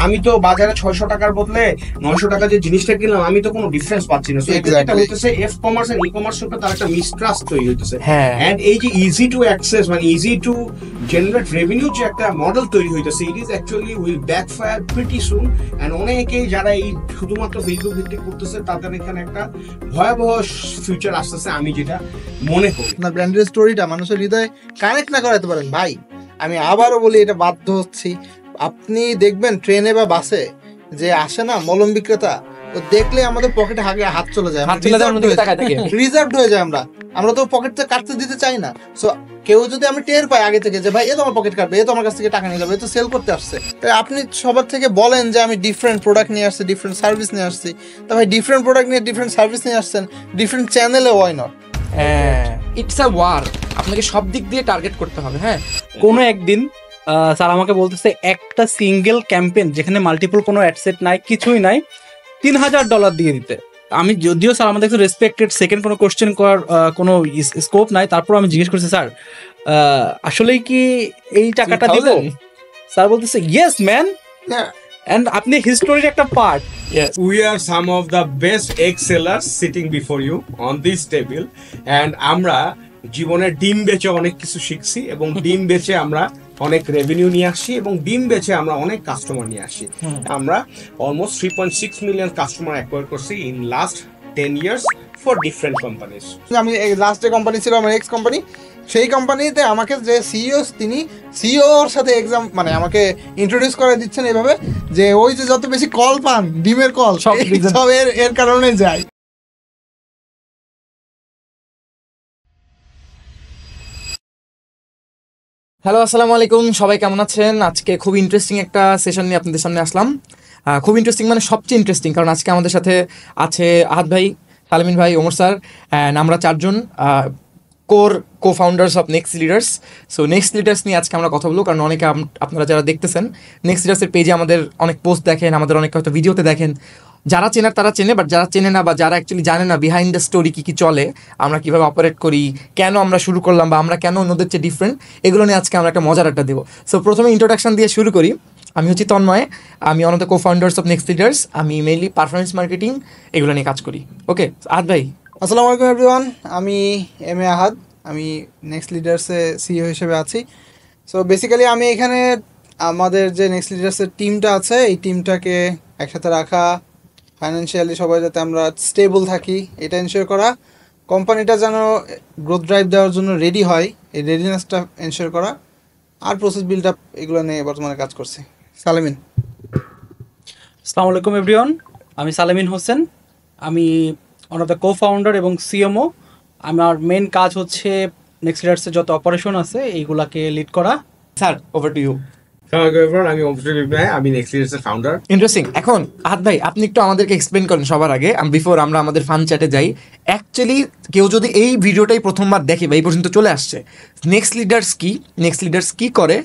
আমি তো বাজারে 600 টাকার বদলে 900 টাকা যে জিনিসটা কিনলাম, আমি তো কোনো ডিফারেন্স পাচ্ছি না। সো এটা হইতেছে এফ কমার্স এন্ড ই কমার্সের উপর তার একটা মিসট্রাস্ট তৈরি হইতেছে। এন্ড এই যে ইজি টু অ্যাক্সেস মানে ইজি টু জেনারেট রেভিনিউ যে একটা মডেল তৈরি হইতেছে, it is actually will backfire pretty soon. And অনেকেই যারা এই শুধুমাত্র ফেসবুক ভিত্তিক করতেছে তাদের এখানে একটা ভয়াবহ ফিউচার আসতেছে আমি যেটা মনে করি। না, ব্র্যান্ডের স্টোরিটা মানুষের হৃদয়ে কানেক্ট না করাতে পারেন ভাই, আমি আবারও বলি এটা বাধ্য হচ্ছি। আপনি দেখবেন ট্রেনে বা বাসে যে আসে না মলম বিক্রেতা, তো দেখলে আমাদের পকেটে হাত চলে যায়, রিজার্ভড হয়ে যায়। আমরা তো পকেটটা কাটতে দিতে চাই না। সো কেউ যদি আমি টের পাই আগে থেকে যে ভাই এ তো আমার পকেট কাটবে, এ তো আমার কাছ থেকে টাকা নিয়ে যাবে, এ তো সেল করতে আসছে, আপনি সবার থেকে বলেন যে আমি ডিফারেন্ট প্রোডাক্ট নিয়ে আসছি, ডিফারেন্ট সার্ভিস নিয়ে আসছি। তা ভাই ডিফারেন্ট প্রোডাক্ট নিয়ে ডিফারেন্ট সার্ভিস নিয়ে আসছেন, ডিফারেন্ট চ্যানেলে, why not? It's a war, আপনাকে সব দিক দিয়ে টার্গেট করতে হবে। হ্যাঁ, কোনো একদিন স্যার আমাকে বলতেছে একটা সিঙ্গেল ক্যাম্পেইন যেখানে মাল্টিপল কোনো অ্যাডসেট নাই, কিছুই নাই, $3000 দিয়ে দিতে। আমি যদিও স্যার আমাদের রেসপেক্টেড, সেকেন্ড কোনো কোশ্চেন করার কোনো স্কোপ নাই, তারপর আমি জিজ্ঞেস করছি স্যার আসলেই কি এই টাকাটা দিব? স্যার বলতেছে ইয়েস ম্যান, and আপনি হিস্টোরির একটা part. Yes, we are some of the best egg sellers sitting before you on this table, and আমরা জীবনে ডিম বেচে অনেক কিছু শিখছি এবং ডিম বেচে আমরা অনেক রেভিনিউ নিয়ে আসছি এবং ডিম বেচে আমরা অনেক কাস্টমার নিয়ে আসছি। আমরা অলমোস্ট 3.6 মিলিয়ন কাস্টমার অ্যাকোয়ার করছি in last 10 years for different companies. আমি লাস্ট যে কোম্পানি ছিল আমার এক্স কোম্পানি, সেই কোম্পানিতে আমাকে যে সিইও, তিনি সিইওর সাথে এক্সাম মানে আমাকে ইন্ট্রোডিউস করে দিচ্ছেন এভাবে যে ওই যে যত বেশি কল পান ডিমের কল সব এর কারণে যায়। হ্যালো, আসসালামু আলাইকুম, সবাই কেমন আছেন? আজকে খুব ইন্টারেস্টিং একটা সেশন নিয়ে আপনাদের সামনে আসলাম। খুব ইন্টারেস্টিং মানে সবচেয়ে ইন্টারেস্টিং, কারণ আজকে আমাদের সাথে আছে আহাদ ভাই, সালামিন ভাই, ওমর স্যার, অ্যান্ড আমরা চারজন cofounders of Next Leaders. So Next Leaders নিয়ে আজকে আমরা কথা বলবো, কারণ অনেকে আপনারা যারা দেখতেছেন নেক্সট লিডার্সের পেজে আমাদের অনেক পোস্ট দেখেন, আমাদের অনেক হয়তো ভিডিওতে দেখেন, যারা চেনার তারা চেনে, বাট যারা চেনে না বা যারা অ্যাকচুয়ালি জানে না বিহাইন্ড দ্য স্টোরি কী কী চলে, আমরা কীভাবে অপারেট করি, কেন আমরা শুরু করলাম বা আমরা কেন অন্যদের চেয়ে ডিফারেন্ট, এগুলো নিয়ে আজকে আমরা একটা মজার একটা দেবো। সো প্রথমে ইন্ট্রোডাকশন দিয়ে শুরু করি। আমি হচ্ছি তন্ময়, আমি on the co founders of Next leaders. আমি মেইনলি পারফরমেন্স মার্কেটিং এগুলো নিয়ে কাজ করি। ওকে আহাদ ভাই। আসসালামু আলাইকুম এভরিওয়ান, আমি এম এ আহাদ, আমি নেক্সট লিডার্সে সিইও হিসেবে আছি। সো বেসিক্যালি আমি এখানে আমাদের যে নেক্সট লিডার্সের টিমটা আছে, এই টিমটাকে একসাথে রাখা, ফাইন্যান্সিয়ালি সবাই যাতে আমরা স্টেবল থাকি এটা এনশিওর করা, কোম্পানিটা যেন গ্রোথ ড্রাইভ দেওয়ার জন্য রেডি হয় এই রেডিনেসটা এনশিওর করা, আর প্রসেস বিল্ড আপ, এগুলো নিয়ে বর্তমানে কাজ করছি। সালামিন। আসসালামু আলাইকুম এভরিওয়ান, আমি সালামিন হোসেন, আমি one of the co founder এবং সিএমও। আমার মেন কাজ হচ্ছে নেক্সট লিডার্সের যত অপারেশন আছে এইগুলাকে লিড করা। Sir over to you. আমি নেক্সট লিডার্সের ফাউন্ডার। ইন্টারেস্টিং। এখন আহাদ ভাই, আপনি একটু আমাদেরকে এক্সপ্লেন করেন সবার আগে, বিফোর আমরা আমাদের ফান চ্যাটে যাই। অ্যাকচুয়ালি কেউ যদি এই ভিডিওটাই প্রথমবার দেখে বা এই পর্যন্ত চলে আসছে, নেক্সট লিডার্স কি, নেক্সট লিডার্স কি করে,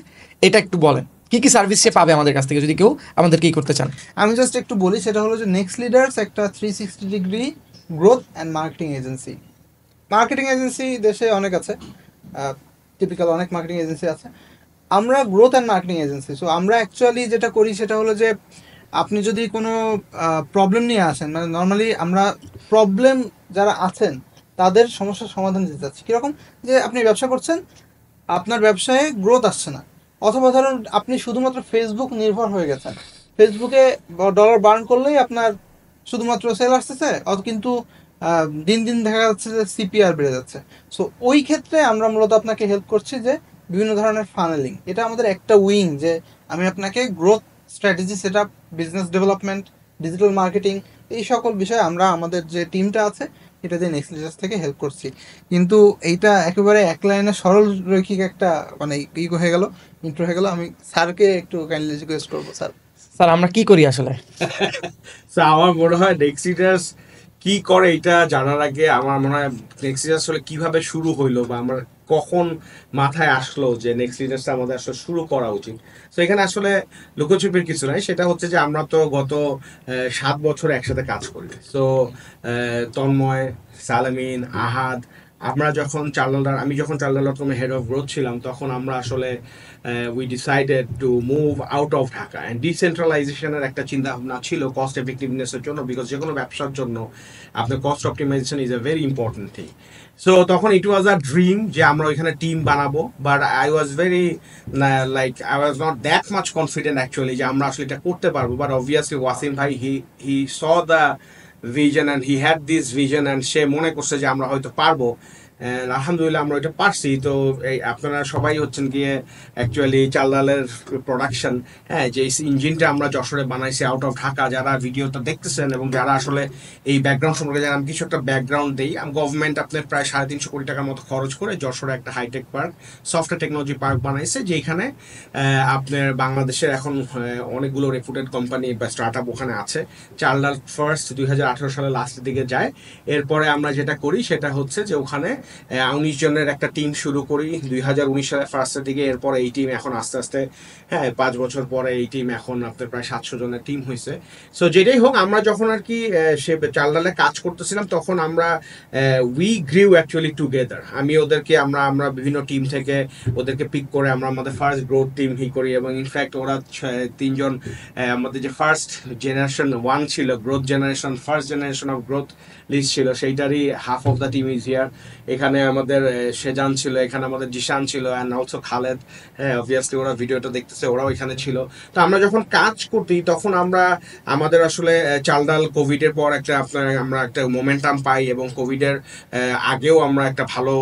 এটা একটু বলেন। কী কী সার্ভিস সে পাবে আমাদের কাছ থেকে যদি কেউ আমাদের কী করতে চান? আমি জাস্ট একটু বলি, সেটা হলো যে নেক্সট লিডার্স একটা 360 degree growth and marketing agency. Marketing agency দেশে অনেক আছে, টিপিক্যাল অনেক মার্কেটিং এজেন্সি আছে। আমরা growth and marketing agency. So আমরা অ্যাকচুয়ালি যেটা করি সেটা হলো যে আপনি যদি কোনো প্রবলেম নিয়ে আসেন, মানে নর্মালি আমরা প্রবলেম যারা আছেন তাদের সমস্যার সমাধান দিতে চাচ্ছি। কীরকম, যে আপনি ব্যবসা করছেন, আপনার ব্যবসায় গ্রোথ আসছে না, অথবা ধরুন আপনি শুধুমাত্র ফেসবুক নির্ভর হয়ে গেছেন, ফেসবুকে ডলার বার্ন করলেই আপনার শুধুমাত্র সেল আসতেছে, কিন্তু দিন দিন দেখা যাচ্ছে যে সিপিআর বেড়ে যাচ্ছে। সো ওই ক্ষেত্রে আমরা মূলত আপনাকে হেল্প করছি যে বিভিন্ন ধরনের ফানেলিং, এটা আমাদের একটা উইং, যে আমি আপনাকে growth strategy set up, business development, digital marketing, এই সকল বিষয়ে আমরা আমাদের যে টিমটা আছে এটা দিয়ে নেক্সট লিডার্স থেকে হেল্প করছি। কিন্তু এইটা একেবারে এক লাইনে সরল রৈখিক একটা মানে হয়ে গেল, ইন্ট্রো হয়ে গেল। আমি স্যারকে একটু কাইন্ডলি রিকোয়েস্ট করবো। স্যার আমরা কি করি আসলে? আমার মনে হয় নেক্সট লিডার্স কি করে এটা জানার আগে আমার মনে হয় নেক্সট লিডার্স আসলে কিভাবে শুরু হইলো বা আমরা কখন মাথায় আসলো যে নেক্সট লিডার্সটা আমাদের আসলে শুরু করা উচিত। তো এখানে আসলে লুকোচুপির কিছু নাই, সেটা হচ্ছে যে আমরা তো গত 7 বছর একসাথে কাজ করি। তো তন্ময়, সালামিন, আহাদ, আমরা যখন $4, আমি যখন $4 হেড অফ গ্রোথ ছিলাম, তখন আমরা আসলে we decided to move out of Dhaka, and decentralization এর একটা চিন্তা ভাবনা ছিল কস্ট এফেক্টিভনেস এর জন্য, বিকজ যে কোনো ব্যবসার জন্য আপনার cost optimization is a very important thing. So তখন ইট ওয়াজ আ ড্রিম যে আমরা ওইখানে টিম বানাবো, but I was very like I was not that much confident actually যে আমরা আসলে এটা করতে পারবো। বাট অবভিয়াসলি ওয়াসিম ভাই he saw the vision and he had this vision, and সে মনে করছে যে আমরা হয়তো পারবো। আলহামদুলিল্লাহ আমরা এটা পারছি। তো এই আপনারা সবাই হচ্ছেন গিয়ে অ্যাকচুয়ালি চাল ডালের প্রোডাকশন, হ্যাঁ, যে ইঞ্জিনটা আমরা যশোরে বানাইছি আউট অফ ঢাকা, যারা ভিডিওটা দেখতেছেন এবং যারা আসলে এই ব্যাকগ্রাউন্ড সম্পর্কে জানেন, আমি কিছু একটা ব্যাকগ্রাউন্ড দিই। গভর্নমেন্ট আপনার প্রায় 350 কোটি টাকার মতো খরচ করে যশোরে একটা hi tech park, software technology park বানাইছে, যেখানে আপনার বাংলাদেশের এখন অনেকগুলো রেপুটেড কোম্পানি বা স্টার্ট আপ ওখানে আছে। চাল ডাল ফার্স্ট 2018 সালের লাস্টের দিকে যায়। এরপরে আমরা যেটা করি সেটা হচ্ছে যে ওখানে 19 জনের একটা টিম শুরু করি 2019 সালের ফার্স্টের দিকে। এরপরে এই টিম এখন আস্তে আস্তে, হ্যাঁ, 5 বছর পরে এই টিম এখন আপনার প্রায় 700 জনের টিম হয়েছে। সো যেটাই হোক, আমরা যখন আর কি সে চাল ডালে কাজ করতেছিলাম তখন আমরা উই গ্রিউ অ্যাকচুয়ালি টুগেদার। আমি ওদেরকে আমরা বিভিন্ন টিম থেকে ওদেরকে পিক করে আমরা আমাদের ফার্স্ট গ্রোথ টিম করি, এবং ইনফ্যাক্ট ওরা 3 জন আমাদের যে ফার্স্ট জেনারেশন 1 ছিল, growth generation, first generation of growth list ছিল, সেইটারই half of the team is here. এখানে আমাদের সেজান ছিল, এখানে আমাদের জিশান ছিল, অ্যান্ড অলসো খালেদ। হ্যাঁ, অবভিয়াসলি ওরা ভিডিওটা দেখতেছে, ওরাও এখানে ছিল। তো আমরা যখন কাজ করতি তখন আমাদের আসলে চাল ডাল কোভিডের পর আমরা একটা মোমেন্টাম পাই, এবং কোভিডের আগেও আমরা একটা ভালো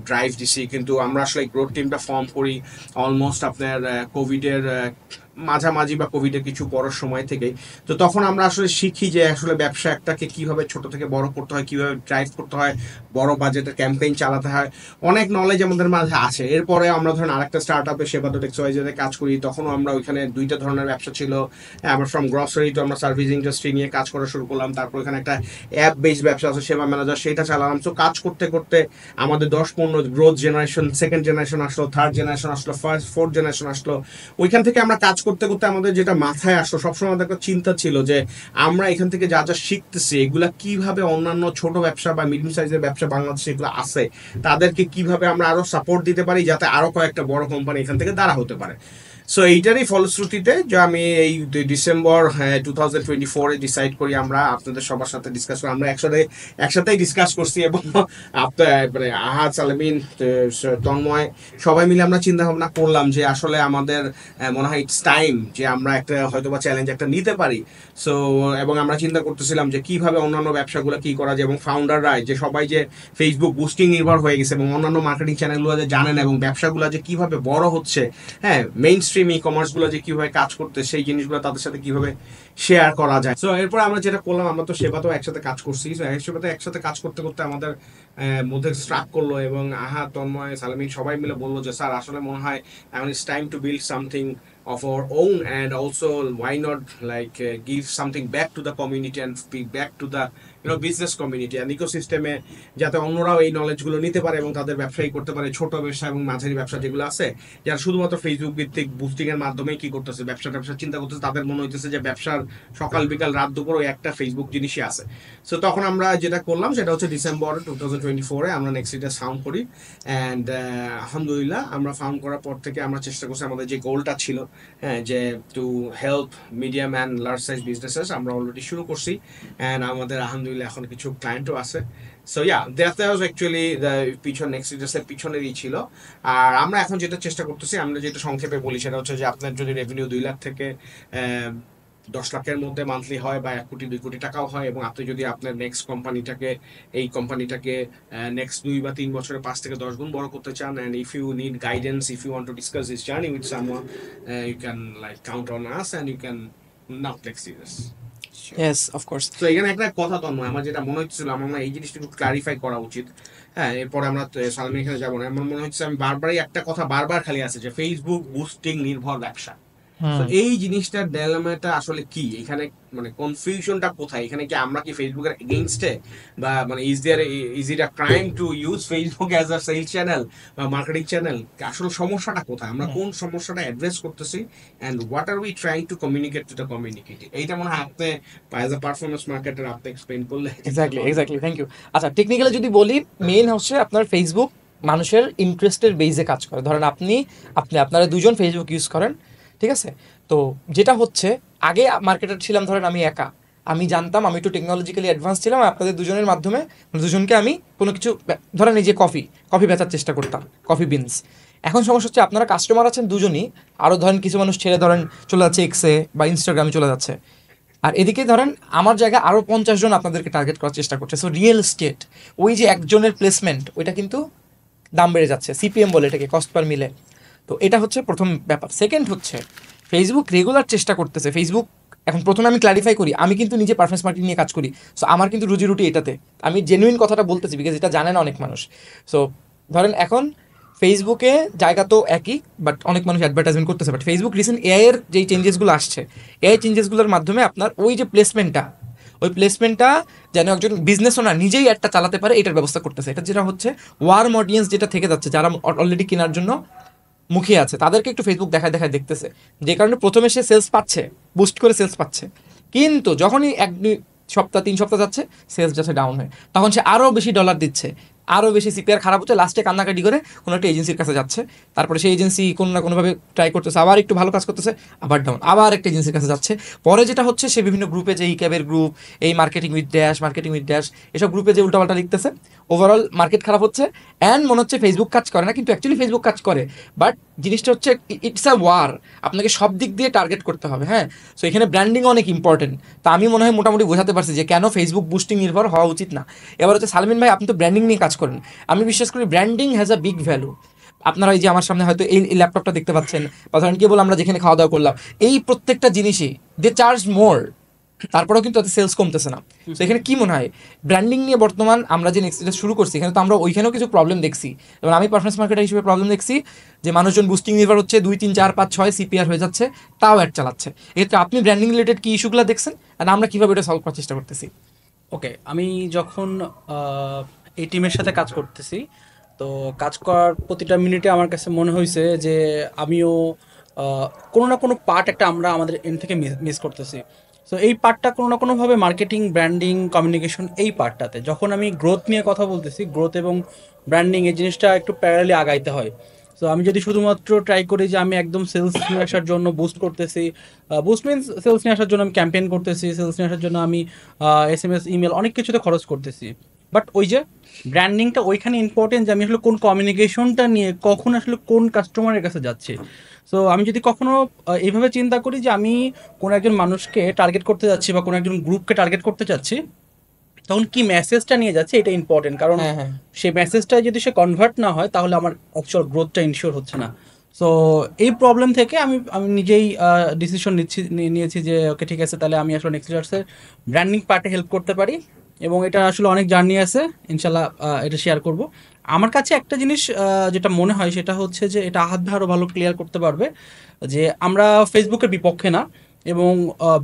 ড্রাইভ দিছি। কিন্তু আমরা আসলে গ্রোথ টিমটা ফর্ম করি অলমোস্ট আপনার কোভিডের মাঝামাঝি বা কোভিডের কিছু বড় সময় থেকে। তো তখন আমরা আসলে শিখি যে আসলে ব্যবসা একটাকে কিভাবে ছোট থেকে বড় করতে হয়, কিভাবে ড্রাইভ করতে হয়, বড় বাজেটের ক্যাম্পেইন চালাতে হয়, অনেক নলেজ আমাদের মাঝে আছে। এরপরে আমরা ধরেন আরেকটা স্টার্ট আপে সেবাদত এক্সওয়াইজেডে কাজ করি, তখনও আমরা ওইখানে 2টা ধরনের ব্যবসা ছিল। আমরা ফ্রম গ্রসারি তো আমরা সার্ভিস ইন্ডাস্ট্রি নিয়ে কাজ করা শুরু করলাম। তারপর এখানে একটা অ্যাপ বেসড ব্যবসা আছে, সেবা ম্যানেজার, সেটা চালালাম। তো কাজ করতে করতে আমাদের 10-15 গ্রোথ জেনারেশন, সেকেন্ড জেনারেশন আসলো, থার্ড জেনারেশন আসলো, ফোর্থ জেনারেশন আসলো। ওইখান থেকে আমরা কাজ করতে করতে আমাদের যেটা মাথায় আসলো, সবসময় আমাদের একটা চিন্তা ছিল যে আমরা এখান থেকে যা যা শিখতেছি এগুলা কিভাবে অন্যান্য ছোট ব্যবসা বা মিডিয়াম সাইজের ব্যবসা বাংলাদেশে এগুলো আছে তাদেরকে কিভাবে আমরা আরো সাপোর্ট দিতে পারি, যাতে আরো কয়েকটা বড় কোম্পানি এখান থেকে দাঁড়া হতে পারে। সো এইটারই ফলশ্রুতিতে যে আমি এই ডিসেম্বর 2024 ডিসাইড করি আমরা আপনাদের সবার সাথে ডিসকাস করি, আমরা একসাথেই ডিসকাস করছি, এবং মানে আহাদ, সালেমিন, তন্ময় সবাই মিলে আমরা চিন্তা ভাবনা করলাম যে আসলে আমাদের মনে হয় ইটস টাইম যে আমরা একটা হয়তো বা চ্যালেঞ্জ একটা নিতে পারি। সো এবং আমরা চিন্তা করতেছিলাম যে কিভাবে অন্যান্য ব্যবসাগুলো কি করা যায়, এবং ফাউন্ডাররা যে সবাই যে ফেসবুক বুস্টিং নির্ভর হয়ে গেছে, এবং অন্যান্য মার্কেটিং চ্যানেলগুলো যে জানেন, এবং ব্যবসাগুলো যে কিভাবে বড় হচ্ছে, হ্যাঁ, মেইন স্ট্রিম ই কমার্স গুলো যে কিভাবে কাজ করতে, সেই জিনিসগুলো তাদের সাথে কিভাবে শেয়ার করা যায়। সো এরপর আমরা যেটা করলাম, আমরা তো সেবাতেও একসাথে কাজ করছি। সেবাতে একসাথে কাজ করতে করতে আমাদের মধ্যে স্ট্রাক করলো, এবং আহাদ, তন্ময়, সালামিন সবাই মিলে বললো যে স্যার আসলে মনে হয় এখন it's time to build something of our own, and also why not give something back to the community and speak back to the business community and ecosystem এ, যাতে অন্যরাও এই নলেজ গুলো নিতে পারে এবং তাদের ব্যবসায়ী করতে পারে, ছোট ব্যবসা এবং মাঝারি ব্যবসা যেগুলো আছে, যারা শুধুমাত্র ফেসবুক ভিত্তিক বুস্টিং এর মাধ্যমে কি করতেছে, ব্যবসা চিন্তা করতেছে, তাদের মনে হইতেছে যে ব্যবসার সকাল বিকাল রাত দুপুর ওই একটা ফেসবুক জিনিসই আছে। সো তখন আমরা যেটা করলাম সেটা হচ্ছে ডিসেম্বর 2024 আমরা নেক্সট লিডার ফাউন্ড করি, অ্যান্ড আলহামদুলিল্লাহ আমরা ফাউন্ড করার পর থেকে আমরা চেষ্টা করছি আমাদের যে গোলটা ছিল, হ্যাঁ, যে to help medium and large size businesses, আমরা অলরেডি শুরু করছি, অ্যান্ড আমাদের আলহামদুলিল্লাহ এখন কিছু ক্লায়েন্টও আছে। So yeah, that was actually next লিডার্সের পিছনেরই ছিল। আর আমরা এখন যেটা চেষ্টা করতেছি, আমরা যেটা সংক্ষেপে বলি সেটা হচ্ছে যে আপনার যদি রেভিনিউ 2 লাখ থেকে 10 লাখের মধ্যে মান্থলি হয়, বা 1 কোটি 2 কোটি টাকাও হয়, এবং আপনি যদি আপনার নেক্সট কোম্পানিটাকে নেক্সট 2 বা 3 বছরে 5 থেকে 10 গুণ বড় করতে চান, and if you need guidance, if you want to discuss this journey with someone, you can count on us, and you can not take serious. Yes, of course. তো এখানে একটা কথা তো নয়, আমার যেটা মনে হচ্ছিল, আমার এই জিনিসটা একটু ক্লারিফাই করা উচিত। হ্যাঁ, এরপরে আমরা সালমিন এখানে যাবো না। আমার মনে হচ্ছে আমি বারবারই একটা কথা বারবার খালি আছে যে ফেসবুক বুস্টিং নির্ভর ব্যবসা। এই জিনিসটার ডায়লেমাটা আসলে কি, এখানে মানে কনফিউশনটা কোথায়? এখানে কি আমরা কি ফেসবুকের এগেইনস্টে, বা মানে is it a crime to use Facebook as a sales channel বা মার্কেটিং চ্যানেল? আসলে সমস্যাটা কোথায়, আমরা কোন সমস্যাটা অ্যাড্রেস করতেছি, and what are we trying to communicate to the community? এইটা মনে হয় আপনি অ্যাজ আ পারফরমেন্স মার্কেটার আপনি এক্সপ্লেইন করলে। Exactly, thank you. আচ্ছা, টেকনিক্যালি যদি বলি, মেইন হচ্ছে আপনার ফেসবুক মানুষের ইন্টারেস্টের বেজে কাজ করে। ধরেন আপনারা দুজন ফেসবুক ইউজ করেন, ঠিক আছে? তো যেটা হচ্ছে, আগে মার্কেটার ছিলাম ধরেন আমি একা, আমি জানতাম, আমি একটু টেকনোলজিক্যালি অ্যাডভান্স ছিলাম, আপনাদের দুজনের মাধ্যমে দুজনকে আমি কোনো কিছু ধরেন এই যে কফি বেচার চেষ্টা করতাম, কফি বিনস। এখন সমস্যা হচ্ছে আপনারা কাস্টমার আছেন দুজনই, আরও ধরেন কিছু মানুষ ছেড়ে ধরেন চলে যাচ্ছে এক্সে বা ইনস্টাগ্রামে চলে যাচ্ছে, আর এদিকে ধরেন আমার জায়গায় আরও 50 জন আপনাদেরকে টার্গেট করার চেষ্টা করছে। সো রিয়েল এস্টেট, ওই যে একজনের প্লেসমেন্ট, ওইটা কিন্তু দাম বেড়ে যাচ্ছে, সিপিএম বলে এটাকে, কস্ট পার মিলে। তো এটা হচ্ছে প্রথম ব্যাপার। সেকেন্ড হচ্ছে ফেসবুক রেগুলার চেষ্টা করতেছে। ফেসবুক এখন প্রথমে আমি ক্লারিফাই করি, আমি কিন্তু নিজে পারফরমেন্স মার্কেটিং নিয়ে কাজ করি। সো আমার কিন্তু রুজি রুটি এটাতে, আমি জেনুইন কথাটা বলতেছি, বিকজ এটা জানে না অনেক মানুষ। সো ধরেন এখন ফেসবুকে জায়গা তো একই, বাট অনেক মানুষ অ্যাডভার্টাইজমেন্ট করতেছে। বাট ফেসবুক রিসেন্ট এআই এর যেই চেঞ্জেসগুলো আসছে, এআই চেঞ্জেসগুলোর মাধ্যমে আপনার ওই যে প্লেসমেন্টটা যেন একজন বিজনেস ওনার নিজেই একটা চালাতে পারে, এটার ব্যবস্থা করতেছে। এটা যেটা হচ্ছে ওয়ার্ম অডিয়েন্স যেটা থেকে যাচ্ছে, যারা অলরেডি কেনার জন্য মুখিয়ে আছে, তাদেরকে একটু ফেসবুক দেখায় দেখতেছে, যে কারণে প্রথমে সে সেলস পাচ্ছে, বুস্ট করে সেলস পাচ্ছে, কিন্তু যখনই 1-2 সপ্তাহ 3 সপ্তাহ যাচ্ছে, সেলস যাচ্ছে ডাউন হয়ে, তখন সে আরও বেশি ডলার দিচ্ছে, আরও বেশি সিপিআর খারাপ হচ্ছে, লাস্টে কান্নাকাটি করে কোনো একটা এজেন্সির কাছে যাচ্ছে, তারপরে সেই এজেন্সি কোনো না কোনোভাবে ট্রাই করতেছে, আবার একটু ভালো কাজ করতেছে, আবার ডাউন, আবার একটা এজেন্সির কাছে যাচ্ছে। পরে যেটা হচ্ছে, সে বিভিন্ন গ্রুপে, যে ক্যাবের গ্রুপ, এই মার্কেটিং উইথ ড্যাশ এসব গ্রুপে যে উল্টাপাল্টা লিখতেছে, ওভারঅল মার্কেট খারাপ হচ্ছে, অ্যান্ড মনে হচ্ছে ফেসবুক কাজ করে না, কিন্তু অ্যাকচুয়ালি ফেসবুক কাজ করে। বাট জিনিসটা হচ্ছে ইটস আ ওয়ার, আপনাকে সব দিক দিয়ে টার্গেট করতে হবে। হ্যাঁ, সো এখানে ব্র্যান্ডিং অনেক ইম্পর্টেন্ট। তা আমি মনে হয় মোটামুটি বোঝাতে পারছি যে কেন ফেসবুক বুস্টিং নির্ভর হওয়া উচিত না। এবার হচ্ছে সালমিন ভাই, আপনি তো ব্র্যান্ডিং নিয়ে কাজ করেন, আমি বিশ্বাস করি branding has a big value. আপনারা এই যে আমার সামনে হয়তো এই ল্যাপটপটা দেখতে পাচ্ছেন, বা ধরেন কেবল আমরা যেখানে খাওয়া দাওয়া করলাম, এই প্রত্যেকটা জিনিসই দে চার্জ মোর, তারপরেও কিন্তু তাতে সেলস কমতেছে না। তো এখানে কি মনে হয়, ব্র্যান্ডিং নিয়ে বর্তমান আমরা যে নেক্সট শুরু করছি, এখানে তো আমরা ওইখানেও কিছু প্রবলেম দেখছি। এবং আমি পারফরমেন্স মার্কেটার হিসেবে প্রবলেম দেখছি যে মানুষজন বুস্টিং নির্ভর হচ্ছে, 2, 3, 4, 5, 6 সিপিআর হয়ে যাচ্ছে, তাও অ্যাড চালাচ্ছে। এক্ষেত্রে আপনি ব্র্যান্ডিং রিলেটেড কি ইস্যুগুলো দেখছেন, আর আমরা কীভাবে এটা সলভ করার চেষ্টা করতেছি? ওকে, আমি যখন এই টিমের সাথে কাজ করতেছি, তো কাজ করার প্রতিটা মিনিটে আমার কাছে মনে হয়েছে যে আমিও কোনো না কোনো পার্ট একটা আমরা আমাদের এন্ড থেকে মিস করতেছি। সো এই পার্টটা কোনো না কোনোভাবে মার্কেটিং, ব্র্যান্ডিং, কমিউনিকেশন, এই পার্টটাতে যখন আমি গ্রোথ নিয়ে কথা বলতেছি, গ্রোথ এবং ব্র্যান্ডিং এই জিনিসটা একটু প্যারালি আগাইতে হয়। সো আমি যদি শুধুমাত্র ট্রাই করি যে আমি একদম সেলস নিয়ে আসার জন্য বুস্ট করতেছি, বুস্ট মিনস সেলস নিয়ে আসার জন্য আমি ক্যাম্পেইন করতেছি, সেলস নিয়ে আসার জন্য আমি SMS, ইমেল অনেক কিছুতে খরচ করতেছি, বাট ওই যে ব্র্যান্ডিংটা ওইখানে ইম্পর্টেন্ট, যে আমি আসলে কোন কমিউনিকেশনটা নিয়ে কখন আসলে কোন কাস্টমারের কাছে যাচ্ছি। সো আমি যদি কখনো এইভাবে চিন্তা করি যে আমি কোনো একজন মানুষকে টার্গেট করতে যাচ্ছি বা কোনো একজন গ্রুপকে টার্গেট করতে চাচ্ছি, তখন কি মেসেজটা নিয়ে যাচ্ছে এটা ইম্পর্টেন্ট। কারণ সেই মেসেজটা যদি সে কনভার্ট না হয়, তাহলে আমার অ্যাকচুয়াল গ্রোথটা ইনশিওর হচ্ছে না। সো এই প্রবলেম থেকে আমি নিজেই ডিসিশন নিয়েছি যে ওকে ঠিক আছে, তাহলে আমি আসলে নেক্সট ইয়ার্সের ব্র্যান্ডিং পার্টে হেল্প করতে পারি, এবং এটা আসলে অনেক জার্নি আছে, ইনশাল্লাহ এটা শেয়ার করব। আমার কাছে একটা জিনিস যেটা মনে হয় সেটা হচ্ছে যে, এটা আহাদ ভাই আরও ভালো ক্লিয়ার করতে পারবে, যে আমরা ফেসবুকের বিপক্ষে না, এবং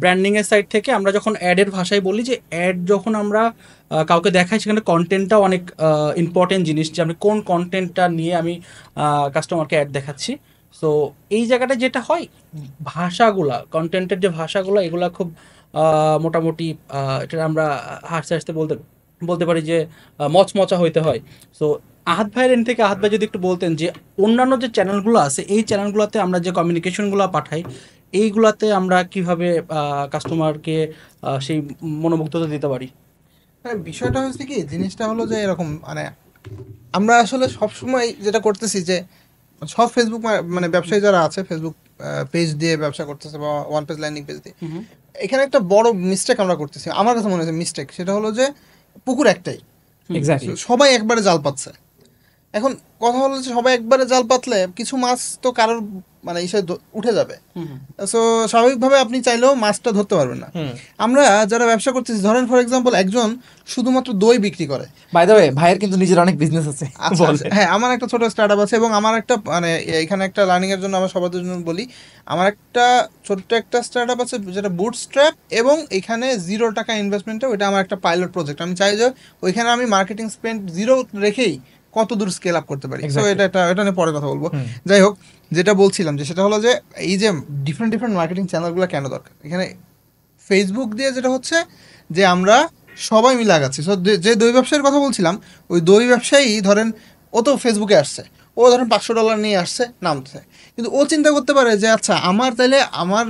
ব্র্যান্ডিংয়ের সাইড থেকে আমরা যখন অ্যাডের ভাষায় বলি যে অ্যাড যখন আমরা কাউকে দেখাই, সেখানে কন্টেন্টটাও অনেক ইম্পর্টেন্ট জিনিস, যে আমি কোন কন্টেন্টটা নিয়ে আমি কাস্টমারকে অ্যাড দেখাচ্ছি। সো এই জায়গাটা যেটা হয়, ভাষাগুলা, কন্টেন্টের যে ভাষাগুলো, এগুলা খুব মোটামুটি এটা আমরা হাসতে হাসতে বলতে পারি যে মচমচা হইতে হয়। সো আহাদ ভাইয়ের এন্ড থেকে আহাদ ভাই যদি একটু বলতেন যে অন্যান্য যে চ্যানেলগুলো আছে, এই চ্যানেলগুলোতে আমরা যে কমিউনিকেশনগুলো পাঠাই, এইগুলাতে আমরা কিভাবে কাস্টমারকে সেই মনোমুগ্ধতা দিতে পারি? হ্যাঁ, বিষয়টা হচ্ছে কি, জিনিসটা হলো যে এরকম, মানে আমরা আসলে সবসময় যেটা করতেছি যে সব ফেসবুক মানে ব্যবসায়ী যারা আছে, ফেসবুক পেজ দিয়ে ব্যবসা করতেছে বা ওয়ান পেজ ল্যান্ডিং পেজ দিয়ে, এখানে একটা বড় মিস্টেক আমরা করতেছি, আমার কাছে মনে হচ্ছে মিস্টেক। সেটা হলো যে পুকুর একটাই, সবাই একবারে জাল পাচ্ছে। এখন কথা হলো যে সবাই একবারে জাল পাতলে কিছু মাছ তো কারোর মানে উঠে যাবে, সো স্বাভাবিকভাবে আপনি চাইলেও মাছটা ধরতে পারবেন না। আমরা যারা ব্যবসা করতেছি, ধরেন ফর এক্সাম্পল একজন শুধুমাত্র দই বিক্রি করে, বাই দ্য ওয়ে ভাইয়ের কিন্তু নিজের অনেক বিজনেস আছে। হ্যাঁ, আমার একটা ছোট স্টার্টআপ আছে, এবং আমার একটা মানে এখানে একটা লার্নিং এর জন্য আমার সবার জন্য বলি, আমার একটা ছোট্ট একটা স্টার্টআপ আছে যেটা বুটস্ট্র্যাপ, এবং এখানে 0 টাকা ইনভেস্টমেন্টে, ওইটা আমার একটা পাইলট প্রজেক্ট। আমি চাই যে ওইখানে আমি মার্কেটিং স্পেন্ড 0 রেখেই কত দূর স্কেল আপ করতে পারি। তো এটা নিয়ে পরে কথা বলবো। যাই হোক, যেটা বলছিলাম যে সেটা হলো যে এই যে ডিফারেন্ট মার্কেটিং চ্যানেলগুলো কেন দরকার, এখানে ফেসবুক দিয়ে যেটা হচ্ছে যে আমরা সবাই মিলে আগাচ্ছি। সো যে দই ব্যবসায়ীর কথা বলছিলাম, ওই দই ব্যবসায়ী ধরেন ও তো ফেসবুকে আসছে, ও ধরেন $500 নিয়ে আসছে, নামছে, কিন্তু ও চিন্তা করতে পারে যে আচ্ছা আমার তাইলে আমার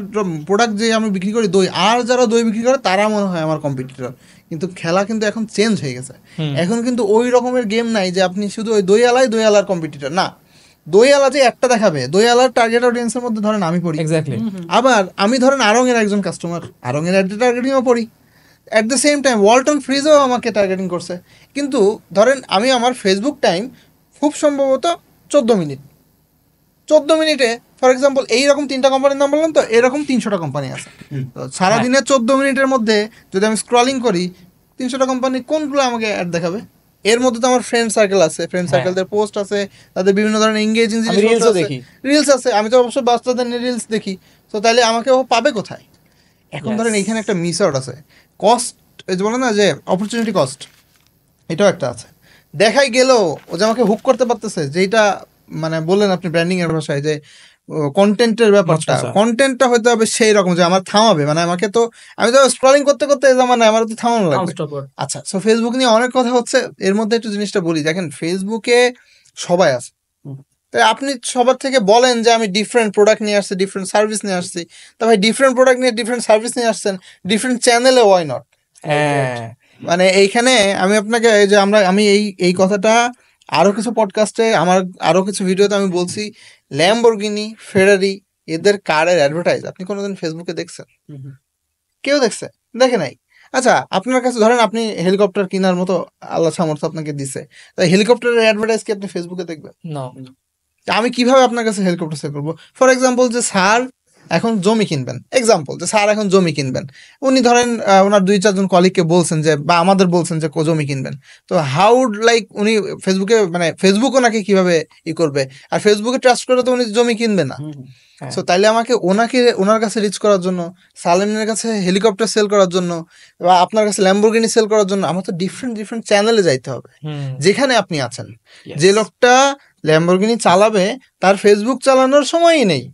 প্রোডাক্ট যে আমি বিক্রি করি দই, আর যারা দই বিক্রি করে তারা মনে হয় আমার কম্পিটিটর। কিন্তু খেলা কিন্তু এখন চেঞ্জ হয়ে গেছে। এখন কিন্তু ওই রকমের গেম নাই যে আপনি শুধু ওই দই আলার কম্পিটিটর না। দই আলা যে একটা দেখাবে, দই আলার টার্গেট অডিয়েন্সের মধ্যে ধরেন আমি পড়ি, এক্স্যাক্টলি। আবার আমি ধরেন আড়ং-এর একজন কাস্টমার, আড়ং-এর টার্গেটিংও পড়ি, at the same time Walton ফ্রিজও আমাকে টার্গেটিং করছে। কিন্তু ধরেন আমি আমার ফেসবুক টাইম খুব সম্ভবত 14 মিনিট, 14 মিনিটে ফর এক্সাম্পল এইরকম 3টা কোম্পানির নাম বললাম, তো এরকম 300টা কোম্পানি আছে। তো সারাদিনে 14 মিনিটের মধ্যে যদি আমি স্ক্রলিং করি 300টা কোম্পানি কোনগুলো আমাকে অ্যাড দেখাবে? এর মধ্যে তো আমার ফ্রেন্ড সার্কেল আছে, ফ্রেন্ড সার্কেলদের পোস্ট আছে, তাদের বিভিন্ন ধরনের এঙ্গেজিং জিনিস দেখি, রিলস আছে, আমি তো অবশ্যই বাচ্চাদের রিলস দেখি। তো তাহলে আমাকে ও পাবে কোথায়? এখন ধরেন এইখানে একটা মিস আউট আছে, কস্ট, এই যে বলে না যে অপরচুনিটি কস্ট, এটাও একটা আছে। দেখাই গেল ও যে আমাকে হুক করতে পারতেছে, যেটা মানে বললেন আপনি ব্র্যান্ডিং এর ভাষায় যে কন্টেন্টের ব্যাপারটা, কন্টেন্টটা হয়তো হবে সেই রকম যে আমার থামাবে, মানে আমাকে তো আমি তো স্ক্রলিং করতে করতে জামানায় আমার তো থামানো লাগবে। আচ্ছা, সো ফেসবুক নিয়ে অনেক কথা হচ্ছে, এর মধ্যে একটু জিনিসটা বলি। দেখেন ফেসবুকে সবাই আছে, তাই আপনি সবার থেকে বলেন যে আমি ডিফারেন্ট প্রোডাক্ট নিয়ে আসছি, ডিফারেন্ট সার্ভিস নিয়ে আসছি, তা ভাই ডিফারেন্ট প্রোডাক্ট নিয়ে ডিফারেন্ট সার্ভিস নিয়ে আসছেন, ডিফারেন্ট চ্যানেলে ওয়াই নট? মানে এইখানে আমি আপনাকে এই যে আমি এই কথাটা আরো কিছু পডকাস্টে, আমার আরো কিছু ভিডিওতে আমি বলছি, ল্যাম্বরগিনি, ফেরারি, এদের কারের অ্যাডভার্টাইজ আপনি কোনোদিন ফেসবুকে দেখছেন? কেউ দেখছে? দেখে নাই। আচ্ছা, আপনার কাছে ধরেন আপনি হেলিকপ্টার কেনার মতো আল্লাহ সামর্থ্য আপনাকে দিছে, তাই হেলিকপ্টারের অ্যাডভার্টাইজ কি আপনি ফেসবুকে দেখবেন? না। আমি কিভাবে আপনার কাছে হেলিকপ্টার সেল করবো? ফর এক্সাম্পল যে স্যার এখন জমি কিনবেন, এক্সাম্পল যে স্যার এখন জমি কিনবেন, উনি ধরেন ওনার 2-4 জন কলিগকে বলছেন যে, বা আমাদের বলছেন যে জমি কিনবেন, তো হাউ লাইক উনি ফেসবুকে, মানে ফেসবুক ওনাকে কিভাবে করবে? আর ফেসবুকে ট্রাস্ট করে তো উনি জমি কিনবে না। সো তাইলে আমাকে ওনার কাছে রিচ করার জন্য, সালেমের কাছে হেলিকপ্টার সেল করার জন্য, বা আপনার কাছে ল্যাম্বরগিনি সেল করার জন্য আমার তো ডিফারেন্ট ডিফারেন্ট চ্যানেলে যাইতে হবে। যেখানে আপনি আছেন, যে লোকটা ল্যাম্বরগিনি চালাবে তার ফেসবুক চালানোর সময়ই নেই,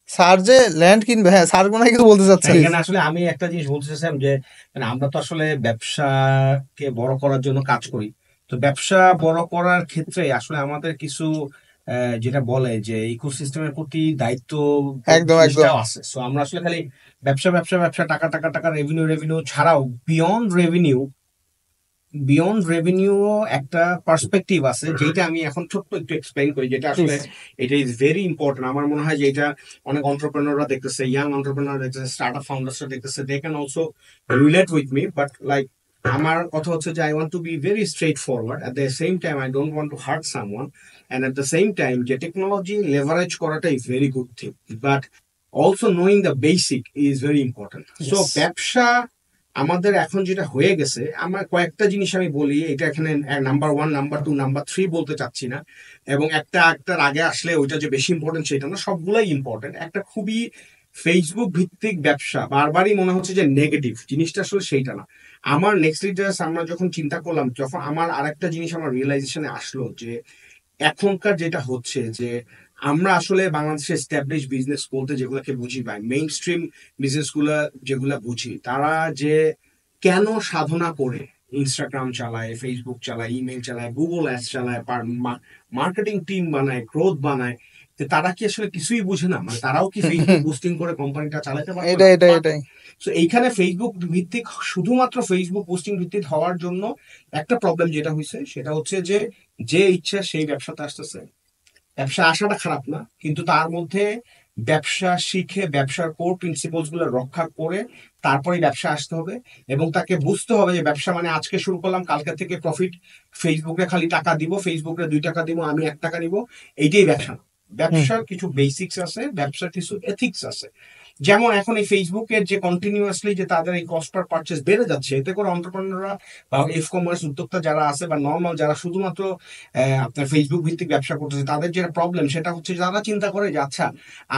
স্যার যে ল্যান্ড কিনবে, হ্যাঁ স্যার কোনো কিছু বলতে চাচ্ছেন? এখানে আসলে আমি একটা জিনিস বলতে চাচ্ছিলাম যে মানে আমরা তো আসলে ব্যবসাকে বড় করার জন্য কাজ করি, তো ব্যবসা বড় করার ক্ষেত্রে আসলে আমাদের কিছু যেটা বলে যে ইকোসিস্টেমের প্রতি দায়িত্ব একদম আছে। সো আমরা আসলে খালি ব্যবসা ব্যবসা ব্যবসা, টাকা টাকা টাকা, রেভিনিউ ছাড়াও বিয়ন্ড রেভিনিউ একটা পার্সপেক্টিভ আছে, যেটা আমি এখন ছোট্ট একটু এক্সপ্লেইন করি, যেটা আসলে এটা ইজ ভেরি ইম্পর্টেন্ট। আমার মনে হয় যে এটা অনেক এন্টারপ্রেনাররা দেখতেছে, ইয়াং এন্টারপ্রেনার দেখতেছে, স্টার্টআপ ফাউন্ডার্সরা দেখতেছে, they can also relate with me, but like আমার কথা হচ্ছে যে I want to be very straightforward, at the same time I don't want to hurt someone, and at the same time যে technology leverage করাটা is very good thing, but also knowing the basic is very important. So ব্যবসা আমাদের এখন যেটা হয়ে গেছে, আমার কয়েকটা জিনিস আমি বলি, এটা এখানে নাম্বার 1, নাম্বার 2, নাম্বার 3 বলতে চাচ্ছি না, এবং একটার আগে আসলে ওইটা যে বেশি ইম্পর্টেন্ট সেটা না, সবগুলাই ইম্পর্টেন্ট। একটা খুবই ফেসবুক ভিত্তিক ব্যবসা বারবারই মনে হচ্ছে যে নেগেটিভ, জিনিসটা আসলে সেইটা না। আমার নেক্সট লিডার্স আমরা যখন চিন্তা করলাম, যখন আমার আরেকটা জিনিস আমার রিয়েলাইজেশনে আসলো যে এখনকার যেটা হচ্ছে যে আমরা আসলে বাংলাদেশে এস্টাবলিশ বিজনেস বলতে যেগুলোকে বুঝি, বা মেইন স্ট্রিম বিজনেস গুলা যেগুলা বুঝি, তারা যে কেন সাধনা করে ইনস্টাগ্রাম চালায়, ফেসবুক চালায়, ইমেল চালায়, গুগল অ্যাডস চালায়, মার্কেটিং টিম বানায়, গ্রোথ বানায়, তারা কি আসলে কিছুই বুঝে না? মানে তারাও কি ফেসবুক পোস্টিং করে কোম্পানিটা চালাতে পারে? এটাই। তো এইখানে ফেসবুক ভিত্তিক, শুধুমাত্র ফেসবুক পোস্টিং ভিত্তিক হওয়ার জন্য একটা প্রবলেম যেটা হয়েছে, সেটা হচ্ছে যে ইচ্ছা সেই ব্যবসাতে আসতেছে। ব্যবসা আসাটা খারাপ না, কিন্তু তার মধ্যে ব্যবসা শিখে ব্যবসার কোর প্রিন্সিপালস গুলো রক্ষা করে তারপরে ব্যবসা আসতে হবে, এবং তাকে বুঝতে হবে যে ব্যবসা মানে আজকে শুরু করলাম, কালকে থেকে প্রফিট, ফেসবুকে খালি টাকা দিব, ফেসবুকে 2 টাকা দিব, আমি 1 টাকা নিব, এইটাই ব্যবসা না। ব্যবসার কিছু বেসিক্স আছে, ব্যবসার কিছু এথিক্স আছে। যেমন এখন এই ফেসবুকের যে কন্টিনিউয়াসলি যে তাদের এই কস্ট পার পারচেজ বেড়ে যাচ্ছে, এতে করে এন্টারপ্রেনাররা বা ই কমার্স উদ্যোক্তা যারা আছে, বা নর্মাল যারা শুধুমাত্র আপনার ফেসবুক ভিত্তিক ব্যবসা করতেছে, তাদের যেটা প্রবলেম সেটা হচ্ছে যারা চিন্তা করে যে আচ্ছা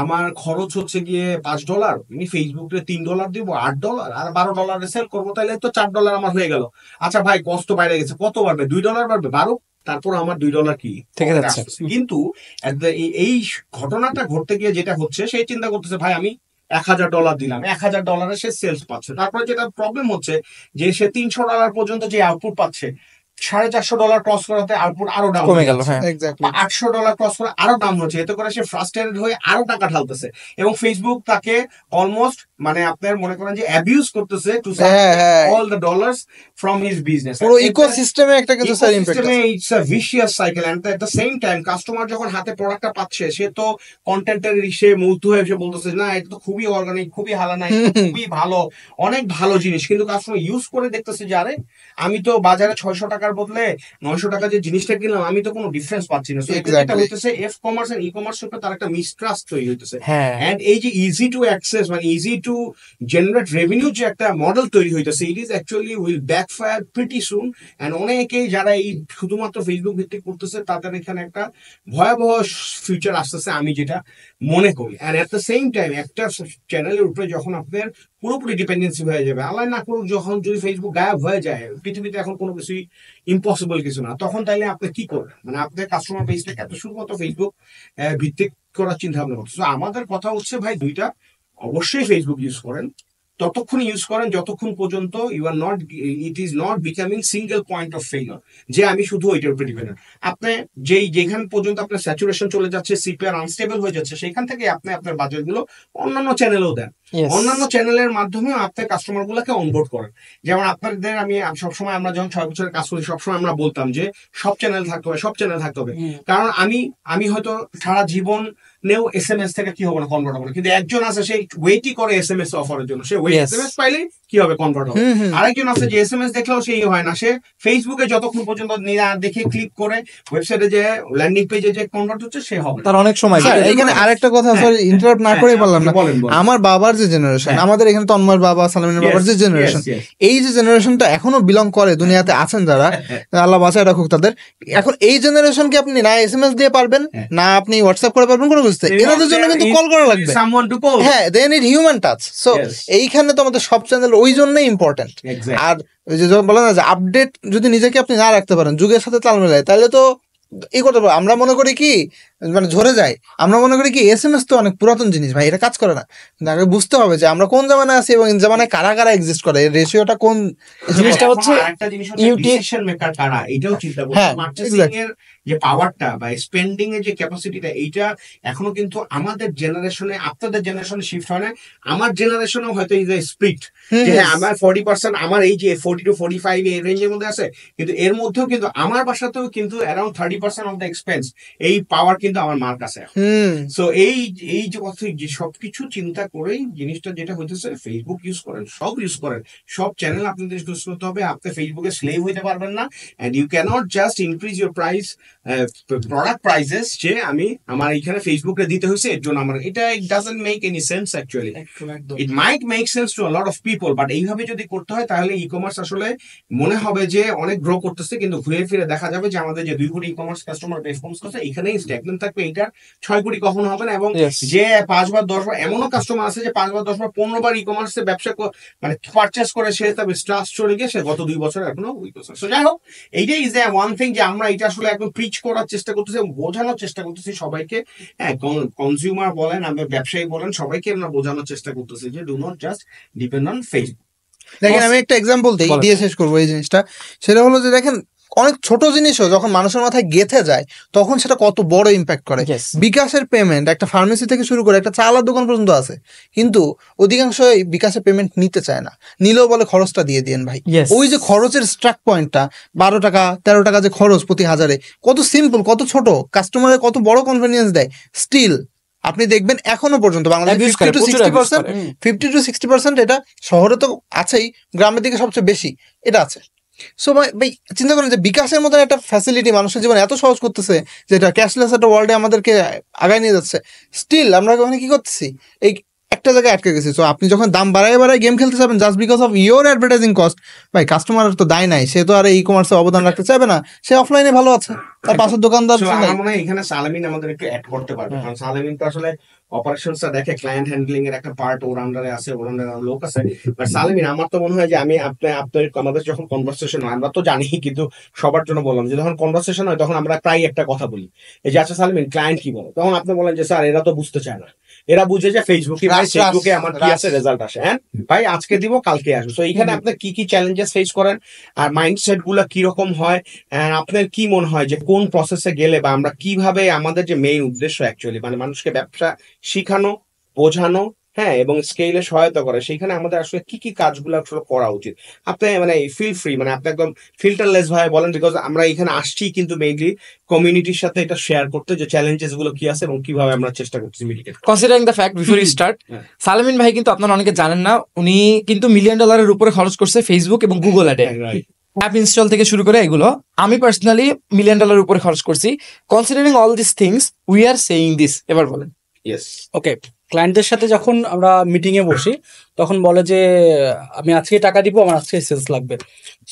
আমার খরচ হচ্ছে গিয়ে $5, আমি ফেসবুকে $3 দিব, $8 আর $12 সেল করবো, তাহলে তো $4 আমার হয়ে গেল। আচ্ছা ভাই, কষ্ট বাইরে গেছে, কত বাড়বে? $2 বাড়বে, বাড়ুক, তারপর আমার $2 কি থেকে যাচ্ছে। কিন্তু এই ঘটনাটা ঘটতে গিয়ে যেটা হচ্ছে, সেই চিন্তা করতেছে ভাই আমি $1000 দিলাম, $1000 সে সেলস পাচ্ছে, তারপরে যেটা প্রবলেম হচ্ছে যে সে $300 পর্যন্ত যে আউটপুট পাচ্ছে, $450 ক্রস করাতে আরো ডাউন কমে গেল। হ্যাঁ, এক্স্যাক্টলি। $800 ক্রস করে আরো দাম হচ্ছে, এতে করে সে ফ্রাস্ট্রেটেড হয়ে আরো টাকা ঢালতেছে এবং ফেসবুক তাকে অলমোস্ট মানে আপনার মনে করেন যে অ্যাবিউজ করতেছে to all the dollars from his business. পুরো ইকোসিস্টেমে একটা কিছু স্যার ইমপ্যাক্ট আছে। It's a vicious cycle and at the same time customer যখন হাতে প্রোডাক্টটা পাচ্ছে সে তো কন্টেন্টের সে মুগ্ধ হয়ে সে বলতেছে না এটা তো খুবই অর্গানিক, খুবই হালানা, খুবই ভালো, অনেক ভালো জিনিস, কিন্তু কাস্টমার ইউজ করে দেখতেছে যে আরে আমি তো বাজারে 600 টাকার বদলে 900 টাকা যে জিনিসটা কিনলাম আমি তো কোনো ডিফারেন্স পাচ্ছি না। সো এটা হইতেছে F commerce and E commerce এর তার একটা মিসট্রাস্ট তৈরি হইতেছে। এন্ড এই যে ইজি টু অ্যাক্সেস মানে ইজি টু জেনারেট রেভিনিউ যে একটা মডেল তৈরি হইতেছে, it is actually will backfire pretty soon. And অনেকেই যারা এই শুধুমাত্র ফেসবুক ভিত্তিক করতেছে তাদের এখানে একটা ভয়াবহ ফিউচার আসতেছে আমি যেটা মনে করি। And at the same time একটা চ্যানেলের উপরে যখন আপনার পুরোপুরি ডিপেন্ডেন্সি হয়ে যাবে, আল্লাহ না করুক যখন যদি ফেসবুক গায়েব হয়ে যায়, পৃথিবীতে এখন কোনো কিছুই ইম্পসিবল কিছু না, তখন তাইলে আপনি কি করবেন? মানে আপনার কাস্টমার বেসটা এত শুধুমাত্র ফেসবুক ভিত্তিক করার চিন্তা ভাবনা করছে। তো আমাদের কথা হচ্ছে ভাই দুইটা, অবশ্যই ফেসবুক ইউজ করেন, ততক্ষণ ইউজ করেন যতক্ষণ পর্যন্ত you are not it is not becoming single point of failure যে আমি শুধু ওইটার উপরে ডিপেন্ডেন্ট। আপনি যেখান পর্যন্ত আপনার স্যাচুরেশন চলে যাচ্ছে, সিপিআর আনস্টেবল হয়ে যাচ্ছে, সেখান থেকে আপনি আপনার বাজেটগুলো অন্যান্য চ্যানেলেও দেন, অন্যান্য চ্যানেলের মাধ্যমেও আপনার কাস্টমার গুলোকে অনবোর্ড করেন। যেমন আপনাদের আমি সবসময় আমরা যখন 6 বছরের কাজ করি সবসময় আমরা বলতাম যে সব চ্যানেল থাকতে হবে, সব চ্যানেল থাকতে হবে, কারণ আমি হয়তো সারা জীবন নেও এসএমএস থেকে কি হবে না কনভার্ট হবে, কিন্তু একজন আছে সেই ওয়েটই করে এসএমএস অফারের জন্য, সে এসএমএস পাইলে কি হবে কনভার্ট হবে। আরেকজন আছে যে এসএমএস দেখলেও সেই হয় না, সে ফেসবুকে যতক্ষণ পর্যন্ত দেখে ক্লিক করে ওয়েবসাইটে যে ল্যান্ডিং পেজে যে কনভার্ট হচ্ছে সে হবে তার অনেক সময়। এখানে আরেকটা কথা সরি ইন্টারাপ্ট না করেই বললাম না, আমার বাবার যে জেনারেশন, আমাদের এখানে তন্ময়ের বাবা সালমিনের বাবার যে জেনারেশন, এই যে জেনারেশনটা এখনো বিলং করে দুনিয়াতে আছেন যারা, আল্লাহ বাঁচায় রাখুক তাদের, এখন এই জেনারেশনকে আপনি না এসএমএস দিয়ে পারবেন না আপনি হোয়াটসঅ্যাপ করে পারবেন কোনো বুঝতে, এনাদের জন্য কিন্তু কল করা লাগবে, হ্যাঁ they need human touch. So এইখানে তো আমাদের সব চ্যানেল ওই জন্যই ইম্পর্টেন্ট। আর ওই যে যখন বলেন না যে আপডেট যদি নিজেকে আপনি না রাখতে পারেন, যুগের সাথে তাল মেলায়, তাহলে তো এই করতে পারবো। আমরা মনে করি কি মানে ঝরে যায়, আমরা মনে করি কি এসএমএস তো অনেক পুরাতন জিনিস ভাই, এটা কাজ করে না। আগে বুঝতে হবে যে আমরা কোন জামানায় আছি এবং জামানায় কারা কারা এক্সিস্ট করে, এর রেশিওটা কোন জিনিসটা হচ্ছে একটা জিনিস হচ্ছে ডিসিশন মেকার কারা, এটাও চিন্তা করতে হবে। মার্কেটিং এর যে পাওয়ারটা বা স্পেন্ডিং এর যে ক্যাপাসিটিটা, এইটা এখনো কিন্তু আমাদের জেনারেশনে আপনাদের জেনারেশনে শিফট হয় না। আমার জেনারেশনেও হয়তো এই যে স্প্লিট যে হ্যাঁ আমার 40% আমার এই যে 40 to 45 এই রেঞ্জের মধ্যে আছে, কিন্তু এর মধ্যেও কিন্তু আমার বাসাতেও কিন্তু অ্যারাউন্ড 30% অফ দ্য এক্সপেন্স এই পাওয়ার কিন্তু আমার মার কাছে। সো এই যে কথা যে সবকিছু চিন্তা করেই জিনিসটা যেটা হইতেছে, ফেসবুক ইউজ করেন, সব ইউজ করেন, সব চ্যানেল আপনাদের ইউজ করতে হবে। আপনি ফেসবুকে স্লেভ হইতে পারবেন না, and you can't just increase your price product prices যে আমি আমার এখানে ফেসবুকে দিতে হয়েছে এর জন্য আমার এটা it doesn't make any sense actually. It might make sense to a lot of people, but এইভাবে যদি করতে হয় তাহলে ই কমার্স আসলে মনে হবে যে অনেক গ্রো করতেছে, কিন্তু ঘুরে ফিরে দেখা যাবে যে আমাদের যে 2 কোটি ই কমার্স কাস্টমার রেসপন্স করছে এখানেই স্ট্যাগনেন্ট থাকবে, এইটার 6 কোটি কখনো হবে না। এবং যে 5 বার 10 বার এমনও কাস্টমার আছে যে 5 বার 10 বার 15 বার ই কমার্সে ব্যবসা মানে পারচেস করে সে তবে ট্রাস্ট চলে গিয়ে সে গত 2 বছর এখনো উইক আছে। সো যাই হোক, এইটাই ইজ দ্য ওয়ান থিং যে আমরা এটা আসলে একদম প্রিচ করার চেষ্টা করতেছি, বোঝানোর চেষ্টা করতেছি সবাইকে, হ্যাঁ কনজিউমার বলেন আমরা ব্যবসায়ী বলেন সবাইকে আমরা বোঝানোর চেষ্টা করতেছি যে do not just depend on Facebook. দেখেন আমি একটা এক্সাম্পল দিয়ে শেষ করবো এই জিনিসটা, সেটা হলো যে দেখেন অনেক ছোট জিনিসও যখন মানুষের মাথায় গেঁথে যায় তখন সেটা কত বড় ইম্প্যাক্ট করে। বিকাশের পেমেন্ট একটা ফার্মেসি থেকে শুরু করে একটা চালার দোকান পর্যন্ত আছে, কিন্তু অধিকাংশ বিকাশের পেমেন্ট নিতে চায় না, নিলেও বলে খরচটা দিয়ে দিন ভাই। ওই যে খরচের স্ট্রাক পয়েন্টটা 12 টাকা 13 টাকা যে খরচ প্রতি হাজারে, কত সিম্পল, কত ছোট, কাস্টমারের কত বড় কনভেনিয়েন্স দেয়। স্টিল আপনি দেখবেন এখনো পর্যন্ত বাংলাদেশে 50 to 60% এটা শহরে তো আছেই, গ্রামের দিকে সবচেয়ে বেশি এটা আছে। সো ভাই চিন্তা করেন যে বিকাশের মতন একটা ফ্যাসিলিটি মানুষের জীবনে এত সহজ করতেছে, যেটা ক্যাশলেস একটা ওয়ার্ল্ডে আমাদেরকে আগায় নিয়ে যাচ্ছে, স্টিল আমরা ওখানে কি করতেছি, এই একটা জায়গায় আটকে গেছি। সো আপনি যখন দাম বাড়ায় গেম খেলতে যাবেন just because of your advertising cost, ভাই কাস্টমার তো দায় নাই, সে তো আর ই কমার্সে অবদান রাখতে চাইবে না, সে অফলাইনে ভালো আছে, তার পাশের দোকানদার। আমার মনে হয় এখানে সালামিন আমাদের একটু অ্যাড করতে পারবে, কারণ সালামিন তো আসলে অপারেশনসটা দেখে, ক্লায়েন্ট হ্যান্ডলিং এর একটা পার্ট ওর আন্ডারে আছে, ওর আন্ডারে লোক আছে। বাট সালেমিন, আমার তো মনে হয় যে আমি আপনার আমাদের যখন কনভারসেশন হয়, আমরা তো জানি, কিন্তু সবার জন্য বললাম যে যখন কনভারসেশন হয় তখন আমরা প্রায় একটা কথা বলি, এই যে আচ্ছা সালেমিন ক্লায়েন্ট কি বলে, তখন আপনি বলেন যে স্যার এরা তো বুঝতে চায় না, এরা বুঝে যে ফেসবুকে আমার কি আছে, রেজাল্ট আসে, হ্যাঁ ভাই আজকে দিব কালকে আসবে। তো এইখানে আপনি কি কি চ্যালেঞ্জেস ফেস করেন আর মাইন্ডসেট গুলা কিরকম হয়, আপনার কি মনে হয় যে কোন প্রসেসে গেলে বা আমরা কিভাবে আমাদের যে মেইন উদ্দেশ্য অ্যাকচুয়ালি মানে মানুষকে ব্যবসা শিখানো, বোঝানো, হ্যাঁ, এবং স্কেলে সহায়তা করে, সেখানে আমাদের আসলে কি কি কাজগুলো আসলে করা উচিত? আপনি মানে ফিল ফ্রি, মানে আপনি একদম ফিল্টারলেস ভাবে বলেন, বিকজ আমরা এখানে আসছি কিন্তু মেইনলি কমিউনিটির সাথে এটা শেয়ার করতে, যে চ্যালেঞ্জেস গুলো কি আছে এবং কিভাবে আমরা চেষ্টা করছি mitigate. Considering the fact before you start, Salemin ভাই কিন্তু আপনারা অনেকে জানেন না, উনি কিন্তু $1 মিলিয়ন উপরে খরচ করছে ফেসবুক এবং গুগল অ্যাডে, অ্যাপ ইনস্টল থেকে শুরু করে এগুলো। আমি পার্সোনালি $1 মিলিয়ন উপরে খরচ করছি। Considering all this things we are saying this, এবার বলেন। ইয়েস, ওকে, ক্লায়েন্টদের সাথে যখন আমরা মিটিং এ বসি তখন বলে যে আমি আজকে টাকা দিব, আমার আজকে সেলস লাগবে।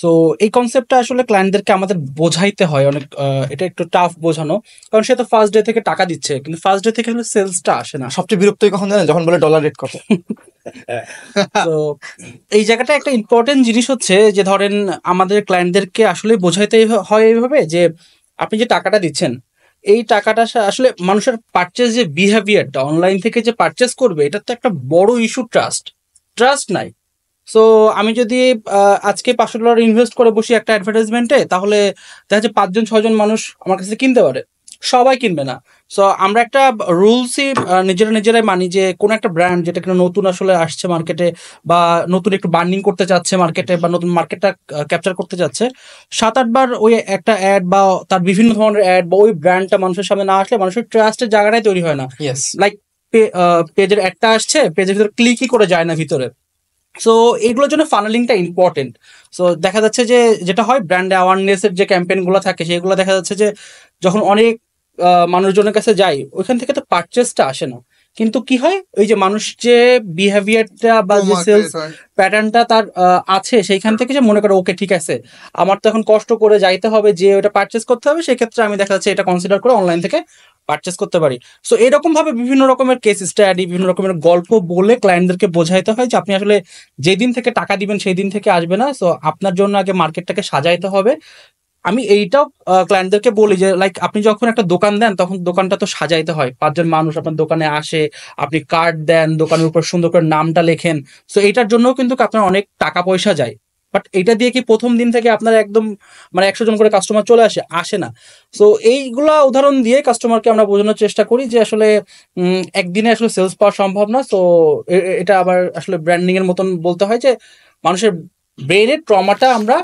সো এই কনসেপ্টটা আসলে ক্লায়েন্টদেরকে আমাদের বোঝাইতে হয় অনেক, এটা একটু টাফ বোঝানো, কারণ সে তো ফার্স্ট ডে থেকে টাকা দিচ্ছে, কিন্তু ফার্স্ট ডে থেকে আসলে সেলসটা আসে না। সবচেয়ে বিরক্ত কখন জানেন? যখন বলে ডলার রেট কত। তো এই জায়গাটা একটা ইম্পর্টেন্ট জিনিস হচ্ছে যে ধরেন আমাদের ক্লায়েন্টদেরকে আসলে বোঝাইতে হয় এইভাবে যে আপনি যে টাকাটা দিচ্ছেন, এই টাকাটা আসলে মানুষের পারচেজ যে বিহেভিয়ারটা অনলাইন থেকে যে পারচেজ করবে, এটা তো একটা বড় ইস্যু, ট্রাস্ট নাই। সো আমি যদি আজকে $500 ইনভেস্ট করে বসি একটা অ্যাডভার্টাইজমেন্টে, তাহলে দেখা যাচ্ছে 5-6জন মানুষ আমার কাছে কিনতে পারে, সবাই কিনবে না। সো আমরা একটা রুলসই নিজেরাই মানি যে কোন একটা ব্র্যান্ড যেটা কিনা নতুন আসলে আসছে মার্কেটে, বা নতুন একটু বার্নিং করতে চাচ্ছে মার্কেটে, বা নতুন মার্কেটটা ক্যাপচার করতে যাচ্ছে, 7-8 বার ওই একটা অ্যাড বা তার বিভিন্ন ধরনের অ্যাড বা ওই ব্র্যান্ডটা মানুষের সামনে না আসলে মানুষের ট্রাস্টের জায়গাটাই তৈরি হয় না। লাইক পেজের একটা আসছে, পেজের ভিতরে ক্লিকই করে যায় না ভিতরে। সো এইগুলোর জন্য ফানেলিংটা ইম্পর্টেন্ট। সো দেখা যাচ্ছে যে যেটা হয়, ব্র্যান্ড অ্যাওয়ারনেসের যে ক্যাম্পেইনগুলো থাকে সেগুলো দেখা যাচ্ছে যে যখন অনেক মানুষজনের কাছে যাই, ওইখান থেকে তো পারচেসটা আসে না। কিন্তু কি হয়, ওই যে মানুষ যে বিহেভিয়ারটা বা যে সেলস প্যাটার্নটা তার আছে, সেইখান থেকে যে মনে করে ওকে ঠিক আছে, আমার তো এখন কষ্ট করে যাইতে হবে যে ওটা পারচেস করতে হবে, সেক্ষেত্রে আমি দেখা যাচ্ছে এটা কনসিডার করে অনলাইন থেকে পারচেস করতে পারি। সো এরকম ভাবে বিভিন্ন রকমের কেস স্টাডি, বিভিন্ন রকমের গল্প বলে ক্লায়েন্টদেরকে বোঝাইতে হয় যে আপনি আসলে যেদিন থেকে টাকা দিবেন সেই দিন থেকে আসবে না। সো আপনার জন্য আগে মার্কেটটাকে সাজাইতে হবে। আমি এইটাও ক্লায়েন্টদেরকে বলি যে লাইক আপনি যখন একটা দোকান দেন তখন দোকানটা তো সাজাইতে হয়, 5জন মানুষ আপনার দোকানে আসে, আপনি কার্ড দেন, দোকানের উপর সুন্দর করে নামটা লেখেন। সো এইটার জন্যও কিন্তু আপনার অনেক টাকা পয়সা যায়। বাট এটা দিয়ে কি প্রথম দিন থেকে আপনার একদম মানে 100 জন করে কাস্টমার চলে আসে না। সো এইগুলা উদাহরণ দিয়ে কাস্টমারকে আমরা বোঝানোর চেষ্টা করি যে আসলে একদিনে আসলে সেলস পাওয়া সম্ভব না। সো এটা আবার আসলে ব্র্যান্ডিং এর মতন বলতে হয় যে মানুষের ব্রেনের ট্রমাটা আমরা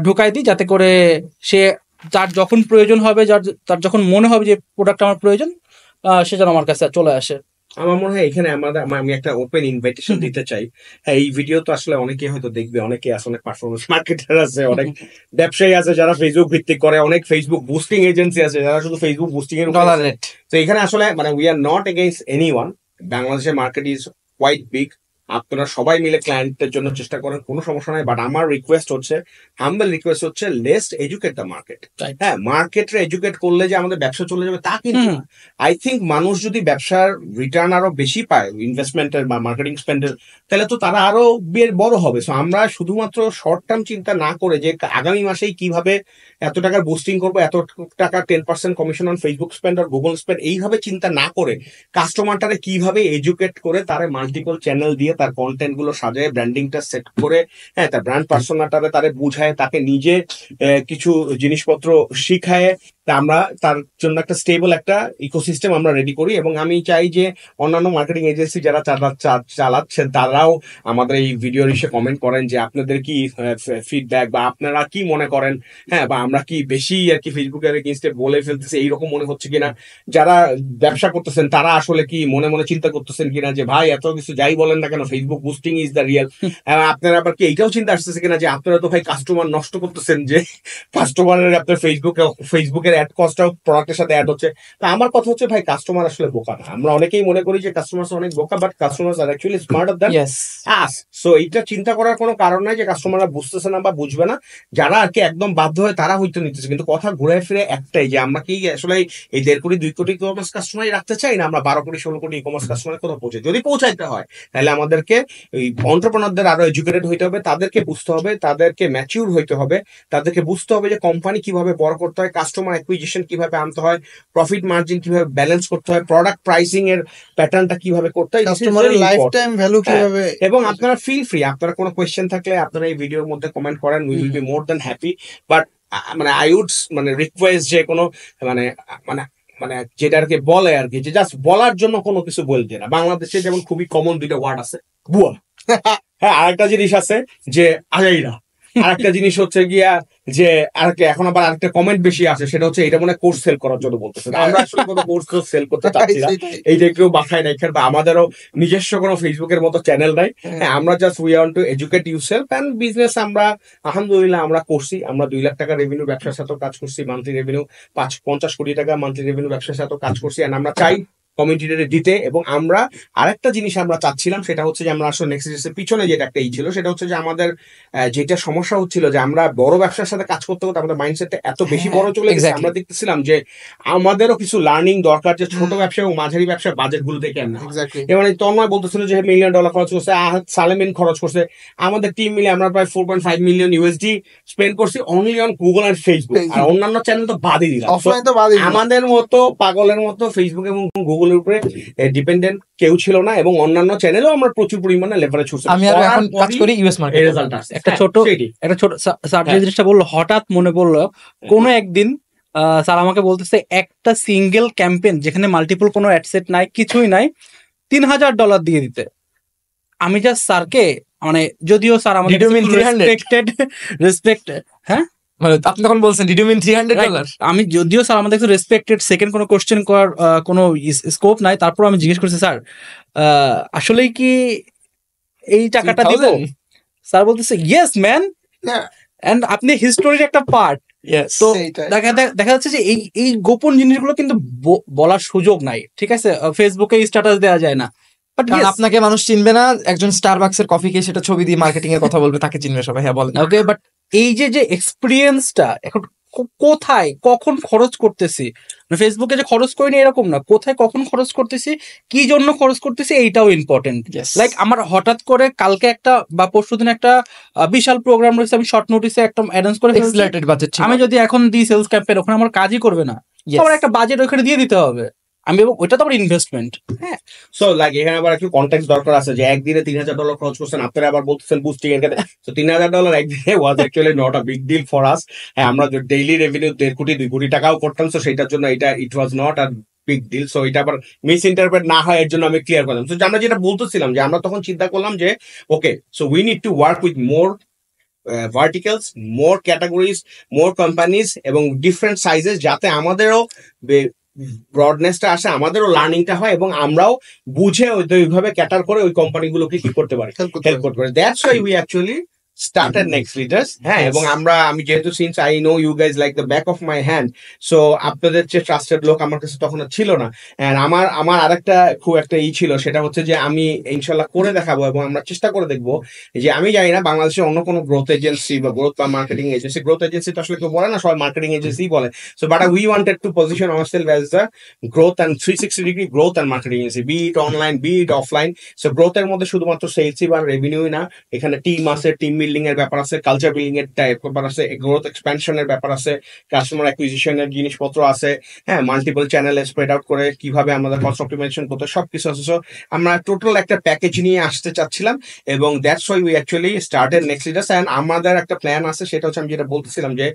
ঢুকাই দিই, যাতে করে সে যার যখন প্রয়োজন হবে, তার যখন মনে হবে যে প্রোডাক্ট আমার প্রয়োজন, সে যেন আমার কাছে চলে আসে। আমার মনে হয় এখানে আমি একটা ওপেন ইনভাইটেশন দিতে চাই। হ্যাঁ, এই ভিডিও তো আসলে অনেকে হয়তো দেখবে, অনেকে আছে, অনেক পারফরমেন্স মার্কেটার আছে, অনেক ব্যবসায়ী আছে যারা ফেসবুক ভিত্তিক করে, অনেক ফেসবুক বুস্টিং এজেন্সি আছে যারা শুধু ফেসবুক বুস্টিং এর ডলার রেট। তো এখানে আসলে মানে we are not against anyone. বাংলাদেশের মার্কেট ইজ কোয়াইট বিগ, আপনারা সবাই মিলে ক্লায়েন্টের জন্য চেষ্টা করেন, কোনো সমস্যা নাই। বাট আমার রিকোয়েস্ট হচ্ছে, হাম্বল রিকোয়েস্ট হচ্ছে, লেটস এডুকেট দ্য মার্কেট। হ্যাঁ, মার্কেটে এডুকেট করলে যে আমাদের ব্যবসা চলে যাবে তা কিন্তু না। আই থিঙ্ক মানুষ যদি ব্যবসার রিটার্ন আরো বেশি পায় ইনভেস্টমেন্টের বা মার্কেটিং স্পেন্ডের, তাহলে তো তারা আরো বড় হবে। সো আমরা শুধুমাত্র শর্ট টার্ম চিন্তা না করে যে আগামী মাসেই কিভাবে এত টাকার বুস্টিং করবো, এত টাকা 10% কমিশন অন ফেসবুক স্পেন্ড আর গুগল স্পেন্ড, এইভাবে চিন্তা না করে কাস্টমারটারে কিভাবে এডুকেট করে তারে মাল্টিপল চ্যানেল দিয়ে তার কন্টেন্ট গুলো সাজায়, ব্র্যান্ডিংটা সেট করে, হ্যাঁ, তার ব্র্যান্ড পার্সোনাটারে তারে বুঝায়, তাকে নিজে কিছু জিনিসপত্র শিখায়, আমরা তার জন্য একটা স্টেবল একটা ইকোসিস্টেম আমরা রেডি করি। এবং আমি চাই যে অন্যান্য মার্কেটিং এজেন্সি যারা চালাচ্ছেন তারাও আমাদের এই ভিডিওর এসে কমেন্ট করেন যে আপনাদের কি ফিডব্যাক বা আপনারা কি মনে করেন, হ্যাঁ, বা আমরা কি বেশি আর কি ফেসবুকের এগেইনস্টে বলে ফেলতেছি এইরকম মনে হচ্ছে কিনা, যারা ব্যবসা করতেছেন তারা আসলে কি মনে মনে চিন্তা করতেছেন কিনা যে ভাই এত কিছু যাই বলেন না কেন, Facebook boosting is the real. আপনারা আবার কি এইটাও চিন্তা আসতেছে কিনা যে আপনারা তো ভাই কাস্টমার নষ্ট করতেছেন, যে কাস্টমারের আপনার ফেসবুকের অ্যাড কস্টটাও প্রোডাক্টের সাথে অ্যাড হচ্ছে। তো আমার কথা হচ্ছে ভাই, কাস্টমার আসলে বোকা না। আমরা অনেকেই মনে করি যে কাস্টমার অনেক বোকা, but customer are actually smarter than us. So এইটা চিন্তা করার কোনো কারণ নাই যে কাস্টমাররা বুঝতেছে না বা বুঝবে না। যারা আর কি একদম বাধ্য হয়ে তারা হয়তো নিতেছে, কিন্তু কথা ঘুরে ফিরে একটাই, যে আমরা কি আসলে এই 1.5 কোটি 2 কোটি ই-কমার্স কাস্টমারই রাখতে চাই, না আমরা 12 কোটি 16 কোটি ই-কমার্স কাস্টমারের কোথাও পৌঁছে? যদি পৌঁছাইতে হয় তাহলে আমাদেরকে এই এন্টারপ্রেনারদের আরো এডুকেটেড হইতে হবে, তাদেরকে বুঝতে হবে, তাদেরকে ম্যাচিউর হইতে হবে, তাদেরকে বুঝতে হবে যে কোম্পানি কিভাবে বড় করতে হয়, কাস্টমার অ্যাকুইজিশন কিভাবে আনতে হয়, প্রফিট মার্জিন কিভাবে ব্যালেন্স করতে হয়, প্রোডাক্ট প্রাইসিং এর প্যাটার্নটা কিভাবে করতে হয়, কাস্টমারের লাইফ টাইম ভ্যালু কিভাবে। এবং আপনারা ফিল ফ্রি, আপনারা কোনো কোয়েশ্চেন থাকলে আপনারা এই ভিডিওর মধ্যে কমেন্ট করেন, we will be more than happy. But মানে আই উড মানে রিকোয়েস্ট যে কোনো মানে মানে মানে যেটাকে বলে আর কি, যে জাস্ট বলার জন্য কোনো কিছু বলতে না। বাংলাদেশে যেমন খুবই কমন দুইটা ওয়ার্ড আছে, বুয়া। হ্যাঁ, আরেকটা জিনিস আছে যে আজাইরা। আরেকটা জিনিস হচ্ছে গিয়া যে আরেকটা, এখন আবার আরেকটা কমেন্ট বেশি আসে, সেটা হচ্ছে এটা মানে কোর্স সেল করার জন্য বলতেছে। আমরা আসলে কোনো কোর্স সেল করতে চাচ্ছি না, এইটা কেউ বাসায় নাই। বা আমাদেরও নিজস্ব কোনো ফেসবুকের মতো চ্যানেল নাই। হ্যাঁ, আমরা just we want to educate yourself and business. আমরা আলহামদুলিল্লাহ আমরা করছি, আমরা 2 লাখ টাকা রেভিনিউ ব্যবসার সাথেও কাজ করছি, মান্থলি রেভিনিউ 50 কোটি টাকা মান্থলি রেভিনিউ ব্যবসার সাথেও কাজ করছি। এন্ড আমরা চাই কমিউনিটিতে দিতে। এবং আমরা আরেকটা জিনিস আমরা চাচ্ছিলাম, সেটা হচ্ছে যে আমরা আসলে নেক্সট পিছনে যেটা একটা ছিল, সেটা হচ্ছে যে আমাদের যেটা সমস্যা হচ্ছিল যে আমরা বড় ব্যবসার সাথে কাজ করতে করতে আমাদের মাইন্ডসেটটা এত বেশি বড় চলে গেছে, আমরা দেখতেছিলাম যে আমাদেরও কিছু লার্নিং দরকার, যে ছোট ব্যবসা এবং মাঝারি ব্যবসার বাজেট গুলো দেখে না। এবার তন্ময় বলতেছিল যে $1 মিলিয়ন খরচ করছে, সালেমিন খরচ করছে, আমাদের টিম মিলে আমরা প্রায় 4.5 মিলিয়ন USD স্পেন্ড করছি only on Google and Facebook. আর অন্যান্য চ্যানেল তো বাদই দিলাম। আমাদের মতো পাগলের মতো ফেসবুক এবং গুগল উপরে ডিপেন্ডেন্ট কেউ ছিল না, এবং অন্যান্য চ্যানেলেও আমরা প্রচুর পরিমাণে লেভারেজ করছি। আমি আর এখন কাজ করি ইউএস মার্কেটে। রেজাল্ট আসছে একটা ছোট স্যার যে জিনিসটা বললো, হঠাৎ মনে পড়লো কোনো একদিন স্যার আমাকে বলতেছে একটা সিঙ্গেল ক্যাম্পেইন যেখানে মাল্টিপল কোনো অ্যাডসেট নাই, কিছুই নাই, $3000 দিয়ে দিতে। আমি জাস্ট স্যারকে মানে, যদিও স্যার আমাদের রেসপেক্টেড, হ্যাঁ মানে আপনি তখন বলছেন ডিড ইউ মিন $300? আমি যদিও স্যার আমাদের রেসপেক্টেড সেকেন্ড কোনো কোশ্চেন করার কোনো স্কোপ নাই, তারপর আমি জিজ্ঞেস করছি স্যার আসলেই কি এই টাকাটা দিব? স্যার বলতেছে ইয়েস ম্যান, এন্ড আপনি হিস্টোরির একটা পার্ট। তো দেখা যাচ্ছে যে এই গোপন জিনিসগুলো কিন্তু বলার সুযোগ নাই, ঠিক আছে? ফেসবুকে স্ট্যাটাস দেওয়া যায় না, আপনাকে মানুষ চিনবে না। একজন স্টারবাকসের কফি খেয়ে সেটা ছবি দিয়ে মার্কেটিং এর কথা বলবে, তাকে চিনবে সবাই। হ্যাঁ বলেন। ওকে, বাট এই যে এক্সপিরিয়েন্সটা এখন কোথায় কখন খরচ করতেছি, ফেসবুকে যে খরচ করিনি এরকম না, কোথায় কখন খরচ করতেছি, কি জন্য খরচ করতেছি, এইটাও ইম্পর্টেন্ট। লাইক আমার হঠাৎ করে কালকে একটা বা পরশুদিন একটা বিশাল প্রোগ্রাম রয়েছে, আমি শর্ট নোটিসে একটা অ্যানাউন্স করে আমি যদি এখন দিই সেলস ক্যাম্পেইন, ওখানে আমার কাজই করবে না, আমার একটা বাজেট ওখানে দিয়ে দিতে হবে আমি, ওইটা তো আমার ইনভেস্টমেন্ট। হ্যাঁ, সো লাইক এখানে আবার একটু কনটেক্সট দরকার আছে যে একদিনে $3000 খরচ করছেন, আপনারা আবার বলতেছেন বুস্টিং এর ক্ষেত্রে। সো $3000 একদিনে was actually not a big deal for us. হ্যাঁ, আমরা ডেইলি রেভিনিউ 1.5 কোটি 2 কোটি টাকাও করতাম, সো সেটার জন্য এটা it was not a big deal. So এটা আবার মিস ইন্টারপ্রেট না হয় এর জন্য আমি ক্লিয়ার করলাম। সো আমরা যেটা বলতেছিলাম যে আমরা তখন চিন্তা করলাম যে okay, so we need to work with more verticals, more categories, more companies এবং ডিফারেন্ট সাইজেস, যাতে আমাদেরও ব্রডনেসটা আসে, আমাদেরও লার্নিংটা হয়, এবং আমরাও বুঝে ওইভাবে ক্যাটার করে ওই কোম্পানিগুলোকে কি করতে পারি, হেল্প করতে পারি। That's why we actually started Next Leaders. হ্যাঁ, এবং আমি যেহেতু since I know you guys like the back of my hand, so আপনাদের যে ট্রাস্টেড লোক আমার কাছে তখন ছিল না। এন্ড আমার আরেকটা খুব একটা ছিল, সেটা হচ্ছে যে আমি ইনশাল্লাহ করে দেখাবো এবং আমরা চেষ্টা করে দেখবো যে, আমি জানি না বাংলাদেশে অন্য কোনো গ্রোথ এজেন্সি বা গ্রোথ বা মার্কেটিং এজেন্সি, গ্রোথ এজেন্সি তো আসলে কেউ বলে না, সবাই মার্কেটিং এজেন্সি বলে। So but we wanted to position ourselves as the growth and 360 degree growth and marketing agency, be it online be it offline. So গ্রোথের মধ্যে শুধুমাত্র সেলসই বা রেভিনিউই না, এখানে টিম আছে, টিম বিল্ডিং এর ব্যাপার আছে, কালচার বিল্ডিং এর ব্যাপার আছে, গ্রোথ এক্সপ্যানশনের ব্যাপার আছে, কাস্টমার অ্যাকুইজিশনের জিনিসপত্র আছে, হ্যাঁ, মাল্টিপল চ্যানেলে স্প্রেড আউট করে কিভাবে আমাদের কস্ট অপটিমাইজেশন করতে, সবকিছু আছে। সো আমরা টোটাল একটা প্যাকেজ নিয়ে আসতে চাচ্ছিলাম, এবং that's why we actually started Next Leaders. And আমাদের একটা প্ল্যান আছে, সেটা হচ্ছে আমি যেটা বলতেছিলাম যে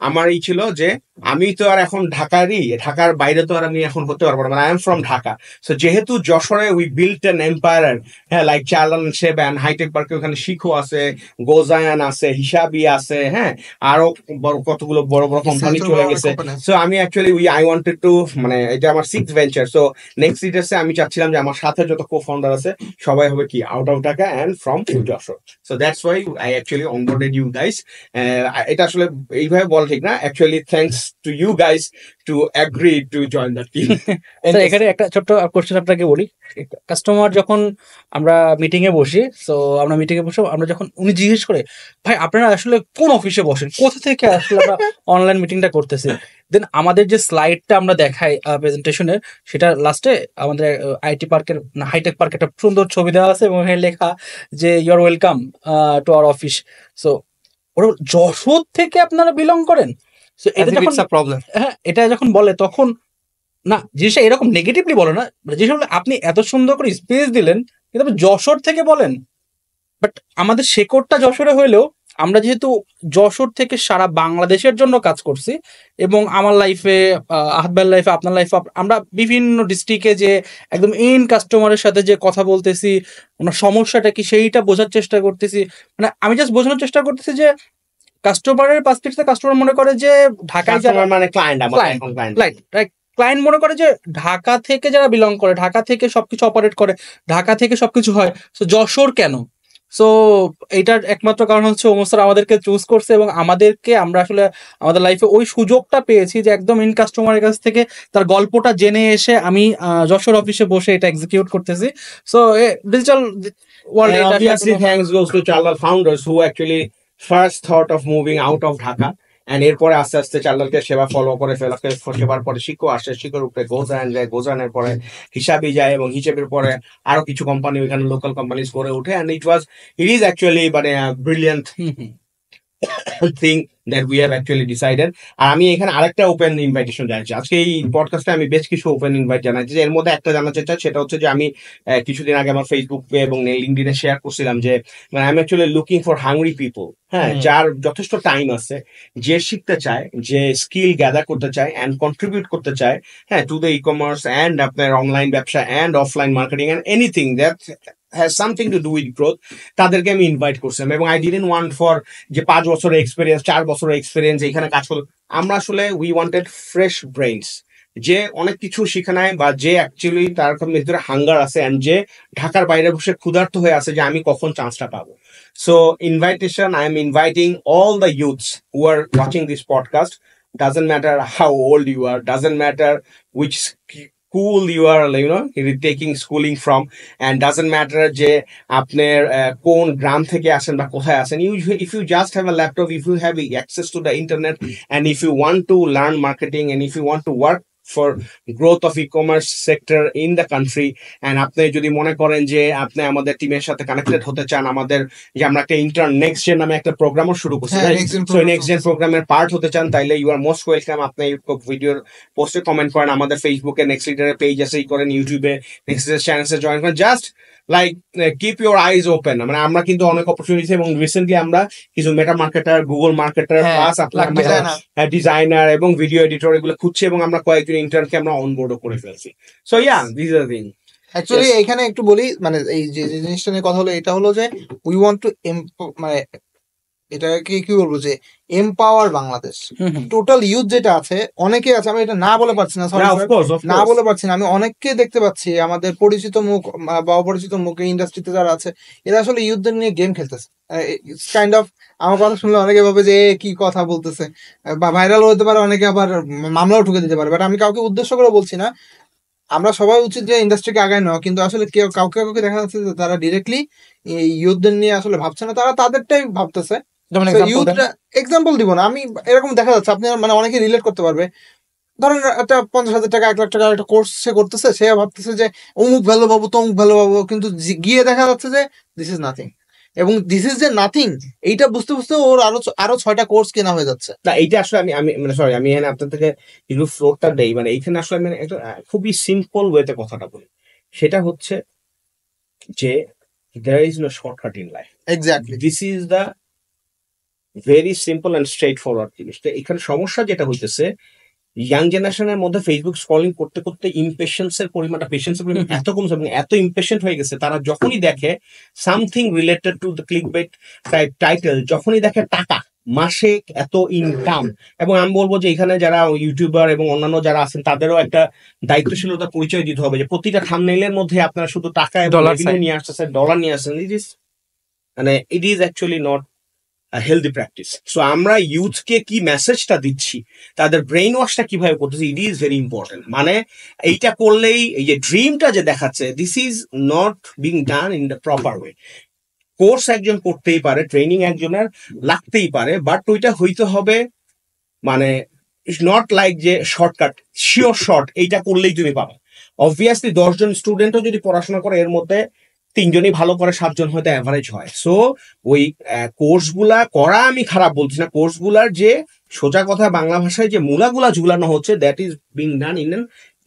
আমার এই ছিল যে আমি তো আর এখন ঢাকার বাইরে তো আর আমি এখন হতে পারবো না, মানে I am from Dhaka. So যেহেতু যশোরে উই বিল্ট অ্যান এম্পায়ার, হ্যাঁ, লাইক চার্লন শেবান, হাইটেক পার্কে ওখানে শিখো আছে, গোজায়ান আছে, হিসাবি আছে, হ্যাঁ, আরো কতগুলো বড় বড় কোম্পানি চলে গেছে। সো আমি অ্যাকচুয়ালি আই ওয়ান্টেড টু, মানে এটা আমার 6th ভেঞ্চার। সো নেক্সট লিডার্সে আমি চাচ্ছিলাম যে আমার সাথে যত কো ফাউন্ডার আছে সবাই হবে কি out of Dhaka and from Jashore. So that's why I actually onboarded you guys. এটা আসলে এইভাবে বলা ঠিক না, actually thanks to you guys to agree to join the team. এখানে একটা ছোট্ট কোশ্চেন আপনাকে বলি, কাস্টমার যখন আমরা মিটিং এ বসি, সো আমরা মিটিং এ বসে আমরা যখন উনি জিজ্ঞেস করে ভাই আপনারা আসলে কোন অফিসে বসেন, কোথা থেকে আসলে আমরা অনলাইন মিটিংটা করতেছি, দেন আমাদের যে স্লাইডটা আমরা দেখাই প্রেজেন্টেশনের, সেটা লাস্টে আমাদের আইটি পার্কের হাইটেক পার্কে একটা সুন্দর ছবি দেওয়া আছে এবং এখানে লেখা যে you are welcome to our office. So ওরা যশোর থেকে আপনারা বিলং করেন, সো এটা যখন প্রবলেম। হ্যাঁ এটা যখন বলে তখন না জিনিসটা এরকম নেগেটিভলি বলে না, জিনিসটা আপনি এত সুন্দর করে স্পেস দিলেন কিন্তু আপনি যশোর থেকে বলেন, বাট আমাদের শেকড়টা যশোরে হইলেও আমরা যেহেতু যশোর থেকে সারা বাংলাদেশের জন্য কাজ করছি এবং আমার লাইফে আহবাল লাইফে আপনার লাইফে আমরা বিভিন্ন ডিস্ট্রিক্টে যে একদম ইন কাস্টমারের সাথে যে কথা বলতেছি, ওনার সমস্যাটা কি সেইটা বোঝার চেষ্টা করতেছি, মানে আমি জাস্ট বোঝানোর চেষ্টা করতেছি যে কাস্টমারের পার্সপেক্টিভে কাস্টমার মনে করে যে ঢাকায় যারা মানে ক্লায়েন্ট ক্লায়েন্ট মনে করে যে ঢাকা থেকে যারা বিলং করে, ঢাকা থেকে সবকিছু অপারেট করে, ঢাকা থেকে সবকিছু হয়, সো যশোর কেন? সো এইটার একমাত্র কারণ হচ্ছে ওমর স্যার আমাদেরকে চুজ করছে এবং আমাদেরকে আমরা আসলে আমাদের লাইফে ওই সুযোগটা পেয়েছি যে একদম ইন কাস্টমারের কাছ থেকে তার গল্পটা জেনে এসে আমি যশোর অফিসে বসে এটা এক্সিকিউট করতেছি। So digital world obviously thanks goes to Charlal founders who actually first thought of moving out of Dhaka, and এরপরে আস্তে আস্তে চার্লালকে সেবা ফলো করে ফেলাকে সেবার পরে শিখো আসে, শিখোর উপরে গোজান যায়, গোজানের পরে হিসাবই যায় এবং হিসেবের পরে আরো কিছু কোম্পানি ওইখানে লোকাল কোম্পানিজ গড়ে ওঠে, and it is actually মানে brilliant thing that we have actually decided. আর আমি এখানে আরেকটা ওপেন ইনভাইটেশন জানাচ্ছি আজকে এই পডকাস্টে, আমি বেশ কিছু ওপেন ইনভাইট জানাচ্ছি, এর মধ্যে একটা জানাতে চাই, সেটা হচ্ছে যে আমি কিছুদিন আগে আমার ফেসবুক এবং লিঙ্কডইনে শেয়ার করছিলাম যে মানে I am actually looking for hungry people, হ্যাঁ, যার যথেষ্ট টাইম আছে, যে শিখতে চায়, যে স্কিল গ্যাদার করতে চায় অ্যান্ড কন্ট্রিবিউট করতে চায়, হ্যাঁ, to the e commerce and আপনার অনলাইন ব্যবসা and offline marketing and anything that has something to do with growth, তাদেরকে আমি ইনভাইট করছিলাম এবং আই ডিডন্ট ওয়ান্ট ফর যে 5 বছরের এক্সপিরিয়েন্স 4 বছরের এক্সপিরিয়েন্স এখানে কাজ করলো, আমরা আসলে উই ওয়ান্টেড ফ্রেশ ব্রেইনস, যে অনেক কিছু শিখে নেয় বা যে অ্যাকচুয়ালি তার ভিতরে হাঙ্গার আছে অ্যান্ড যে ঢাকার বাইরে বসে ক্ষুধার্ত হয়ে আছে যে আমি কখন চান্সটা পাবো। So invitation, I am inviting all the youths who are watching this podcast, doesn't matter how old you are, doesn't matter which school you are, you know, taking schooling from, and doesn't matter যে আপনার কোন গ্রাম থেকে আসেন বা কোথায় আসেন, if you just have a laptop, if you have access to the internet, and if you want to learn marketing, and if you want to work for growth of e-commerce sector in the country, and আপনি যদি মনে করেন যে আপনি আমাদের টিমের সাথে connected হতে চান, আমাদের যে আমরা একটা ইন্টার্ন নেক্সট জেন নামে একটা প্রোগ্রামও শুরু করছি, সো নেক্সট জেন প্রোগ্রামের পার্ট হতে চান, তাইলে ইউ আর মোস্ট ওয়েলকাম। আপনি ভিডিওর পোস্টে কমেন্ট করেন, আমাদের ফেসবুকে নেক্সট লিডারের পেজ আছে, করেন ইউটিউবে নেক্সট লিডার চ্যানেলে জয়েন করেন, just like keep your eyes open. মানে আমরা কিন্তু অনেক অপরচুনিটি এবং রিসেন্টলি আমরা কিছু মেটা মার্কেটার, গুগল মার্কেটার, প্লাস আপনার ডিজাইনার এবং ভিডিও এডিটর এগুলো খুঁজছি এবং আমরা কয়েকজন ইন্টার্নকে আমরা অনবোর্ডও করে ফেলছি। So yeah, this are thing. Actually এখানে একটু বলি, মানে এই যে জিনিসটা নিয়ে কথা হলো, এটা হলো যে উই ওয়ান্ট টু মানে এটাকে কি বলবো যে এমপাওয়ার বাংলাদেশ, টোটাল ইউথ যেটা আছে, অনেকে আছে, আমি এটা না বলে পারছি না, না বলে পারছি না, আমি অনেককে দেখতে পাচ্ছি আমাদের পরিচিত মুখ বা অপরিচিত মুখ ইন্ডাস্ট্রিতে যারা আছে, এরা আসলে ইউথদের নিয়ে গেম খেলতেছে। কাইন্ড অফ আমার কথা শুনলে অনেকে ভাবে যে কি কথা বলতেছে, বা ভাইরাল হতে পারে, অনেকে আবার মামলাও ঠুকে দিতে পারে, বাট আমি কাউকে উদ্দেশ্য করে বলছি না, আমরা সবাই উচিত যে ইন্ডাস্ট্রিকে আগায় নেওয়া, কিন্তু আসলে কেউ কাউকে কাউকে দেখা যাচ্ছে যে তারা ডিরেক্টলি ইউথদের নিয়ে আসলে ভাবছে না, তারা তাদেরটাই ভাবতেছে। এক্সাম্পল দিব না, আমি এরকম দেখা যাচ্ছে, আপনি মানে অনেকে রিলেট করতে পারবে, ধরেন একটা 50,000 টাকা 1 লাখ টাকা একটা কোর্স সে করতেছে, সে ভাবতেছে যে অমুক ভ্যালু পাবো তমুক ভ্যালু পাবো, কিন্তু গিয়ে দেখা যাচ্ছে যে দিস ইজ নাথিং, এবং দিস ইজ যে নাথিং এইটা বুঝতে বুঝতে ওর আরো 6টা কোর্স কেনা হয়ে যাচ্ছে। না, এইটা আসলে আমি মানে সরি, আমি এখানে আপনার থেকে একটু ফ্লোরটা দেই, মানে এইখানে আসলে আমি একটা খুবই সিম্পল ওয়েতে কথাটা বলি, সেটা হচ্ছে যে there is no shortcut in life. Exactly, this is the very simple and straightforward জিনিস। তো এখানে সমস্যা যেটা হইতেছে, ইয়াং জেনারেশনের মধ্যে ফেসবুক স্ক্রলিং করতে করতে পেশেন্সের পরিমাণ এত কমছে, এত ইম্পেশেন্ট হয়ে গেছে, তারা যখনই দেখে something related to the clickbait title, যখনই দেখে টাকা, মাসে এত ইনকাম, এবং আমি বলবো যে এখানে যারা ইউটিউবার এবং অন্যান্য যারা আছেন তাদেরও একটা দায়িত্বশীলতার পরিচয় দিতে হবে যে প্রতিটা থাম্বনেইলের মধ্যে আপনারা শুধু টাকা এবং নিয়ে আসতেছেন, ডলার নিয়ে আসছেন, মানে ইট is actually not healthy practice. So আমরা ইউথকে কি মেসেজটা দিচ্ছি, তাদের ব্রেইন ওয়াশটা কিভাবে করতেছি, ইট ইজ ভেরি ইম্পর্টেন্ট। মানে এইটা করলেই এই যে ড্রিমটা যে দেখাচ্ছে, this is not being done in the proper way. Course একজন করতেই পারে, ট্রেনিং একজনের লাগতেই পারে, বাট ওইটা হইতে হবে মানে ইটস নট লাইক যে শর্টকাট শিওর শর্ট এইটা করলেই তুমি পাবে। অবভিয়াসলি 10 জন স্টুডেন্টও যদি পড়াশোনা করে, এর মধ্যে 3 জনই ভালো করে, 7 জন হয়তো অ্যাভারেজ হয়। সো ওই কোর্সগুলা করা আমি খারাপ বলছি না, কোর্সগুলার যে সোজা কথা বাংলা ভাষায় যে মূলাগুলা ঝুলানো হচ্ছে, that is being done in an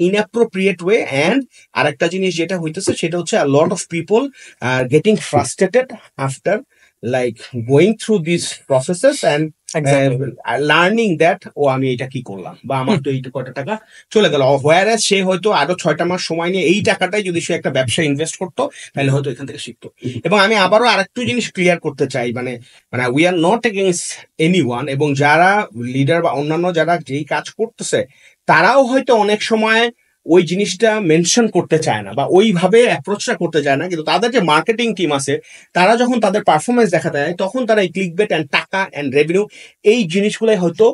inappropriate way. And আরেকটা জিনিস যেটা হইতেছে সেটা হচ্ছে a lot of people are getting frustrated after like going through these processes and learning that ও আমি এটা কি করলাম, বা আমার তো এইটা কয়টা টাকা চলে গেল। হোয়ার সে হয়তো আরো 6টা মাস সময় নিয়ে এই টাকাটাই যদি সে একটা ব্যবসায় ইনভেস্ট করতো, তাহলে হয়তো এখান থেকে শিখতো। এবং আমি আবারও আরেকটু জিনিস ক্লিয়ার করতে চাই, মানে we are not against anyone, এবং যারা লিডার বা অন্যান্য যারা যেই কাজ করতেছে তারাও হয়তো অনেক সময় ওই জিনিসটা মেনশন করতে চায় না বা ওইভাবে অ্যাপ্রোচটা করতে চায় না, কিন্তু তাদের যে মার্কেটিং টিম আছে তারা যখন তাদের পারফরমেন্স দেখাতে যায়, তখন তারা এই ক্লিকবেট অ্যান্ড টাকা অ্যান্ড রেভিনিউ এই জিনিসগুলোই হয়তো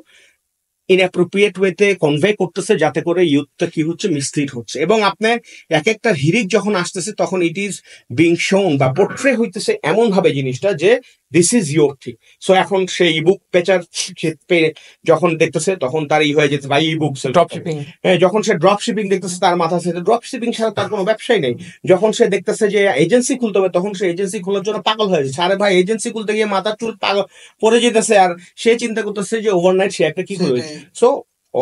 ইনঅ্যাপ্রোপ্রিয়েট ওয়েতে কনভে করতেছে, যাতে করে ইউথটা কি হচ্ছে মিসলিড হচ্ছে। এবং আপনার এক একটা হিরিক যখন আসতেছে তখন ইট ইজ বিং শোন বা পোর্ট্রে হইতেছে এমন ভাবে জিনিসটা যে this is your thing. So এখন সে ইবুক পেচার যখন দেখতেছে তখন তার হয়ে যেতে ভাই ইবুক ড্রপশিপিং, যখন সে ড্রপ শিপিং দেখতেছে তার মাথা সে ড্রপ শিপিং ছাড়া তার কোনো ব্যবসাই নেই। যখন সে দেখতেছে যে এজেন্সি খুলতে হবে তখন সে এজেন্সি খোলার জন্য পাগল হয়ে যাচ্ছে। আরে ভাই এজেন্সি খুলতে গিয়ে মাথার চুল পাগল পড়ে যেতেছে, আর সে চিন্তা করতেছে যে ওভারনাইট সে একটা কি করবে। So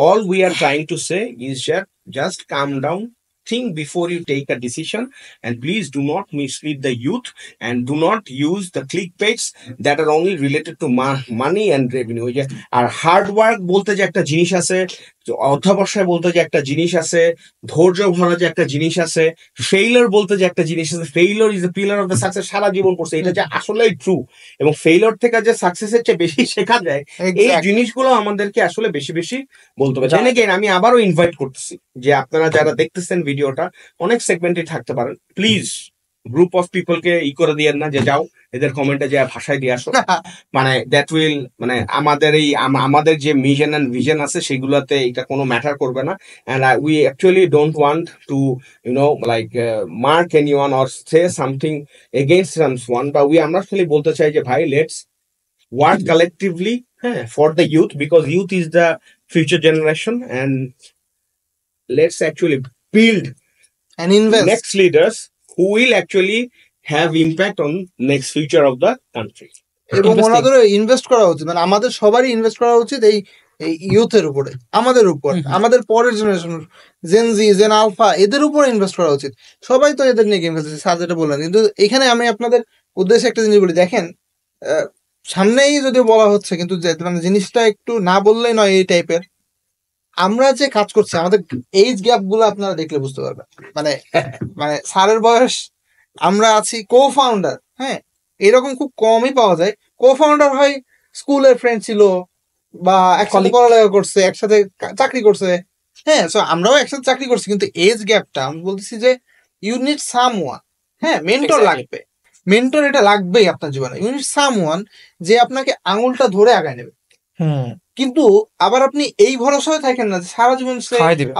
all we are trying to say is that just calm down, think before you take a decision, and please do not mislead the youth and do not use the clickbaits that are only related to money and revenue. আর hard work বলতে যে একটা জিনিস আছে, অধ্যাবসায় বলতে যে একটা জিনিস আছে, ধৈর্য ভরা যে একটা জিনিস আছে, ফেইলার বলতে যে একটা জিনিস আছে, failure is the pillar of the success, সারা জীবন করছে এটা যে আসলেই ট্রু। এবং ফেইলার থেকে যে সাকসেসের চেয়ে বেশি শেখা যায়, এই জিনিসগুলো আমাদেরকে আসলে বেশি বেশি বলতে হবে। জানেন কি, আমি আবারও ইনভাইট করতেছি যে আপনারা যারা দেখতেছেন ভিডিওটা, অনেক সেগমেন্টে থাকতে পারেন, প্লিজ গ্রুপ অফ পিপলকে করে দিয়েন না যে যাও এদের কমেন্টে যে ভাষায় দিয়ে আসো। মানে দ্যাট উইল মানে আমাদের যে মিশন এন্ড ভিশন আছে সেগুলোতে এটা কোনো ম্যাটার করবে না। And we actually don't want to like mark anyone or say something against someone, বা আমরা খালি বলতে চাই যে ভাই লেটস ওয়ার্ক কালেকটিভলি, হ্যাঁ, for the youth, because youth is the future generation, and let's actually build and invest next leaders who will actually have impact on next future of the country. এবং ওনাদের invest করা উচিত, মানে আমাদের সবারই invest করা উচিত এই ইউথের উপরে, আমাদের উপর, আমাদের পরের জেনারেশন জেনজি জেন আলফা এদের উপর ইনভেস্ট করা উচিত। সবাই তো এদের নিয়ে গেম খেলতেছে, স্যার যেটা বললেন। কিন্তু এখানে আমি আপনাদের উদ্দেশ্যে একটা জিনিস বলি, দেখেন সামনেই যদিও বলা হচ্ছে, কিন্তু মানে জিনিসটা একটু না বললেই নয় এই টাইপের। আমরা যে কাজ করছি আমাদের এইজ গ্যাপ গুলো আপনারা দেখলে বুঝতে পারবেন। মানে মানে স্যারের বয়স, আমরা আছি কো ফাউন্ডার, হ্যাঁ, এরকম খুব কমই পাওয়া যায়। কো ফাউন্ডার হয় স্কুলের ফ্রেন্ড ছিল বা একসাথে পড়ালেখা করছে, একসাথে চাকরি করছে, হ্যাঁ। সো আমরাও একসাথে চাকরি করছি, কিন্তু এজ গ্যাপটা আমি বলতেছি যে ইউ নিড সামওয়ান, হ্যাঁ, মেন্টর লাগবে। মেন্টর এটা লাগবেই আপনার জীবনে। ইউ নিড সামওয়ান যে আপনাকে আঙুলটা ধরে আগায় নেবে। কিন্তু আবার আপনি এই ভরসায় থাকেন না সারা জীবন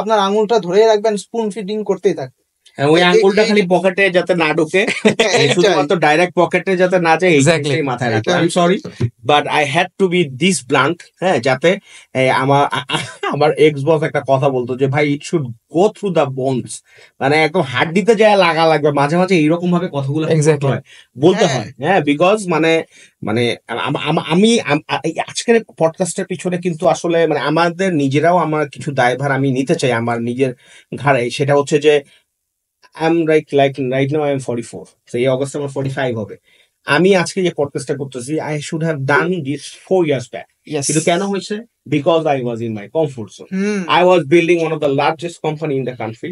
আপনার আঙুলটা ধরে রাখবেন, স্পুন ফিডিং করতেই থাকবেন। ওই আঙ্গুলটা খালি পকেটে যাতে না ঢোকে, শুধুমাত্র ডাইরেক্ট পকেটে যাতে না যায়, এই মাথায় রাখো। I am sorry but I had to be this blunt, হ্যাঁ, যাতে আমার এক্স বস একটা কথা বলতো যে ভাই it should go through the bones, মানে একদম হাড্ডিতে যায় লাগা লাগবে। মাঝে মাঝে এইরকম ভাবে কথাগুলো বলতে হয়, হ্যাঁ, বিকজ মানে আমি আজকের পডকাস্টের পিছনে কিন্তু আসলে মানে আমাদের নিজেরাও আমার কিছু দায়ভার আমি নিতে চাই আমার নিজের ঘাড়ে। সেটা হচ্ছে যে I'm like right now I'm 44, so এই অগস্টে আমার 45 হবে। আমি আজকে যে পডকাস্টটা করতেছি I should have done this 4 years back, কিন্তু কেন হয়েছে? Because I was in my comfort zone. I was building one of the largest company in the country.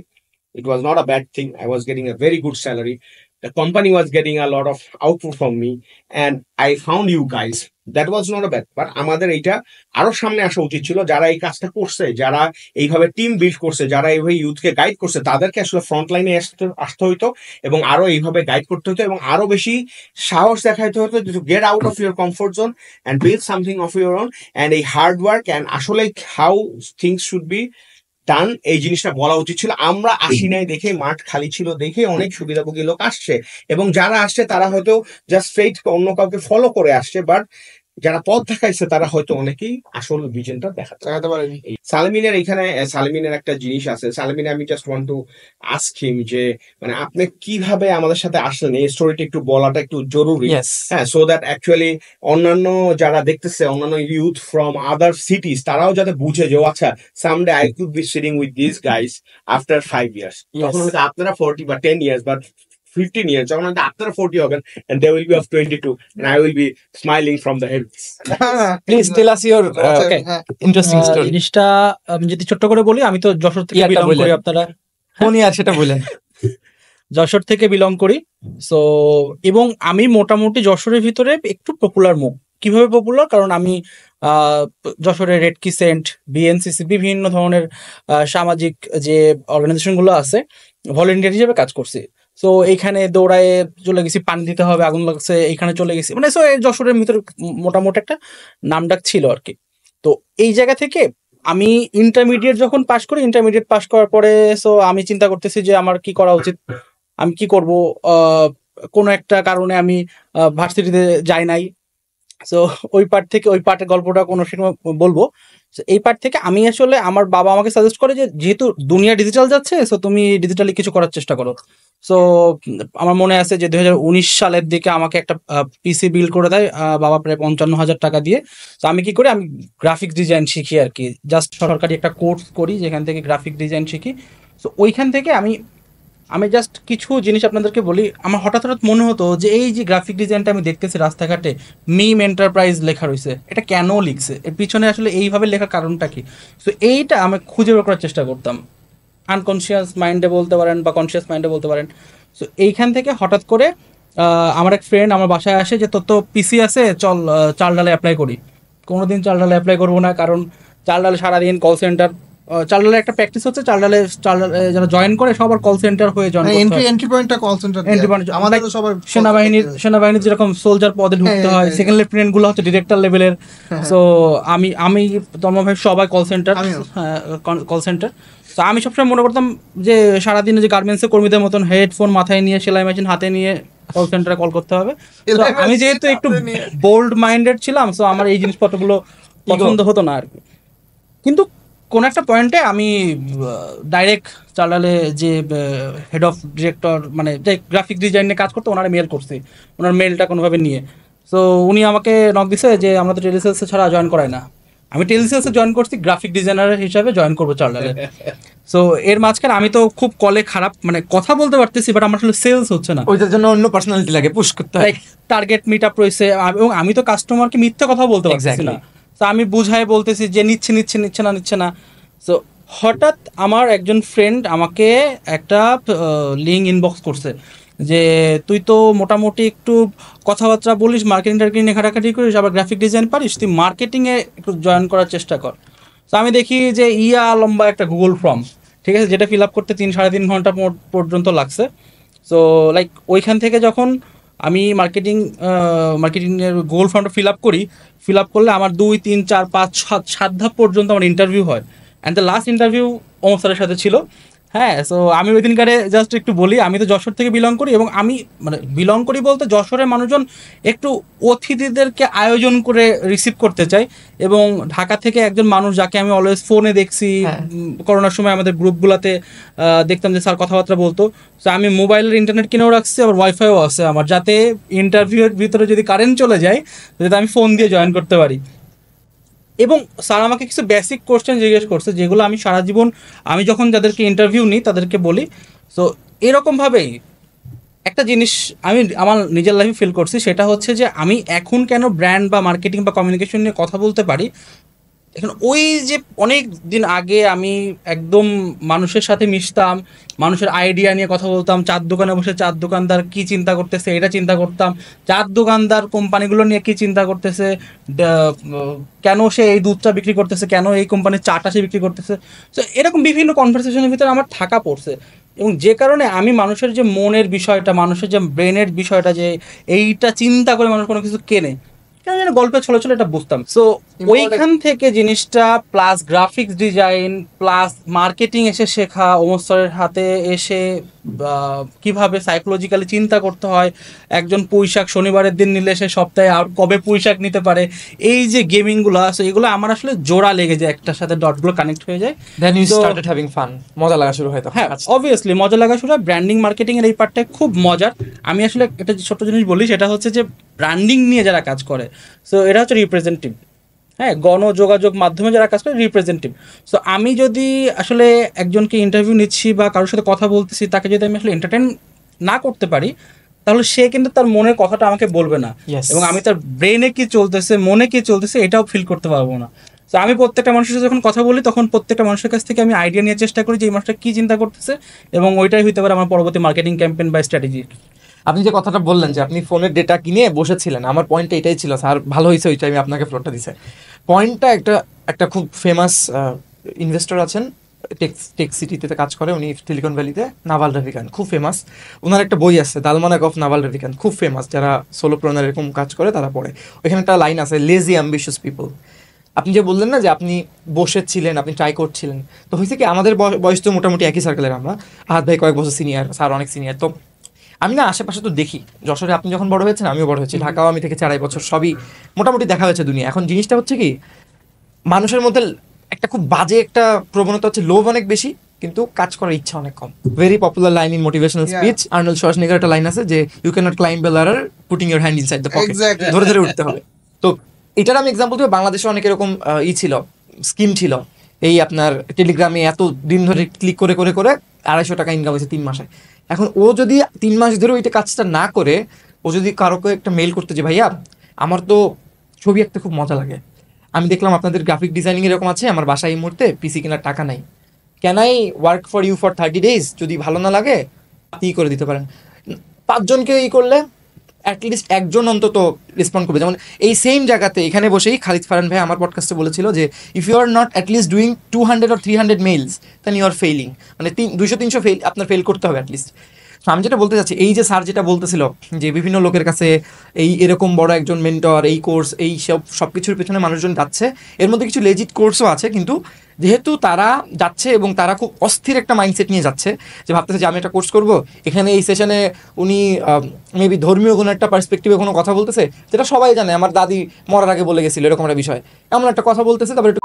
It was not a bad thing. I was getting a very good salary. the company was getting a lot of output from me, and I found you guys. That was not a bad, but আমাদের এইটা আরো সামনে আসা উচিত ছিল। যারা এই কাজটা করছে, যারা এইভাবে টিম বিল্ড করছে, যারা এইভাবে ইউথকে গাইড করছে, তাদেরকে আসলে ফ্রন্ট লাইনে আসতে হইতো এবং আরো এইভাবে গাইড করতে হতো এবং আরো বেশি সাহস দেখাইতে হতো to get out of your comfort zone and build something of your own, and এই হার্ড ওয়ার্ক অ্যান্ড আসলে how things should be done, এই জিনিসটা বলা উচিত ছিল। আমরা আসি নাই দেখে, মাঠ খালি ছিল দেখে অনেক সুবিধাভোগী লোক আসছে, এবং যারা আসছে তারা হয়তো জাস্ট স্ট্রেইট অন্য কাউকে ফলো করে আসছে, বাট যারা পথ দেখাইছে তারা হয়তো অনেকেই আসল ভিশনটা দেখাতে পারেনি। সালমিনের এখানে সালমিনের একটা জিনিস আছে। সালমিনে আমি just want to ask him যে মানে আপনি কিভাবে আমাদের সাথে আসলেন, এই স্টোরিটা একটু বলাটা একটু জরুরি। হ্যাঁ, সো দ্যাট অ্যাকচুয়ালি অন্যান্য যারা দেখতেছে, অন্যান্য ইউথ ফ্রম আদার সিটিজ, তারাও যাতে বুঝে যে আচ্ছা someday I could be sitting with this guys after 5 years। তখন হয়তো আপনারা 40 বা 10 years বা 15 years, যখন আপনারা 40 হবেন and they will be of 22 and I will be smiling from the heavens. Please tell us your interesting story. জিনিসটা আমি যদি ছোট্ট করে বলি, আমি তো যশোর থেকে বিলং করি। আপনারা কোনি আর সেটা বলেন। যশোর থেকে বিলং করি। সো এবং আমি মোটামুটি যশোরের ভিতরে একটু পপুলার মুখ। কিভাবে পপুলার? কারণ আমি যশোরের রেড ক্রিসেন্ট, বিএনসিসি, বিভিন্ন ধরনের সামাজিক যে অর্গানাইজেশনগুলো আছে, ভলেন্টিয়ার হিসেবে কাজ করছি। সো এইখানে দৌড়ায় চলে গেছি, পানি দিতে হবে, আগুন লাগছে, এইখানে চলে গেছি, মানে সো যশোরের ভিতরে মোটামুটি একটা নামডাক ছিল আর কি। তো এই জায়গা থেকে আমি ইন্টারমিডিয়েট যখন পাশ করি, ইন্টারমিডিয়েট পাশ করার পরে সো আমি চিন্তা করতেছি যে আমার কি করা উচিত, আমি কি করব। কোনো একটা কারণে আমি ভার্সিটিতে যাই নাই। সো ওই পার্টের গল্পটা কোনো সময় বলবো। এই পার্ট থেকে আমি আসলে, আমার বাবা আমাকে সাজেস্ট করে যে যেহেতু দুনিয়া ডিজিটাল যাচ্ছে, সো তুমি ডিজিটালি কিছু করার চেষ্টা করো। সো আমার মনে আছে যে 2019 সালের দিকে আমাকে একটা পিসি বিল্ড করে দেয় বাবা, প্রায় 55,000 টাকা দিয়ে। তো আমি কি করি, আমি গ্রাফিক্স ডিজাইন শিখি আর কি, জাস্ট সরকারি একটা কোর্স করি যেখান থেকে গ্রাফিক ডিজাইন শিখি। সো ওইখান থেকে আমি জাস্ট কিছু জিনিস আপনাদেরকে বলি। আমার হঠাৎ মনে হতো যে এই যে গ্রাফিক ডিজাইনটা আমি দেখতেছি রাস্তাঘাটে, মিম এন্টারপ্রাইজ লেখা রয়েছে, এটা কেন লিখছে, এর পিছনে আসলে এইভাবে লেখার কারণটা কি। সো এইটা আমি খুঁজে বের করার চেষ্টা করতাম, আনকনসিয়াস মাইন্ডে বলতে পারেন বা কনসিয়াস মাইন্ডে বলতে পারেন। সো এইখান থেকে হঠাৎ করে আমার এক ফ্রেন্ড আমার বাসায় আসে যে তোর তো পিসি আছে, চল চাল ডালে অ্যাপ্লাই করি। কোনোদিন চাল ডালে অ্যাপ্লাই করবো না, কারণ চাল ডালে সারাদিন কল সেন্টার, চাল ডালে একটা প্র্যাকটিস হচ্ছে, চাল ডালে যারা জয়েন করে সবার কল সেন্টার হয়ে জয়েন করতে হয়। এন্ট্রি পয়েন্টটা কল সেন্টার, আমাদের সবার সেনাবাহিনীর যেরকম সোলজার পদে ঢুকতে হয়, সেকেন্ড লেফটেন্যান্ট গুলো হচ্ছে ডিরেক্টর লেভেলের। সো আমি তন্ময় ভাই সবাই কল সেন্টার। তো আমি সবসময় মনে করতাম যে সারাদিনে যে গার্মেন্টসের কর্মীদের মতন হেডফোন মাথায় নিয়ে, সেলাই মেশিন হাতে নিয়ে কল সেন্টারে কল করতে হবে। তো আমি যেহেতু একটু বোল্ড মাইন্ডেড ছিলাম, সো আমার এই জিনিসপত্রগুলো পছন্দ হতো না আর কি। কিন্তু কোন একটা পয়েন্টে আমি ডাইরেক্ট চালালে যে হেড অফ ডিরেক্টর, মানে যে গ্রাফিক ডিজাইন নিয়ে কাজ করতো, ওনারা মেল করছি, ওনার মেলটা কোনোভাবে নিয়ে। সো উনি আমাকে নক দিছে যে আমরা তো টেলিসেলসে ছাড়া জয়েন করাই না। আমি টেলিসেলসে জয়েন করছি, গ্রাফিক ডিজাইনার হিসাবে জয়েন করবো চালালে। সো এর মাঝখানে আমি তো খুব কলে খারাপ, মানে কথা বলতে পারতেছি, বাট আমার আসলে সেলস হচ্ছে না, ওইটার জন্য অন্য পার্সোনালিটি লাগে, পুশ করতে হয়। টার্গেট মিট আপ রয়েছে, এবং আমি তো কাস্টমারকে মিথ্যা কথা বলতে পারছি না। তো আমি বুঝাই বলতেছি যে নিচ্ছে না। সো হঠাৎ আমার একজন ফ্রেন্ড আমাকে একটা লিঙ্ক ইনবক্স করছে যে তুই তো মোটামুটি একটু কথাবার্তা বলিস, মার্কেটিং ঘাটাঘাটি করিস, আবার গ্রাফিক ডিজাইন পারিস, তুই মার্কেটিংয়ে একটু জয়েন করার চেষ্টা কর। তো আমি দেখি যে লম্বা একটা গুগল ফর্ম, ঠিক আছে, যেটা ফিল আপ করতে 3-3.5 ঘন্টা পর্যন্ত লাগছে। সো লাইক ওইখান থেকে যখন আমি মার্কেটিংয়ের গুগল ফর্মটা ফিল আপ করলে আমার 2, 3, 4, 5, 7 ধাপ পর্যন্ত আমার ইন্টারভিউ হয়। And the last interview Omar স্যারের সাথে ছিল। হ্যাঁ, সো আমি ওই দিনকারে জাস্ট একটু বলি, আমি তো যশোর থেকে বিলং করি, এবং আমি মানে বিলং করি বলতে যশোরের মানুষজন একটু অতিথিদেরকে আয়োজন করে রিসিভ করতে চাই। এবং ঢাকা থেকে একজন মানুষ যাকে আমি অলওয়েজ ফোনে দেখছি, করোনার সময় আমাদের গ্রুপগুলোতে দেখতাম যে স্যার কথাবার্তা বলতো। সো আমি মোবাইলের ইন্টারনেট কিনেও রাখছি, আবার ওয়াইফাইও আছে আমার, যাতে ইন্টারভিউয়ের ভিতরে যদি কারেন্ট চলে যায় যাতে আমি ফোন দিয়ে জয়েন করতে পারি। এবং স্যার আমাকে কিছু বেসিক কোশ্চেন জিজ্ঞেস করছে, যেগুলো আমি সারা জীবন আমি যখন যাদেরকে ইন্টারভিউ নিই তাদেরকে বলি। সো এরকমভাবেই একটা জিনিস আমি আমার নিজের লাইফে ফিল করছি, সেটা হচ্ছে যে আমি এখন কেন ব্র্যান্ড বা মার্কেটিং বা কমিউনিকেশন নিয়ে কথা বলতে পারি, এখন ওই যে অনেক দিন আগে আমি একদম মানুষের সাথে মিশতাম, মানুষের আইডিয়া নিয়ে কথা বলতাম, চার দোকানে বসে চার দোকানদার কি চিন্তা করতেছে এটা চিন্তা করতাম, চার দোকানদার কোম্পানিগুলো নিয়ে কি চিন্তা করতেছে, কেন সে এই দুধটা বিক্রি করতেছে, কেন এই কোম্পানির চাটা সে বিক্রি করতেছে। তো এরকম বিভিন্ন কনভারসেশনের ভিতরে আমার থাকা পড়ছে, এবং যে কারণে আমি মানুষের যে মনের বিষয়টা, মানুষের যে ব্রেনের বিষয়টা, যে এইটা চিন্তা করে মানুষ কোনো কিছু কেনে, কেন যেন গল্পে ছোট ছোট এটা বুঝতাম। সো ওইখান থেকে জিনিসটা plus graphics design plus marketing এসে শেখা, ওমর স্যারের হাতে এসে কিভাবে সাইকোলজিক্যালি চিন্তা করতে হয়, একজন পুঁইশাক শনিবারের দিন নিলে সে সপ্তাহে আর কবে পুঁইশাক নিতে পারে, এই যে গেমিংগুলো আছে এগুলো আমার আসলে জোড়া লেগে যায়, একটার সাথে ডটগুলো কানেক্ট হয়ে যায়। Then you started having fun, মজা লাগা শুরু হয় তখন। হ্যাঁ অবভিয়াসলি মজা লাগা শুরু হয়। ব্র্যান্ডিং মার্কেটিং এর এই পার্টটা খুব মজার। আমি আসলে একটা ছোট জিনিস বলি, সেটা হচ্ছে যে ব্র্যান্ডিং নিয়ে যারা কাজ করে, সো এটা হচ্ছে রিপ্রেজেন্টেটিভ, হ্যাঁ, গণযোগাযোগ মাধ্যমে যারা কাজ করে রিপ্রেজেন্টেটিভ। সো আমি যদি আসলে একজনকে ইন্টারভিউ নিচ্ছি বা কারোর সাথে কথা বলতেছি, তাকে যদি আমি আসলে এন্টারটেইন না করতে পারি, তাহলে সে কিন্তু তার মনের কথাটা আমাকে বলবে না, এবং আমি তার ব্রেনে কি চলতেছে, মনে কি চলতেছে, এটাও ফিল করতে পারবো না। তো আমি প্রত্যেকটা মানুষের সাথে যখন কথা বলি, তখন প্রত্যেকটা মানুষের কাছ থেকে আমি আইডিয়া নিয়ে চেষ্টা করি যে এই মানুষটা কি চিন্তা করতেছে, এবং ওইটাই হইতে পারে আমার পরবর্তী মার্কেটিং ক্যাম্পেইন বা স্ট্র্যাটেজি। আপনি যে কথাটা বললেন যে আপনি ফোনের ডেটা কিনে বসেছিলেন, আমার পয়েন্টটা এটাই ছিল স্যার, ভালো হয়েছে ওইটা আমি আপনাকে ফ্লোরটা দিছে। পয়েন্টটা একটা খুব ফেমাস ইনভেস্টর আছেন, টেক সিটিতে কাজ করে উনি, সিলিকন ভ্যালিতে, নাভাল রাভিকান, খুব ফেমাস। ওনার একটা বই আছে দ্য আলমানাক অফ নাভাল রাভিকান, খুব ফেমাস, যারা সোলোপ্রেনার এরকম কাজ করে তারা পড়ে। ওইখানে একটা লাইন আছে, লেজি অ্যাম্বিশিয়াস পিপল। আপনি যে বললেন না যে আপনি বসেছিলেন, আপনি ট্রাই করছিলেন, তো হয়েছে কি আমাদের বয়স তো মোটামুটি একই সার্কেলের, আমরা হাত ভাই কয়েক বছর সিনিয়র, স্যার অনেক সিনিয়র। তো আমি না আশেপাশে তো দেখি, যশোরে আপনি যখন বড় হয়েছেন আমিও বড় হয়েছি, ঢাকাও আমি থেকে 4.5 বছর, সবই মোটামুটি দেখা হয়েছে দুনিয়া। এখন জিনিসটা হচ্ছে কি, মানুষের মধ্যে একটা খুব বাজে একটা প্রবণতা হচ্ছে, লোভ অনেক বেশি কিন্তু কাজ করার ইচ্ছা অনেক কম। Very popular line in motivational speech, Arnold Schwarzenegger একটা লাইন আছে যে you can not climb a ladder putting your hand inside the pocket, ধরে ধরে উঠতে হবে। তো এটার আমি এক্সাম্পল দেবো, বাংলাদেশে অনেক এরকম ছিল, স্কিম ছিল, এই আপনার টেলিগ্রামে এত দিন ধরে ক্লিক করে করে করে 250 টাকা ইনকাম হয়েছে 3 মাসে। এখন ও যদি 3 মাস ধরে ওইটা কাজটা না করে, ও যদি কারোকে একটা মেল করতে, যে ভাইয়া আমার তো ছবি আঁকতে খুব মজা লাগে, আমি দেখলাম আপনাদের গ্রাফিক ডিজাইনিং এরকম আছে, আমার বাসায় এই মুহূর্তে পিসি কেনার টাকা নাই, can I work for you for 30 days, যদি ভালো না লাগে আপনি করে দিতে পারেন। 5 জনকে করলে অ্যাটলিস্ট একজন অন্তত রেসপন্ড করবে। যেমন এই সেম জায়গাতে এখানে বসেই খালিদ ফারহান ভাই আমার পডকাস্টে বলেছিল যে if you are not at least doing 200 or 300 mails then you are failing, মানে 200-300 ফেল আপনার ফেল করতে হবে অ্যাটলিস্ট। তো আমি যেটা বলতে চাচ্ছি, এই যে স্যার যেটা বলতেছিল যে বিভিন্ন লোকের কাছে এই এরকম বড় একজন মেন্টর, এই কোর্স, এই সব কিছুর পেছনে মানুষজন যাচ্ছে, এর মধ্যে কিছু লেজিট কোর্সও আছে, কিন্তু যেহেতু তারা যাচ্ছে এবং তারা খুব অস্থির একটা মাইন্ডসেট নিয়ে যাচ্ছে, যে ভাবতেছে যে আমি একটা কোর্স করবো, এখানে এই সেশনে উনি মেবি ধর্মীয় কোনো একটা পার্সপেক্টিভে কোনো কথা বলতেছে, যেটা সবাই জানে, আমার দাদি মরার আগে বলে গেছিল এরকম একটা বিষয়, এমন একটা কথা বলতেছে, তারপরে একটু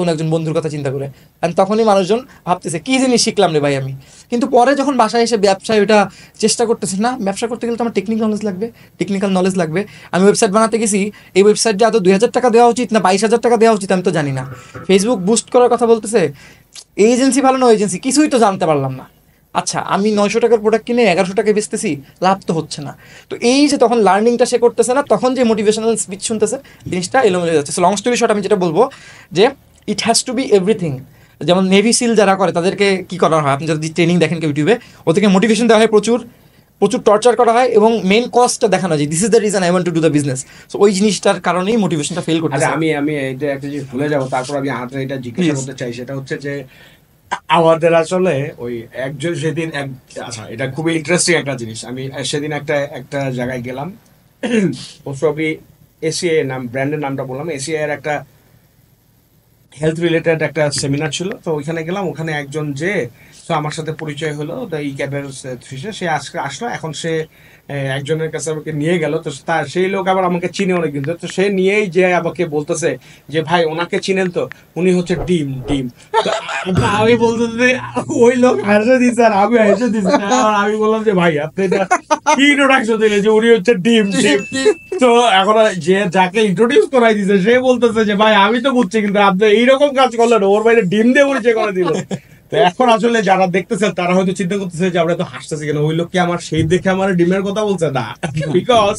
কোনো একজন বন্ধুর কথা চিন্তা করে, আর তখনই মানুষজন ভাবতেছে কি জিনিস শিখলাম রে ভাই আমি। কিন্তু পরে যখন বাসায় এসে ব্যবসায় ওইটা চেষ্টা করতেছে, না ব্যবসা করতে গেলে তো আমার টেকনিক্যাল নলেজ লাগবে। আমি ওয়েবসাইট বানাতে গেছি, এই ওয়েবসাইটে এত 2000 টাকা দেওয়া উচিত না 22,000 টাকা দেওয়া উচিত আমি তো জানি না। ফেসবুক বুস্ট করার কথা বলতেছে, এজেন্সি ভালো না এজেন্সি, কিছুই তো জানতে পারলাম না। আচ্ছা আমি 900 টাকার প্রোডাক্ট কিনে 1100 টাকায় বেচতেছি, লাভ তো হচ্ছে না। তো এই যে তখন লার্নিংটা সে করতেছে না, তখন যে মোটিভেশনাল স্পিচ শুনতেছে, জিনিসটা এলোমেলো হয়ে যাচ্ছে। সো লং স্টোরি শর্ট আমি যেটা বলবো যে it has to be everything. যেমন নেভি সিল যারা করে তাদেরকে কি করা হয়, আপনি যদি ট্রেনিং দেখেন ইউটিউবে, ওদেরকে মোটিভেশন দেওয়া হয়, প্রচুর টর্চার করা হয়, এবং মেইন কজটা দেখানো যায়, this is the reason I want to do the business. So ওই জিনিসটার কারণেই মোটিভেশনটা ফেল করতেছে। আমি এটা একটা জিনিস ভুলে যাবো, তারপর আমি হাতে এটা জিজ্ঞাসা করতে চাই, সেটা হচ্ছে যে আমাদের আসলে ওই একজন সেদিন আচ্ছা এটা খুবই ইন্টারেস্টিং একটা জিনিস। আমি সেদিন একটা জায়গায় গেলাম, সবই এসিআই নাম, ব্র্যান্ডের নামটা বললাম, এসিআই এর একটা হেলথ রিলেটেড একটা সেমিনার ছিল। তো ওইখানে গেলাম, ওখানে একজন যে আমার সাথে পরিচয় হলো, এই ক্যাবের সে আজকে আসলো, এখন সে একজনের কাছে আমাকে নিয়ে গেল। তো সেই লোক আবার আমাকে চিনে অনেকদিন ধরে, তো সে নিয়েই যে আমাকে বলতেছে যে ভাই ওনাকে চিনেন তো, উনি হচ্ছে ডিম। আমি বলতেছি, ওই লোক হেসে দিচ্ছে আর আমি হেসে দিচ্ছি, আমি বললাম যে ভাই আপনি কি ইন্ট্রোডাকশন দিলেন যে উনি হচ্ছে ডিম। তো এখন যে যাকে ইন্ট্রোডিউস করাই দিচ্ছে সে বলতেছে যে ভাই আমি তো বুঝছি, কিন্তু আপনি এইরকম কাজ করলেন, ওর বাইরে ডিম দিয়ে পরিচয় করে দিল। তো এখন আসলে যারা দেখতেছেন তারা হয়তো চিন্তা করতেছে যে আমরা তো হাসতেছি কেন, ওই লোক কি আমার সেই দেখে আমার ডিমের কথা বলছে না, because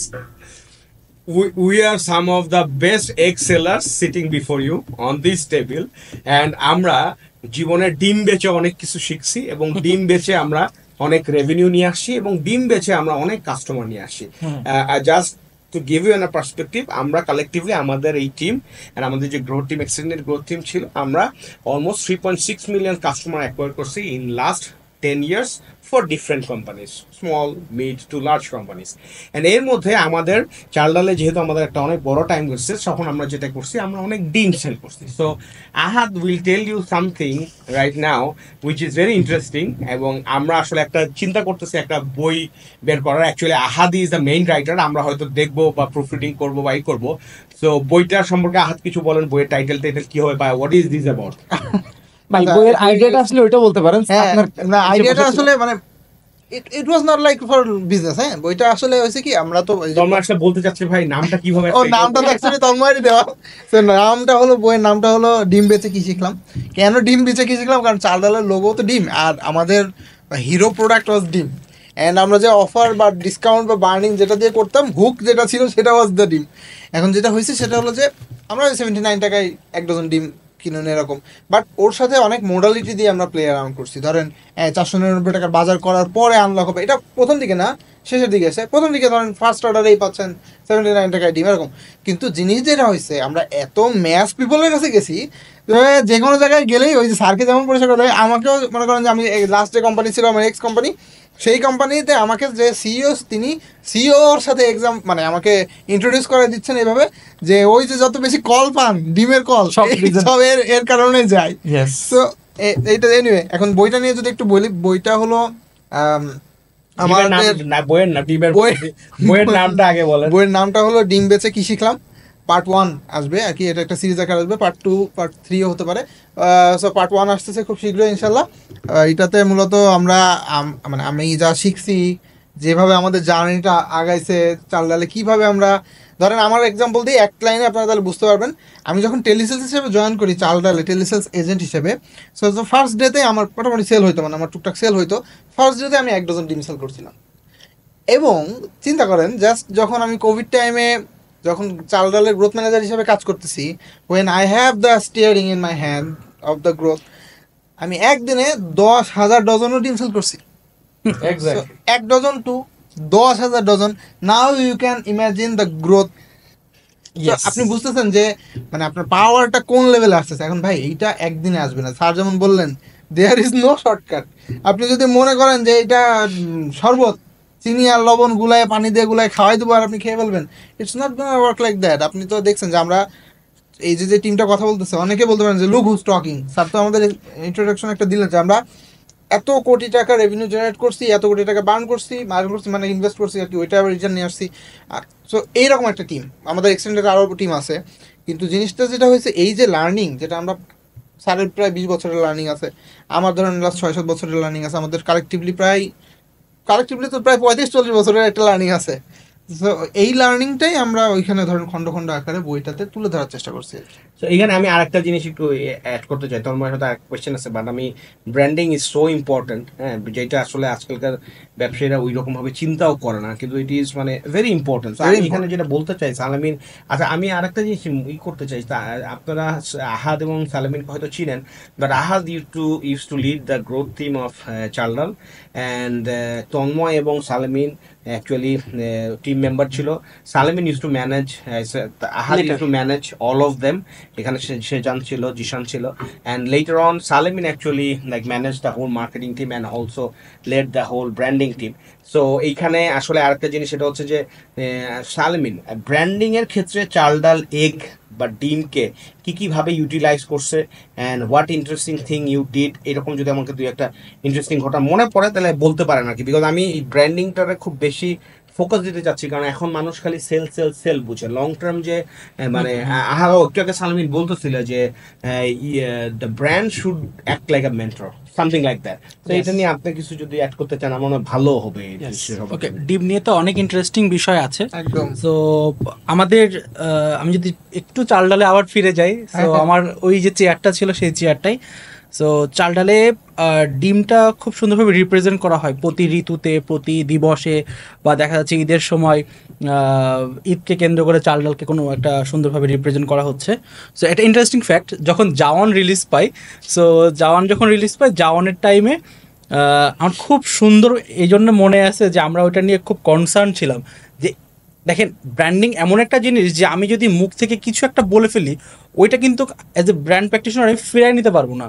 we are some of the best egg sellers sitting before you on this table, and আমরা জীবনে ডিম বেচে অনেক কিছু শিখছি এবং ডিম বেচে আমরা অনেক রেভিনিউ নিয়ে আসছি এবং ডিম বেচে আমরা অনেক কাস্টমার নিয়ে আসছি। Just to give U N perspective, আমরা কালেকটিভলি আমাদের এই টিম আর আমাদের যে growth team, extended growth team ছিল, আমরা অলমোস্ট 3.6 মিলিয়ন কাস্টমার অ্যাকোয়ার করছি in last 10 years for different companies, small, mid to large companies. And এর মধ্যে আমাদের চাল ডালে যেহেতু আমাদের একটা অনেক বড় টাইম গেছে, তখন আমরা যেটা করছি, আমরা অনেক ডিম সেল করছি। So Ahad will tell you something right now which is very interesting. এবং আমরা আসলে একটা চিন্তা করতেছি একটা বই বের করার। Actually Ahad is the main writer, আমরা হয়তো দেখবো বা প্রুফ রিডিং করবো বা করবো। সো বইটার সম্পর্কে আহাদ কিছু বলেন, বইয়ের টাইটেল কি হবে বা হোয়াট ইজ দিস অ্যাবাউট? ভাই বইয়ের আইডিয়াটা আসলে ওইটা বলতে পারেন। না, আইডিয়াটা আসলে মানে it was not like for business. হ্যাঁ, বইটা আসলে হয়েছে কি, আমরা তো তন্ময় আসলে বলতে চাচ্ছি ভাই নামটা কিভাবে। ও নামটা তো অ্যাকচুয়ালি তন্ময়েরই দেওয়া। তো নামটা হলো, বইয়ের নামটা হলো ডিম বেচে কি শিখলাম। কেন ডিম বেচে কি শিখলাম? কারণ চাল ডালের লোগো তো ডিম, আর আমাদের হিরো প্রোডাক্ট ওয়াজ ডিম। অ্যান্ড আমরা যে অফার বা ডিসকাউন্ট বা বার্নিং যেটা দিয়ে করতাম, হুক যেটা ছিল সেটা ওয়াজ দ্য ডিম। এখন যেটা হয়েছে সেটা হলো যে আমরা 79 টাকায় 1 ডজন ডিম কিনুন এরকম, বাট ওর সাথে অনেক মোডালিটি দিয়ে আমরা প্লে অ্যারাউন্ড করছি। ধরেন 499 টাকার বাজার করার পরে আনলক হবে, এটা প্রথম দিকে না, শেষের দিকে এসে। প্রথম দিকে ধরেন ফার্স্ট অর্ডারেই পাচ্ছেন 79 টাকায় ডিম এরকম। কিন্তু জিনিস যেটা হয়েছে, আমরা এত ম্যাস পিপলের কাছে গেছি, যে কোনো জায়গায় গেলেই ওই যে স্যারকে যেমন পরিচয় করে দেয়, আমাকেও মনে করেন যে আমি লাস্ট যে কোম্পানি ছিল আমার এক্স কোম্পানি, সেই কোম্পানিতে আমাকে যে সিইও, তিনি সিইওর সাথে এক্সাম মানে আমাকে ইন্ট্রোডিউস করে দিচ্ছেন এইভাবে যে ওই যে যত বেশি কল পান, ডিমের কল সব এর কারণে যায়। সো এইটা এনিওয়ে, এখন বইটা নিয়ে যদি একটু বলি, বইটা হলো আমাদের বইয়ের নামটা হলো ডিম বেচে কি শিখলাম। পার্ট 1 আসবে আর কি, এটা একটা সিরিজ আকার আসবে, পার্ট 2 পার্ট 3ও হতে পারে। সো পার্ট 1 আসতেছে খুব শীঘ্রই ইনশাল্লাহ। এটাতে মূলত আমরা মানে আমি যা শিখছি, যেভাবে আমাদের জার্নিটা আগাইছে চাল ডালে, কীভাবে আমরা, ধরেন আমার এক্সাম্পল দিই এক লাইনে, আপনারা তাহলে বুঝতে পারবেন। আমি যখন টেলিসেলস হিসেবে জয়েন করি চাল ডালে, টেলিসেলস এজেন্ট হিসেবে, সো ফার্স্ট ডেতে আমার মোটামুটি সেল হইতো, মানে আমার টুকটাক সেল হইতো। ফার্স্ট ডেতে আমি 1 ডজন ডিম সেল করছিলাম। এবং চিন্তা করেন, জাস্ট যখন আমি কোভিড টাইমে যখন চাল ডালের গ্রোথ ম্যানেজার হিসেবে কাজ করতেছি, when I have the steering in my hand of the growth, আমি একদিনে 10,000 ডজনও ডিম সেল করছি। 1 dozen to 10,000 dozen. Now you can imagine the growth. আপনি বুঝতেছেন যে মানে আপনার পাওয়ারটা কোন লেভেলে আসতেছে। এখন ভাই এইটা একদিনে আসবে না, স্যার যেমন বললেন, দেয়ার ইজ নো শর্টকাট। আপনি যদি মনে করেন যে এটা শরবত, চিনি আর লবণ গুলায়, পানি দিয়ে গুলায় খাওয়াই দেবো আর আপনি খেয়ে ফেলবেন, it's not gonna work like that. আপনি তো দেখছেন যে আমরা এই যে টিমটা কথা বলতেছে, অনেকে বলতে পারেন যে লুক হুজ টকিং। স্যার তো আমাদের ইন্ট্রোডাকশন একটা দিলেন যে আমরা এত কোটি টাকা রেভিনিউ জেনারেট করছি, এত কোটি টাকা বার্ন করছি, মার্কেট করছি, মানে ইনভেস্ট করছি আর কি, ওইটা আবার রিটার্ন নিয়ে আসছি। সো এইরকম একটা টিম আমাদের এক্সটেন্ডেড আরও টিম আছে। কিন্তু জিনিসটা যেটা হয়েছে, এই যে লার্নিং, যেটা আমরা স্যারের প্রায় 20 বছরের লার্নিং আছে, আমার ধরেন লাস্ট 6-7 বছরের লার্নিং আছে, আমাদের কালেকটিভলি তো প্রায় 35-40 বছরের একটা লার্নিং আছে। সো এই লার্নিংটাই আমরা ওইখানে ধরেন খন্ড খন্ড আকারে বইটাতে তুলে ধরার চেষ্টা করছি। তো এখানে আমি আরেকটা জিনিস একটু অ্যাড করতে চাই। তোমার সাথে আরেক কোয়েশ্চেন আছে, বাট আমি ব্র্যান্ডিং ইজ সো ইম্পর্টেন্ট, হ্যাঁ, যেটা আসলে আজকালকার ব্যবসায়ীরা ওই রকম ভাবে চিন্তাও করে না, কিন্তু ইট ইজ মানে ভেরি ইম্পর্টেন্ট। আমি এখানে যেটা বলতে চাই সালামিন, আচ্ছা আমি আরেকটা জিনিস করতে চাই, আপনারা আহাদ এবং সালামিনকে হয়তো চিনেন, but Ahad use to lead the growth team of চাল ডাল, অ্যান্ড তন্ময় এবং সালামিন অ্যাকচুয়ালি টিম মেম্বার ছিল। Salamin use to manage, Ahad use to manage all of them. এখানে সেজান ছিল, জিশান ছিল, and later on Salamin actually like manage the whole marketing team and also led the whole branding team. So এইখানে আসলে আরেকটা জিনিস, সেটা হচ্ছে যে সালামিন ব্র্যান্ডিং এর ক্ষেত্রে চাল ডাল এগ বা ডিমকে কীভাবে ইউটিলাইজ করছে, and what interesting thing you did, এরকম যদি আমাকে দুই একটা ইন্টারেস্টিং ঘটনা মনে পড়ে তাহলে বলতে পারেন আর কি। বিকজ আমি এই ব্র্যান্ডিংটারে খুব বেশি ফোকাস দিতে চাচ্ছি, কারণ এখন মানুষ খালি সেল বুঝে, লং টার্ম যে মানে একটু আগে সালামিন বলতেছিল যে the brand should act like a mentor, something like that. তো এটা নিয়ে আপনি কিছু যদি অ্যাড করতে চান আমার মনে হয় ভালো হবে। ওকে, ডিম নিয়ে তো অনেক ইন্টারেস্টিং বিষয় আছে একদম। সো আমাদের আমি যদি একটু চাল ডালে আবার ফিরে যাই, সো আমার ওই যে চেয়ারটা ছিল সেই চেয়ারটাই। সো চাল ডালে ডিমটা খুব সুন্দরভাবে রিপ্রেজেন্ট করা হয় প্রতি ঋতুতে, প্রতি দিবসে, বা দেখা যাচ্ছে ঈদের সময় ঈদকে কেন্দ্র করে চাল ডালকে কোনো একটা সুন্দরভাবে রিপ্রেজেন্ট করা হচ্ছে। সো এটা ইন্টারেস্টিং ফ্যাক্ট, যখন জাওয়ান রিলিজ পাই, সো জাওয়ান যখন রিলিজ পাই, জাওয়ানের টাইমে আমার খুব সুন্দর এই জন্য মনে আছে যে আমরা ওইটা নিয়ে খুব কনসার্ন ছিলাম যে দেখেন ব্র্যান্ডিং এমন একটা জিনিস যে আমি যদি মুখ থেকে কিছু একটা বলে ফেলি, ওইটা কিন্তু অ্যাজ এ ব্র্যান্ড প্র্যাকটিশনার আমি ফিরাই নিতে পারবো না।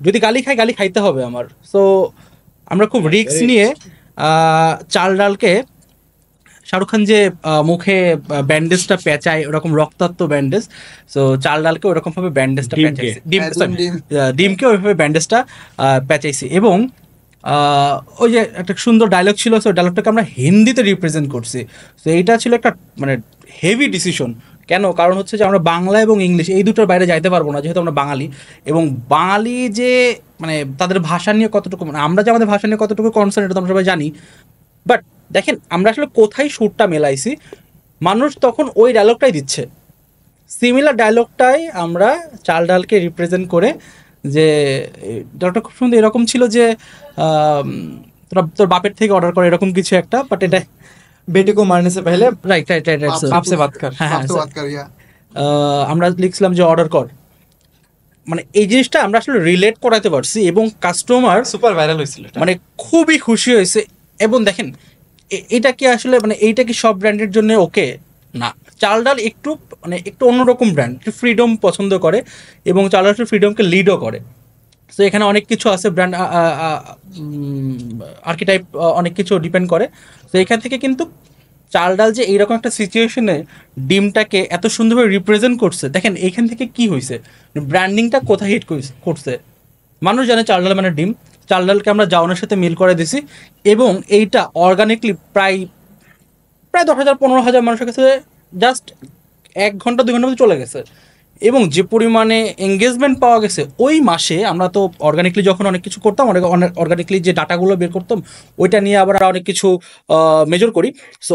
যদি গালি খাই, গালি খাইতে হবে আমার। সো আমরা খুব রিস্ক নিয়ে চাল ডালকে, শাহরুখ খান যে মুখে ব্যান্ডেজটা পেঁচায় ওরকম রক্তাক্ত ব্যান্ডেজ, সো চাল ডালকে ওরকম ভাবে ব্যান্ডেজটা পেঁচাইছে, ডিমকে ওইভাবে ব্যান্ডেজটা পেঁচাইছি। এবং ওই যে একটা সুন্দর ডায়লগ ছিল, সো ডায়লগটাকে আমরা হিন্দিতে রিপ্রেজেন্ট করছি। সো এইটা ছিল একটা মানে হেভি ডিসিশন। কেন? কারণ হচ্ছে যে আমরা বাংলা এবং ইংলিশ এই দুটোর বাইরে যাইতে পারবো না, যেহেতু আমরা বাঙালি। এবং বাঙালি যে মানে তাদের ভাষা নিয়ে কতটুকু, মানে আমরা যে আমাদের ভাষা নিয়ে কতটুকু কনসার্ন, এটা তো আমরা সবাই জানি। বাট দেখেন আমরা আসলে কোথায় সুরটা মেলাইছি, মানুষ তখন ওই ডায়লগটাই দিচ্ছে, সিমিলার ডায়লগটাই আমরা চাল ডালকে রিপ্রেজেন্ট করে, যে ডায়লগটা খুব সুন্দর এরকম ছিল যে তোরা তোর বাপের থেকে অর্ডার করে, এরকম কিছু একটা। বাট এটা বেটি কো মারনে সে পহলে right right right right আপসে Baat কর। হ্যাঁ, আমরা লিখছিলাম যে অর্ডার কর, মানে এই জিনিসটা আমরা আসলে রিলেট করাতে পারছি এবং কাস্টমার সুপার ভাইরাল হয়েছিল, মানে খুবই খুশি হয়েছে। এবং দেখেন এটা কি আসলে মানে এইটা কি সব ব্র্যান্ডের জন্য ওকে না, চাল ডাল একটু মানে একটু অন্যরকম ব্র্যান্ড, একটু ফ্রিডম পছন্দ করে এবং চাল ডাল ফ্রিডমকে লিডও করে। সো এখানে অনেক কিছু আছে, ব্র্যান্ড আর্কিটাইপ অনেক কিছু ডিপেন্ড করে। তো এখান থেকে কিন্তু চাল ডাল যে এইরকম একটা সিচুয়েশনে ডিমটাকে এত সুন্দরভাবে রিপ্রেজেন্ট করছে, দেখেন এইখান থেকে কি হয়েছে, ব্র্যান্ডিংটা কোথায় হিট করছে। মানুষ জানে চাল ডাল মানে ডিম, চাল ডালকে আমরা জাওয়ানের সাথে মিল করে দিছি এবং এইটা অর্গানিকলি প্রায় 10,000-15,000 মানুষের কাছে জাস্ট 1 ঘন্টা 2 ঘন্টার মধ্যে চলে গেছে। এবং যে পরিমাণে এঙ্গেজমেন্ট পাওয়া গেছে ওই মাসে, আমরা তো অর্গানিকলি যখন অনেক কিছু করতাম, অনেক অর্গানিকলি যে ডাটাগুলো বের করতাম ওইটা নিয়ে আবার অনেক কিছু মেজর করি। সো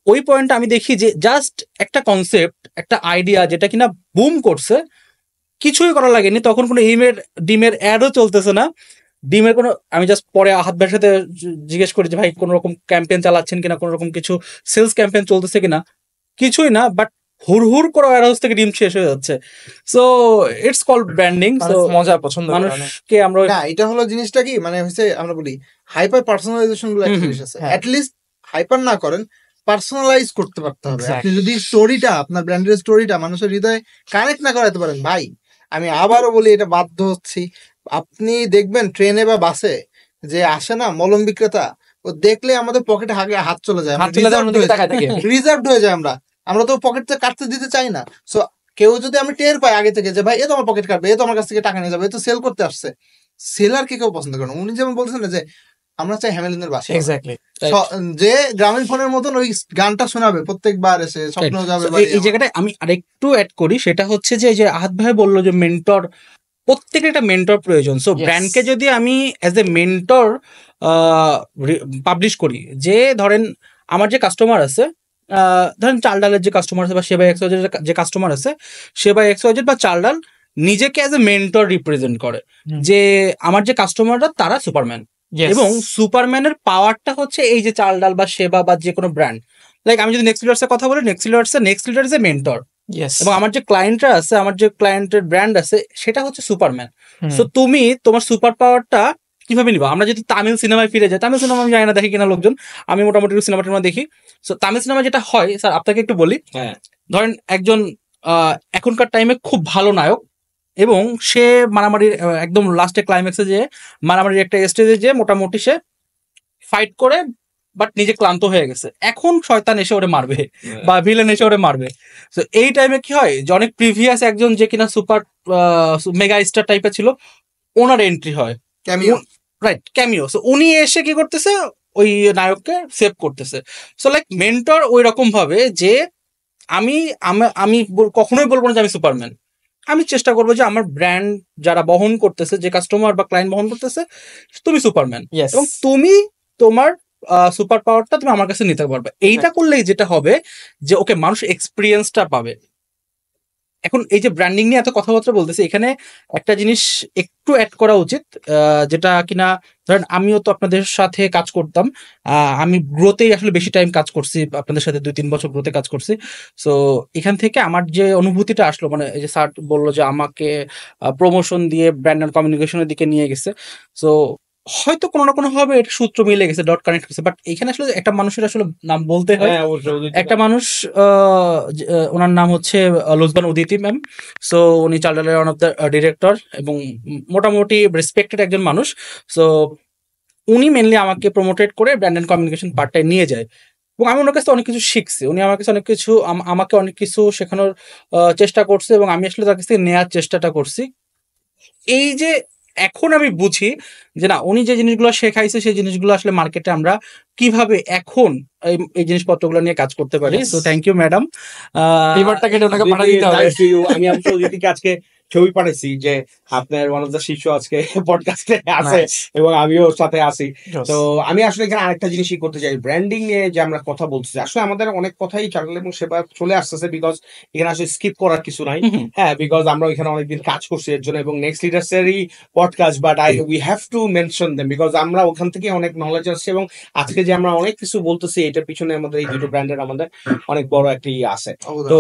ওই পয়েন্টটা আমি দেখি যে জাস্ট একটা কনসেপ্ট, একটা আইডিয়া যেটা কিনা বুম করছে, কিছুই করা লাগেনি, তখন কোনো ডিমের অ্যাডও চলতেছে না, ডিমের কোনো, আমি জাস্ট পরে আহাত ভাইয়ের সাথে জিজ্ঞেস করি যে ভাই কোনো রকম ক্যাম্পেইন চালাচ্ছেন কিনা, কোনো রকম কিছু সেলস ক্যাম্পেইন চলতেছে কিনা, কিছুই না, বাট হুড় করে ওয়্যারহাউস থেকে ডিম শেষ হয়ে যাচ্ছে। So it's called branding. So মজা পছন্দ মানুষকে আমরা না, এটা হলো জিনিসটা কি মানে হচ্ছে আমরা বলি হাইপার পার্সোনালাইজেশন গুলো একটা জিনিস আছে, অ্যাট লিস্ট হাইপার না করেন, পার্সোনালাইজ করতে পারতে হবে। আপনি যদি স্টোরিটা, আপনার ব্র্যান্ডের স্টোরিটা মানুষের হৃদয়ে কানেক্ট না করাতে পারেন, ভাই আমি আবারও বলি এটা বাধ্য হচ্ছি, আপনি দেখবেন ট্রেনে বা বাসে যে আসে না মলম বিক্রেতা, ও দেখলে আমাদের পকেটে হাত চলে যায়, রিজার্ভড হয়ে যায়, আমরা তো পকেটে কাটতে দিতে চাই না। সো কেউ যদি আমি টের পাই আগে থেকে যে ভাই এ তো আমার পকেট কাটবে, এ তো আমার কাছ থেকে টাকা নিয়ে যাবে, এ তো সেল করতে আসছে, সেলার কে কেউ পছন্দ করে না। উনি যেমন বলছেন না যে আমরা চাই হ্যামেলিনের বাসা, এক্স্যাক্টলি, যে গ্রামীণ ফোনের মতন ওই গানটা শোনাবে প্রত্যেকবার এসে, স্বপ্ন যাবে। এই জায়গাটায় আমি আরেকটু অ্যাড করি, সেটা হচ্ছে যে আহাত ভাই বললো যে মেন্টর, প্রত্যেকের একটা মেন্টর প্রয়োজন। সো ব্র্যান্ডকে যদি আমি অ্যাজ এ মেন্টর পাবলিশ করি, যে ধরেন আমার যে কাস্টমার আছে, ধরেন চাল ডালের যে কাস্টমার আছে বা সেবা এক্সওয়াইজেড যে কাস্টমার আছে, সেবা এক্সওয়াইজেড বা চাল ডাল নিজেকে অ্যাজ এ মেন্টর রিপ্রেজেন্ট করে, যে আমার যে কাস্টমাররা তারা সুপারম্যান, এবং সুপারম্যানের পাওয়ারটা হচ্ছে এই যে চাল ডাল বা সেবা বা যে কোনো ব্র্যান্ড। লাইক আমি যদি নেক্সট লিডার্সের কথা বলি, next leader is a mentor, এবং আমার যে ক্লায়েন্টরা আছে, আমার যে ক্লায়েন্টের ব্র্যান্ড আছে, সেটা হচ্ছে সুপারম্যান। সো তুমি তোমার সুপার পাওয়ারটা কিভাবে নিবা? আমরা যদি তামিল সিনেমায় ফিরে যাই, তামিল সিনেমা আমি জানি না দেখি কিনা লোকজন, আমি মোটামুটি সিনেমা দেখি। সো তামিল সিনেমা যেটা হয়, স্যার আপনাকে একটু বলি, ধরেন একজন এখনকার টাইমে খুব ভালো নায়ক, এবং সে মারামারির একদম লাস্টে ক্লাইম্যাক্সে যে মারামারির একটা স্টেজে যে মোটামুটি সে ফাইট করে, বাট নিজে ক্লান্ত হয়ে গেছে, এখন শয়তান এসে ওরে মারবে বা ভিলেন এসে ওরে মারবে। তো এই টাইমে কি হয়, যে অনেক প্রিভিয়াস একজন যে কিনা সুপার মেগা স্টার টাইপের ছিল, ওনার এন্ট্রি হয়, রাইট, ক্যামিও। সো উনি এসে কি করতেছে, ওই নায়ককে সেভ করতেছে। সো লাইক মেন্টর ওই রকম ভাবে যে আমি কখনোই বলবো না যে আমি সুপারম্যান, আমি চেষ্টা করবো যে আমার ব্র্যান্ড যারা বহন করতেছে, যে কাস্টমার বা ক্লায়েন্ট বহন করতেছে, তুমি সুপারম্যান, এবং তুমি তোমার সুপার পাওয়ারটা তুমি আমার কাছে নিতে পারবে। এইটা করলেই যেটা হবে যে ওকে মানুষ এক্সপিরিয়েন্সটা পাবে, এখন এই যে ব্র্যান্ডিং নিয়ে এত কথাবার্তা বলতেছে, এখানে একটা জিনিস একটু অ্যাড করা উচিত, যেটা কিনা ধরেন আমিও তো আপনাদের সাথে কাজ করতাম, আমি গ্রোতেই আসলে বেশি টাইম কাজ করছি, আপনাদের সাথে 2-3 বছর গ্রোতে কাজ করছি। সো এখান থেকে আমার যে অনুভূতিটা আসলো, মানে এই যে স্যার বললো যে আমাকে প্রমোশন দিয়ে ব্র্যান্ড অ্যান্ড কমিউনিকেশনের দিকে নিয়ে গেছে, সো হয়তো কোনো না কোনো ভাবে এটা সূত্র মিলে গেছে, ডট কানেক্ট করছে। বাট এখানে আসলে একটা মানুষের আসলে নাম বলতে হয়। একটা মানুষ, ওনার নাম হচ্ছে লুজবান উদিতি ম্যাম। সো উনি চালডালের ওয়ান অফ দ্য ডিরেক্টর এবং মোটামুটি রেসপেক্টেড একজন মানুষ। সো উনি মেনলি আমাকে প্রমোটেড করে ব্র্যান্ড অ্যান্ড কমিউনিকেশন পার্টটায় নিয়ে যায়, এবং আমি ওনার কাছে অনেক কিছু শিখছি। উনি আমার কাছে অনেক কিছু, আমাকে অনেক কিছু শেখানোর চেষ্টা করছে, এবং আমি আসলে তার কাছ থেকে নেওয়ার চেষ্টাটা করছি। এই যে এখন আমি বুঝি যে না, উনি যে জিনিসগুলো শেখাইছে সেই জিনিসগুলো আসলে মার্কেটে আমরা কিভাবে এখন এই জিনিসপত্রগুলো নিয়ে কাজ করতে পারি। So thank you madam. এবারটা কেটে ওনাকে পাঠিয়ে দিতে হবে। আমি অদিতিকে আজকে ছবি পাঠাইছি যে আপনার ওয়ান অফ দ্য শিষ্য আজকে পডকাস্টে আছে এবং আমিও ওর সাথে আছি। তো আমি আসলে এখানে আরেকটা জিনিসই করতে চাই, ব্র্যান্ডিং নিয়ে যে আমরা কথা বলতেছি, আসলে আমাদের অনেক কথাই চাকরি এবং সেবা চলে আসতেছে, বিকজ এখানে আসলে স্কিপ করার কিছু নাই। হ্যাঁ, বিকজ আমরা ওইখানে অনেকদিন কাজ করছি এর জন্য, এবং নেক্সট লিডার্সেরই podcast, but we have to mention them because আমরা ওখান থেকে অনেক নলেজ আসছে, এবং আজকে যে আমরা অনেক কিছু বলতেছি এটার পিছনে আমাদের এই দুটো ব্র্যান্ডের আমাদের অনেক বড় একটা আছে। তো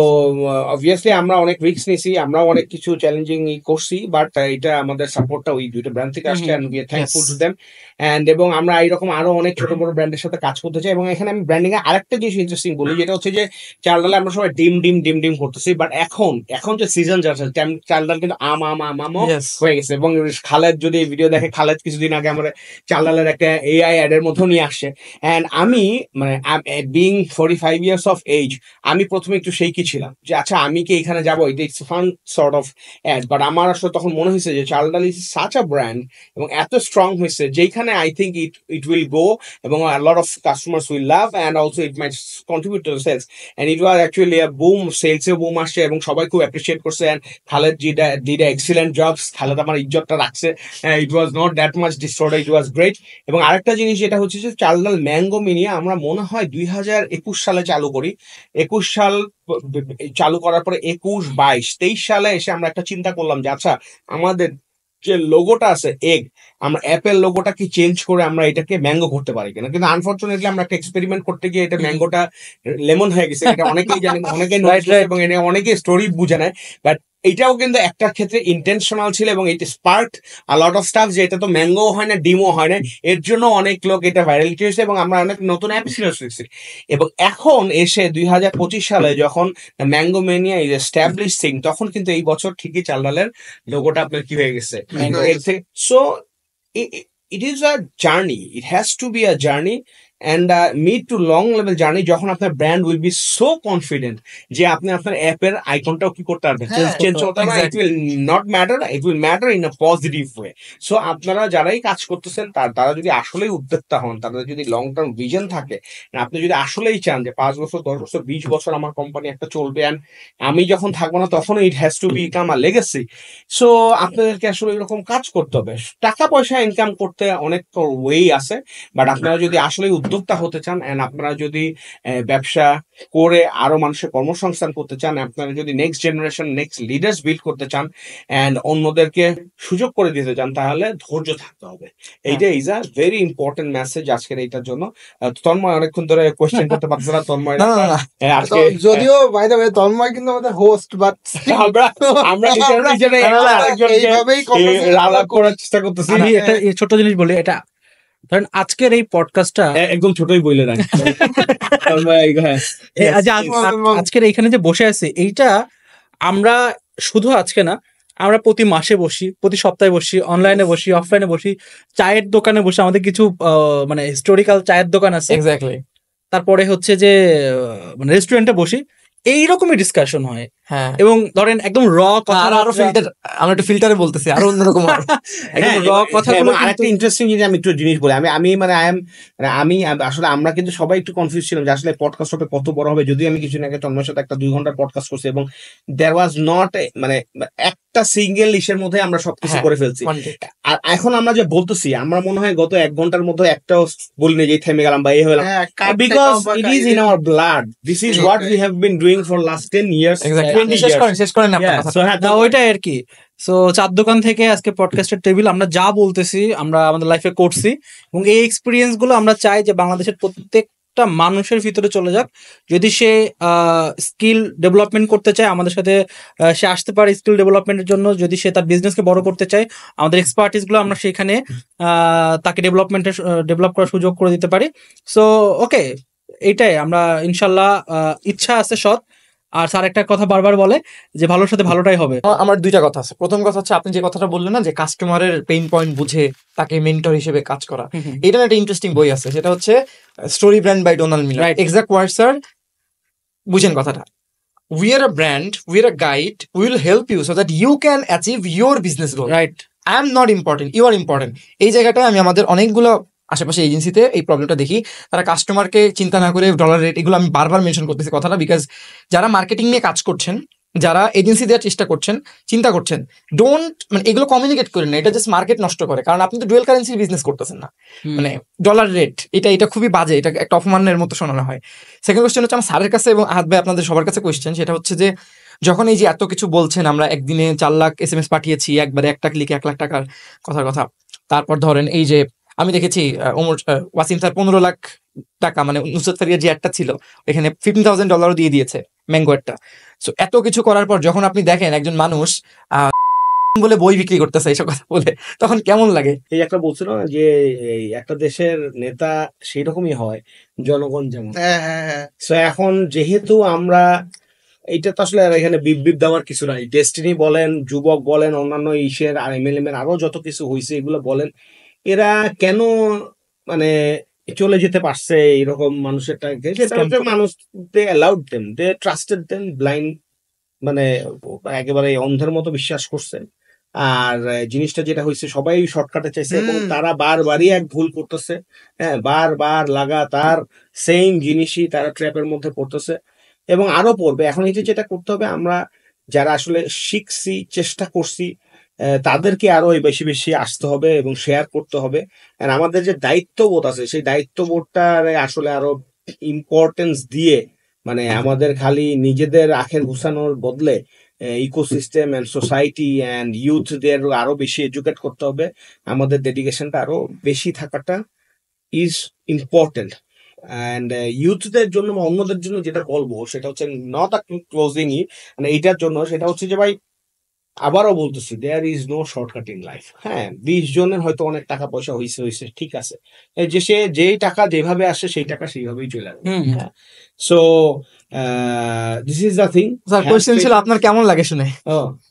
অবভিয়াসলি আমরা অনেক রিস্ক নিয়েছি, আমরাও অনেক কিছু চ্যালেঞ্জিং করছি, বাট এটা আমাদের সাপোর্টটা ওই দুটো ব্র্যান্ড থেকে আসছে, and we are thankful to them. And এবং আমরা এইরকম আরো অনেক ছোট বড় ব্র্যান্ডের সাথে কাজ করতে চাই। এবং এখানে আমি ব্র্যান্ডিং এ আরেকটা জিনিস ইন্টারেস্টিং বলি, যেটা হচ্ছে যে চাল ডালে আমরা সবাই ডিম ডিম ডিম ডিম করতেছি, বাট এখন যে সিজন যাচ্ছে চাল ডাল কিন্তু আমও হয়ে গেছে। এবং খালেদ যদি ভিডিও দেখে, খালেদ কিছুদিন আগে আমরা চাল ডালের একটা এআই অ্যাড এর মধ্যে নিয়ে আসছে। এন্ড আমি মানে বিং 45 ইয়ার্স অফ এজ, আমি প্রথমে একটু সেই কি ছিলাম যে আচ্ছা আমি কি এখানে যাবো, এটা it's fun sort of ad, but আমার আসলে তখন মনে হয়েছে যে চাল ডাল ইজ সাচ আ ব্র্যান্ড এবং এত স্ট্রং হয়েছে যেখানে I think it will go, এবং a lot of customers will love, and also it might contribute to the sales, and it was actually a boom, sales A boom আসছে এবং সবাই খুব appreciate করছে। and Khaled did a excellent jobs, Khaled আমার ইজ্জতটা রাখছে, it was not that much distorted, it was great। এবং আরেকটা জিনিস যেটা হচ্ছে যে চাল ডাল ম্যাঙ্গো মিনিয়া আমরা মনে হয় 2021 সালে চালু করি, 21 সাল চালু করার পরে 21, 22, 23 সালে এসে আমরা একটা চিন্তা করলাম যে আচ্ছা আমাদের যে লোগোটা আছে এগ, আমরা অ্যাপেল লোগোটা কি চেঞ্জ করে আমরা এটাকে ম্যাঙ্গো করতে পারি কিনা। কিন্তু আনফরচুনেটলি আমরা একটা এক্সপেরিমেন্ট করতে গিয়ে এটা ম্যাঙ্গোটা লেমন হয়ে গেছে, এটা অনেকেই জানে, অনেকেই এবং এটা অনেকে স্টোরি বুঝে নেয়, বাট এটাও কিন্তু একটা ক্ষেত্রে ইন্টেনশনাল ছিল, এবং এটা spark a lot of staff যে এটা তো ম্যাঙ্গো হয় না, ডিমও হয় না, এর জন্য অনেক লোক এটা ভাইরালিটি হয়েছে এবং আমরা অনেক নতুন অ্যাপ শিখছি। এবং এখন এসে 2025 সালে যখন mango mania is establish thing, তখন কিন্তু এই বছর ঠিকই চাল ডালের লোগোটা আপনার কি হয়ে গেছে। So it is a journey, it has to be a journey, and mid to long level journey, যখন আপনার brand will be so confident যে আপনি আপনার অ্যাপের আইকনটাও কি করতে পারবেন, চেঞ্জ করতে পারবেন, it will not matter, it will matter in a positive way. So আপনারা যারাই কাজ করতেছেন তারা যদি আসলেই উদ্যোক্তা হন, তাদের যদি লং টার্ম ভিশন থাকে, আপনি যদি আসলেই চান যে 5 বছর 10 বছর 20 বছর আমার কোম্পানি একটা চলবে, অ্যান্ড আমি যখন থাকবো না তখন ইট has to become a legacy, so আপনাদেরকে আসলে এরকম কাজ করতে হবে। টাকা পয়সা ইনকাম করতে অনেক ওয়ে আছে, বাট আপনারা যদি আসলে উদ্যোক্তা হতে চান, এন্ড আপনারা যদি ব্যবসা করে আরো মানুষের কর্মসংস্থান করতে চান, আপনারা যদি next generation next leaders build করতে চান, এন্ড অন্যদেরকে সুযোগ করে দিতে চান, তাহলে ধৈর্য থাকতে হবে। এইটা is a very important message আজকের এইটার জন্য। তন্ময় অনেকক্ষণ ধরে কোয়েশ্চেন করতে পারছে না, তন্ময় আজকে যদিও বাই দ্য ওয়ে তন্ময় কিন্তু আমাদের হোস্ট, বাট আমরা এইভাবেই আলাপ করার চেষ্টা করতেছি। আমি একটা ছোট জিনিস বলি, এটা ধরেন আজকের এই পডকাস্টটা একদম ছোটই বলে রাখি, আজকের এইখানে যে বসে আছে এইটা আমরা শুধু আজকে না, আমরা প্রতি মাসে বসি, প্রতি সপ্তাহে বসি, অনলাইনে বসি, অফলাইনে বসি, চায়ের দোকানে বসে, আমাদের কিছু মানে হিস্টোরিক্যাল চায়ের দোকান আছে, এক্স্যাক্টলি, তারপরে হচ্ছে যে মানে রেস্টুরেন্টে বসি, এইরকমই ডিসকাশন হয়। হ্যাঁ, এবং ধরেন একদম র কথা, আরো ফিল্টার, আমরা একটু ফিল্টারে বলতেছি, আরো অন্যরকম একদম র কথাগুলো। আরেকটা ইন্টারেস্টিং জিনিস আমি একটু জিনিস বলি, আমি আসলে আমরা কিন্তু সবাই একটু কনফিউজ ছিলাম যে আসলে পডকাস্ট হবে কত বড় হবে। যদি আমি কিছুদিন আগে তন্ময়ের সাথে একটা 2 ঘন্টার পডকাস্ট করছি, এবং দেয়ার ওয়াজ নট মানে একটা সিঙ্গেল ইসের মধ্যে আমরা সবকিছু করে ফেলছি। আর এখন আমরা যে বলতেছি, আমরা মনে হয় গত 1 ঘন্টার মধ্যে একটাও বলিনি যে থেমে গেলাম বা এই হলাম, because it is in our blood. This is what we have been doing for last 10 years। শেষ করেন আপনার কথা। ওইটাই আর কি। সো চার দোকান থেকে আজকে পডকাস্টের টেবিল আমরা যা বলতেছি আমরা আমাদের লাইফে করছি, এবং এই এক্সপিরিয়েন্স গুলো আমরা চাই যে বাংলাদেশের প্রত্যেকটা মানুষের ভিতরে চলে যাক। যদি সে স্কিল ডেভেলপমেন্ট করতে চায় আমাদের সাথে সে আসতে পারে স্কিল ডেভেলপমেন্টের জন্য। যদি সে তার বিজনেসকে বড় করতে চায় আমাদের এক্সপার্টিস গুলো আমরা সেখানে তাকে ডেভেলপ করার সুযোগ করে দিতে পারি। সো ওকে, এইটাই আমরা ইনশাল্লাহ, ইচ্ছা আছে সৎ। আর স্যার একটা কথা বারবার বলে যে ভালোর সাথে ভালোটাই হবে। আমার 2টা কথা আছে। প্রথম কথা হচ্ছে আপনি যে কথাটা বললেন না যে কাস্টমারের পেইন পয়েন্ট বুঝে তাকে মেন্টর হিসেবে কাজ করা, এটা একটা ইন্টারেস্টিং বই আছে, সেটা হচ্ছে Story Brand by Donald Miller. Exact word sir, বুঝেন কথাটা। We are a brand, we are a guide, we will help you so that you can achieve your business goal. Right. I am not important, you are important. এই জায়গাটায় আমি আমাদের অনেকগুলো আশেপাশে এজেন্সিতে এই প্রবলেমটা দেখি। তারা কাস্টমারকে চিন্তা না করে ডলার রেট, এগুলো আমি বারবার মেনশন করতেছি কথাটা, বিকজ যারা মার্কেটিং নিয়ে কাজ করছেন, যারা এজেন্সি দেওয়ার চেষ্টা করছেন, চিন্তা করছেন, মানে এগুলো কমিউনিকেট করেন না, এটা জাস্ট মার্কেট নষ্ট করে। কারণ আপনি তো ডুয়েল কারেন্সির বিজনেস করতেছেন না, মানে ডলার রেট, এটা খুবই বাজে, এটা একটা অপমানের মতো শোনানো হয়। সেকেন্ড কোয়েশ্চেন হচ্ছে আমার স্যারের কাছে এবং আহাদ ভাই আপনাদের সবার কাছে কোয়েশ্চেন, সেটা হচ্ছে যে যখন এই যে এত কিছু বলছেন, আমরা একদিনে 4 লাখ SMS পাঠিয়েছি, একবারে একটা ক্লিকে 1 লাখ টাকার কথার কথা। তারপর ধরেন এই যে আমি দেখেছি ওয়াসিম স্যার 15 লাখ টাকা, মানে নুসরাত ফারিয়ার যে একটা ছিল এখানে $15,000 দিয়ে দিয়েছে ম্যাঙ্গো একটা। সো এত কিছু করার পর যখন আপনি দেখেন একজন মানুষ বলে বই বিক্রি করতেছে এইসব কথা বলে, তখন কেমন লাগে? এই একটা বলছিল না যে একটা দেশের নেতা সেই রকমই হয় জনগণ যেমন। সো এখন যেহেতু আমরা, এইটা তো আসলে এখানে বিপ দেওয়ার কিছু নাই, ডেস্টিনি বলেন, যুবক বলেন, অন্যান্য ইসের আর MLM এর আরো যত কিছু হয়েছে এগুলো বলেন, এরা কেন মানে চলে যেতে পারছে এরকম মানুষের টাকে, সেটা হচ্ছে মানুষ দে অ্যালাউড দেম, দে ট্রাস্টেড দেম ব্লাইন্ড, মানে একেবারে অন্ধের মতো বিশ্বাস করছে। আর জিনিসটা যেটা হয়েছে সবাই শর্টকাটে চাইছে এবং তারা বারবারই এক ভুল করতেছে। হ্যাঁ, বারবার লাগাতার সেম জিনিসই তারা ট্র্যাপের মধ্যে পড়তেছে এবং আরো পড়বে। এখন এই যেটা করতে হবে, আমরা যারা আসলে শিখছি, চেষ্টা করছি, তাদেরকে আরো বেশি বেশি আসতে হবে এবং শেয়ার করতে হবে। আর আমাদের যে দায়িত্ববোধ আছে সেই দায়িত্ববোধটা আসলে আরো ইম্পর্টেন্স দিয়ে, মানে আমাদের খালি নিজেদের আখের ঘুষানোর বদলে ইকোসিস্টেম অ্যান্ড সোসাইটি অ্যান্ড ইউথদের আরো বেশি এডুকেট করতে হবে। আমাদের ডেডিকেশনটা আরো বেশি থাকাটা ইজ ইম্পর্টেন্ট। অ্যান্ড ইউথদের জন্য বা অন্যদের জন্য যেটা বলবো সেটা হচ্ছে নট আ ক্লোজিংই, মানে এইটার জন্য সেটা হচ্ছে যে ভাই, আবারও বলতেছি, there is no shortcut in life. হ্যাঁ, 20 জনের হয়তো অনেক টাকা পয়সা হয়েছে, ঠিক আছে, যে সে যেই টাকা যেভাবে আসে সেই টাকা সেইভাবেই চলে আসবে। So this is the thing. Sir question ছিল আপনার কেমন লাগে শুনে?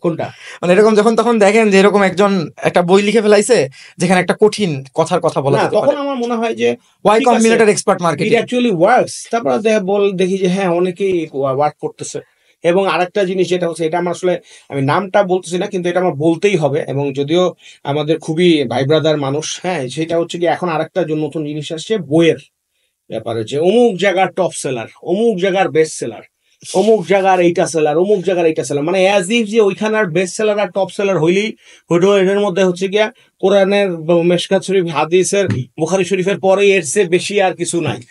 কোনটা? মানে এরকম যখন তখন দেখেন যে এরকম একজন একটা বই লিখে ফেলাইছে যেখানে একটা কঠিন কথার কথা বলা যেতে পারে, তখন আমার মনে হয় যে Y Combinator expert marketing it actually works. তারপর দেখি যে হ্যাঁ, অনেকেই ওয়ার্ক করতেছে। এবং আরেকটা জিনিস যেটা হচ্ছে, এটা আমার আসলে আমি নামটা বলতেছি না, কিন্তু এটা আমার বলতেই হবে, এবং যদিও আমাদের খুবই ভাই ব্রাদার মানুষ, হ্যাঁ, সেটা হচ্ছে কি এখন আরেকটা নতুন জিনিস আসছে বইয়ের ব্যাপারে, যে অমুক জায়গার টপ সেলার, অমুক জায়গার বেস্ট সেলার, অমুক জায়গার এইটা সেলার, অমুক জায়গার এইটা সেলার, মানে অ্যাজ ইফ যে ওইখানের বেস্ট সেলার আর টপ সেলার হইলেই হইতো এর মধ্যে হচ্ছে গিয়া কোরআনের, মেশকাত শরীফ, হাদিসের, বুখারী শরীফের পরে এর চেয়ে বেশি আর কিছু নাই।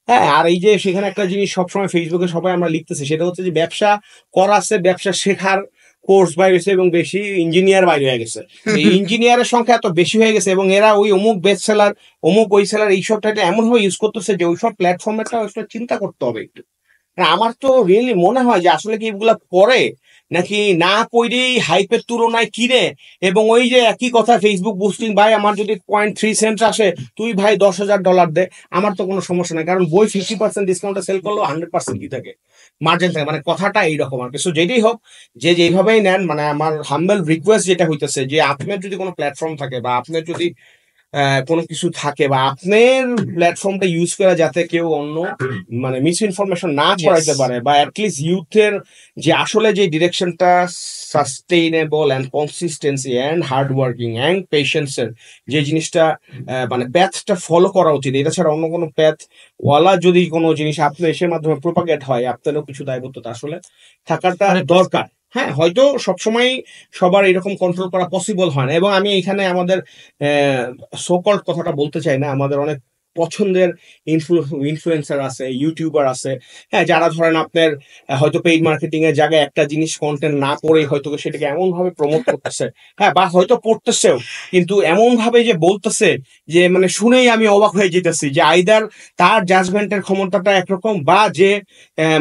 হ্যাঁ, আর এই যে সেখানে একটা জিনিস সবসময় ফেসবুকে সবাই আমরা লিখতেছি, সেটা হচ্ছে যে ব্যবসা করাছে, ব্যবসা শেখার কোর্স বাইরে হয়েছে এবং বেশি ইঞ্জিনিয়ার বাইরে হয়ে গেছে। এই ইঞ্জিনিয়ারের সংখ্যা এত বেশি হয়ে গেছে এবং এরা ওই অমুক বেস্ট সেলার, অমুক ওই সেলার, এইসবটা এমন ভাবে ইউজ করতেছে যে ওইসব প্ল্যাটফর্মেরটা চিন্তা করতে হবে একটু। আমার তো রিয়েলি মনে হয় যে আসলে কি এগুলা পড়ে নাকি না পড়েই হাইপের তুলনায় কিনে, এবং ওই যে একই কথা ফেসবুক বুস্টিং, ভাই আমার যদি 0.3 সেন্ট আসে তুই ভাই $10,000 দে, আমার তো কোনো সমস্যা নাই, কারণ বই 50% ডিসকাউন্টে সেল করলেও 100% কি থাকে, মার্জিন থাকে, মানে কথাটা এইরকম আর কি। সো যেটাই হোক, যে যেভাবেই নেন, মানে আমার হাম্বল রিকোয়েস্ট যেটা হইতেছে যে আপনার যদি কোনো প্ল্যাটফর্ম থাকে বা আপনার যদি কোনো কিছু থাকে বা আপনার প্ল্যাটফর্মটা ইউজ করে যাতে কেউ অন্য মানে মিস ইনফরমেশন না ছড়াইতে পারে, বা অ্যাটলিস্ট ইউথের যে আসলে যে ডিরেকশনটা sustainable and consistency and hard working and পেশেন্সের যে জিনিসটা, মানে প্যাথটা ফলো করা উচিত, এটা ছাড়া অন্য কোনো প্যাথ ওয়ালা যদি কোনো জিনিস আপনার এসের মাধ্যমে প্রোপাগেট হয়, আপনারও কিছু দায়বদ্ধতা আসলে থাকাটা দরকার। হ্যাঁ, হয়তো সবসময় সবার এরকম কন্ট্রোল করা পসিবল হয় না, এবং আমি এখানে আমাদের সোকল্ড কথাটা বলতে চাই না, আমাদের অনেক পছন্দের ইনফ্লুয়েন্সার আছে, ইউটিউবার আছে, হ্যাঁ, যারা ধরেন আপনার হয়তো পেইড মার্কেটিং এর জায়গায় একটা জিনিস কন্টেন্ট না করে হয়তো সেটাকে এমন ভাবে প্রমোট করতেছে, হ্যাঁ, বা হয়তো করতেছেও, কিন্তু এমন ভাবে যে বলতেছে যে মানে শুনেই আমি অবাক হয়ে যেতেছি যে আইদার তার জাজমেন্টের ক্ষমতাটা একরকম, বা যে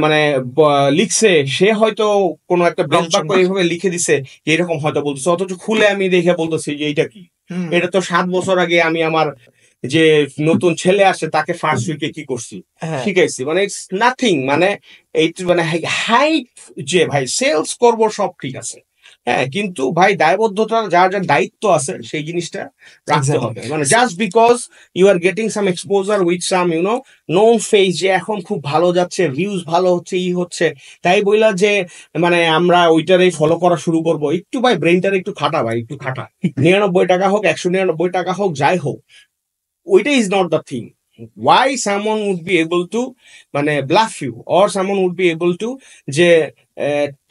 মানে লিখছে সে হয়তো কোনো একটা ব্যাপার এইভাবে লিখে দিছে যে এরকম হয়তো বলতেছে, অথচ খুলে আমি দেখে বলতেছি যে এইটা কি, এটা তো 7 বছর আগে আমি আমার যে নতুন ছেলে আসে তাকে ফার্স্ট উইকে কি করছি, শিখাইছি, মানে ইটস নাথিং, মানে এই মানে হাইপ যে ভাই সেলস করব সব ঠিক আছে, হ্যাঁ, কিন্তু ভাই দায়বদ্ধতা, যার যার দায়িত্ব আছে সেই জিনিসটা রাখতে হবে, মানে just because you are getting some exposure with some known face, যে এখন খুব ভালো যাচ্ছে, ভিউজ ভালো হচ্ছে, হচ্ছে, তাই বইলা যে মানে আমরা ওইটারই ফলো করা শুরু করবো, একটু ভাই ব্রেনটারে একটু খাটা, ভাই একটু খাটা, 99 টাকা হোক, 199 টাকা হোক, যাই হোক, ওইটা is not the thing. Why someone would be able to মানে bluff you, or someone would be able to যে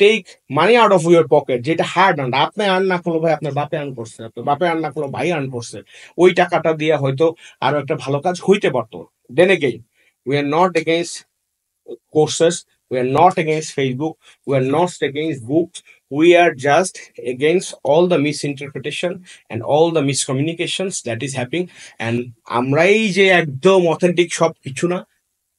take money out of your pocket, যেটা হার্ড আর্ন, আপনি আর্ন না করলো ভাই আপনার বাপে আর্ন করছে, আপনার বাপে আর্ন না করলো ভাই আর্ন করছে, ওই টাকাটা দিয়ে হয়তো আরো একটা ভালো কাজ হইতে পারতো. Then again, we are not against courses, we are not against Facebook, we are not against books, we are just against all the misinterpretation and all the miscommunications that is happening. And আমরাই যে একদম authentic সব কিছু না,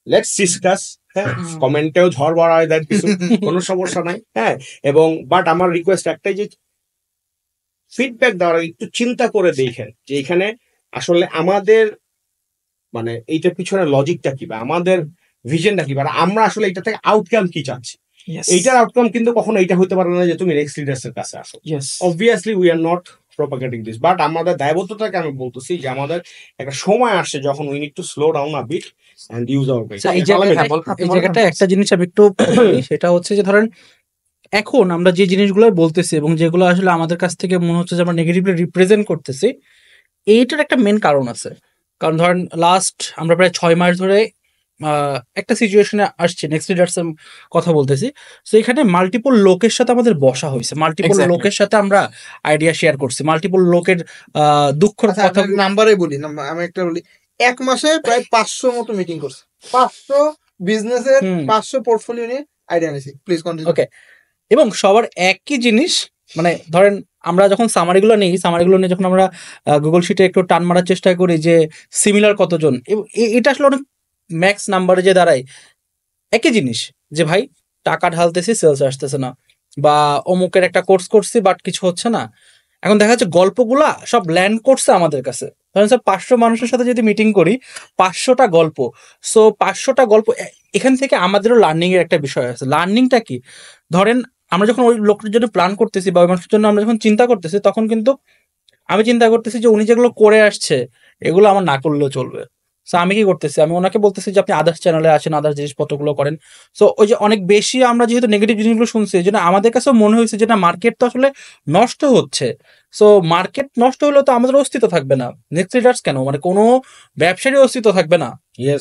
let's discuss, হ্যাঁ, কমেন্টেও ঝড় বাড়ায় দেন কিছু, কোনো সমস্যা নাই, হ্যাঁ, এবং বাট আমার রিকোয়েস্ট একটাই যে ফিডব্যাক দেওয়ার একটু চিন্তা করে দেখেন যে এখানে আসলে আমাদের মানে এইটার পিছনে লজিকটা কি, বা আমাদের ভিশনটা কি, মানে আমরা আসলে এটা থেকে আউটকাম কি চাচ্ছি. এইটার আউটকাম কিন্তু কখনো এইটা হতে পারে না যে তুমি নেক্সট লিডার্স এর কাছে আসো. Obviously we are not propagating this, but আমাদের দায়বদ্ধতাকে আমি বলতেছি যে আমাদের একটা সময় আসছে যখন we need to slow down a bit and use our brain. এই জায়গাটা একটা জিনিস আমি একটু সেটা হচ্ছে যে ধরেন এখন আমরা যে জিনিসগুলো বলতেছি এবং যেগুলো আসলে আমাদের কাছ থেকে মনে হচ্ছে যে আমরা নেগেটিভলি রিপ্রেজেন্ট করতেছি, এইটার একটা মেন কারণ আছে. কারণ ধরেন লাস্ট আমরা প্রায় 6 মাস ধরে একটা সিচুয়েশনে আসছে, নেক্সট লিডার্স কথা বলতেছি, তো এখানে মাল্টিপল লোকের সাথে আমাদের বসা হয়েছে, মাল্টিপল লোকের সাথে আমরা আইডিয়া শেয়ার করছি, মাল্টিপল লোকের দুঃখের কথা নাম্বারে বলি, আমি একটা বলি, 1 মাসে প্রায় 500 মতো মিটিং করছে, 500 বিজনেসের 500 পোর্টফোলিও নিয়ে আইডিয়া নিয়েছি. Please continue. ওকে, এবং সবার একই জিনিস, মানে ধরেন আমরা যখন সামারিগুলো নিই, সামারিগুলো নিয়ে যখন আমরা গুগল শিটে একটু টান মারার চেষ্টা করি যে সিমিলার কতজন, এটা আসলে অনেক ম্যাক্স নাম্বারে যে দাঁড়ায় একই জিনিস, যে ভাই টাকা ঢালতেছি, সেলস আসতেছে না, বা অমুকের একটা কোর্স করছি বাট কিছু হচ্ছে না. এখন দেখা যাচ্ছে গল্পগুলা সব ল্যান্ড করছে আমাদের কাছে. ধরেন স্যার 500 মানুষের সাথে যদি মিটিং করি, 500টা গল্প, সো 500টা গল্প, এখান থেকে আমাদেরও লার্নিং এর একটা বিষয় আছে. লার্নিংটা কি, ধরেন আমরা যখন ওই লোকটার জন্য প্ল্যান করতেছি বা ওই মানুষের জন্য আমরা যখন চিন্তা করতেছি, তখন কিন্তু আমি চিন্তা করতেছি যে উনি যেগুলো করে আসছে এগুলো আমার না করলেও চলবে. সো আমি কি করতেছি, আমি ওনাকে বলতেছি যে আপনি আদার্স চ্যানেলে আসেন, আদার্স জিনিসপত্রগুলো করেন. সো ওই যে অনেক বেশি আমরা যেহেতু নেগেটিভ জিনিসগুলো শুনছি, এই জন্য আমাদের কাছেও মনে হয়েছে যে না, মার্কেট তো আসলে নষ্ট হচ্ছে. সো মার্কেট নষ্ট হলে তো আমাদের অস্তিত্ব থাকবে না, নেক্সট লিডার্স কেন, মানে কোনো ব্যবসারই অস্তিত্ব থাকবে না,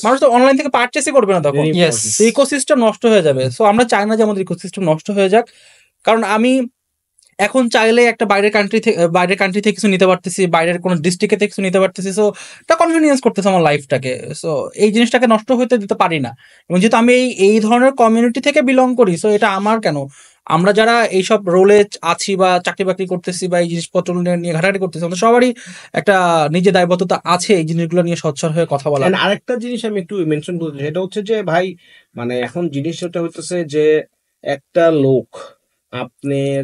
মানুষ তো অনলাইন থেকে পারচেসই করবে না, তখন ইকোসিস্টেম নষ্ট হয়ে যাবে. সো আমরা চাই না যে আমাদের ইকোসিস্টেম নষ্ট হয়ে যাক. কারণ আমি এখন চাইলে একটা বাইরের কান্ট্রি থেকে কিছু নিতে পারতেছি, বাইরের কোনো ডিস্ট্রিক্টে থেকে কিছু নিতে পারতেছি, সো এটা কনভিনিয়েন্স করতেছে আমার লাইফটাকে. সো এই জিনিসটাকে নষ্ট হতে দিতে পারি না. এবং যেহেতু আমি এই ধরনের কমিউনিটি থেকে বিলং করি, সো এটা আমার কেন, আমরা যারা এইসব রোলে আছি বা চাকরি বাকরি করতেছি বা এই জিনিসপত্র নিয়ে ঘাটাঘাটি করতেছি, আমাদের সবারই একটা নিজের দায়বদ্ধতা আছে এই জিনিসগুলো নিয়ে সচ্ছল হয়ে কথা বলা. আরেকটা জিনিস আমি একটু মেনশন করতে, সেটা হচ্ছে যে ভাই মানে এখন জিনিসটা হইতেছে যে একটা লোক আপনার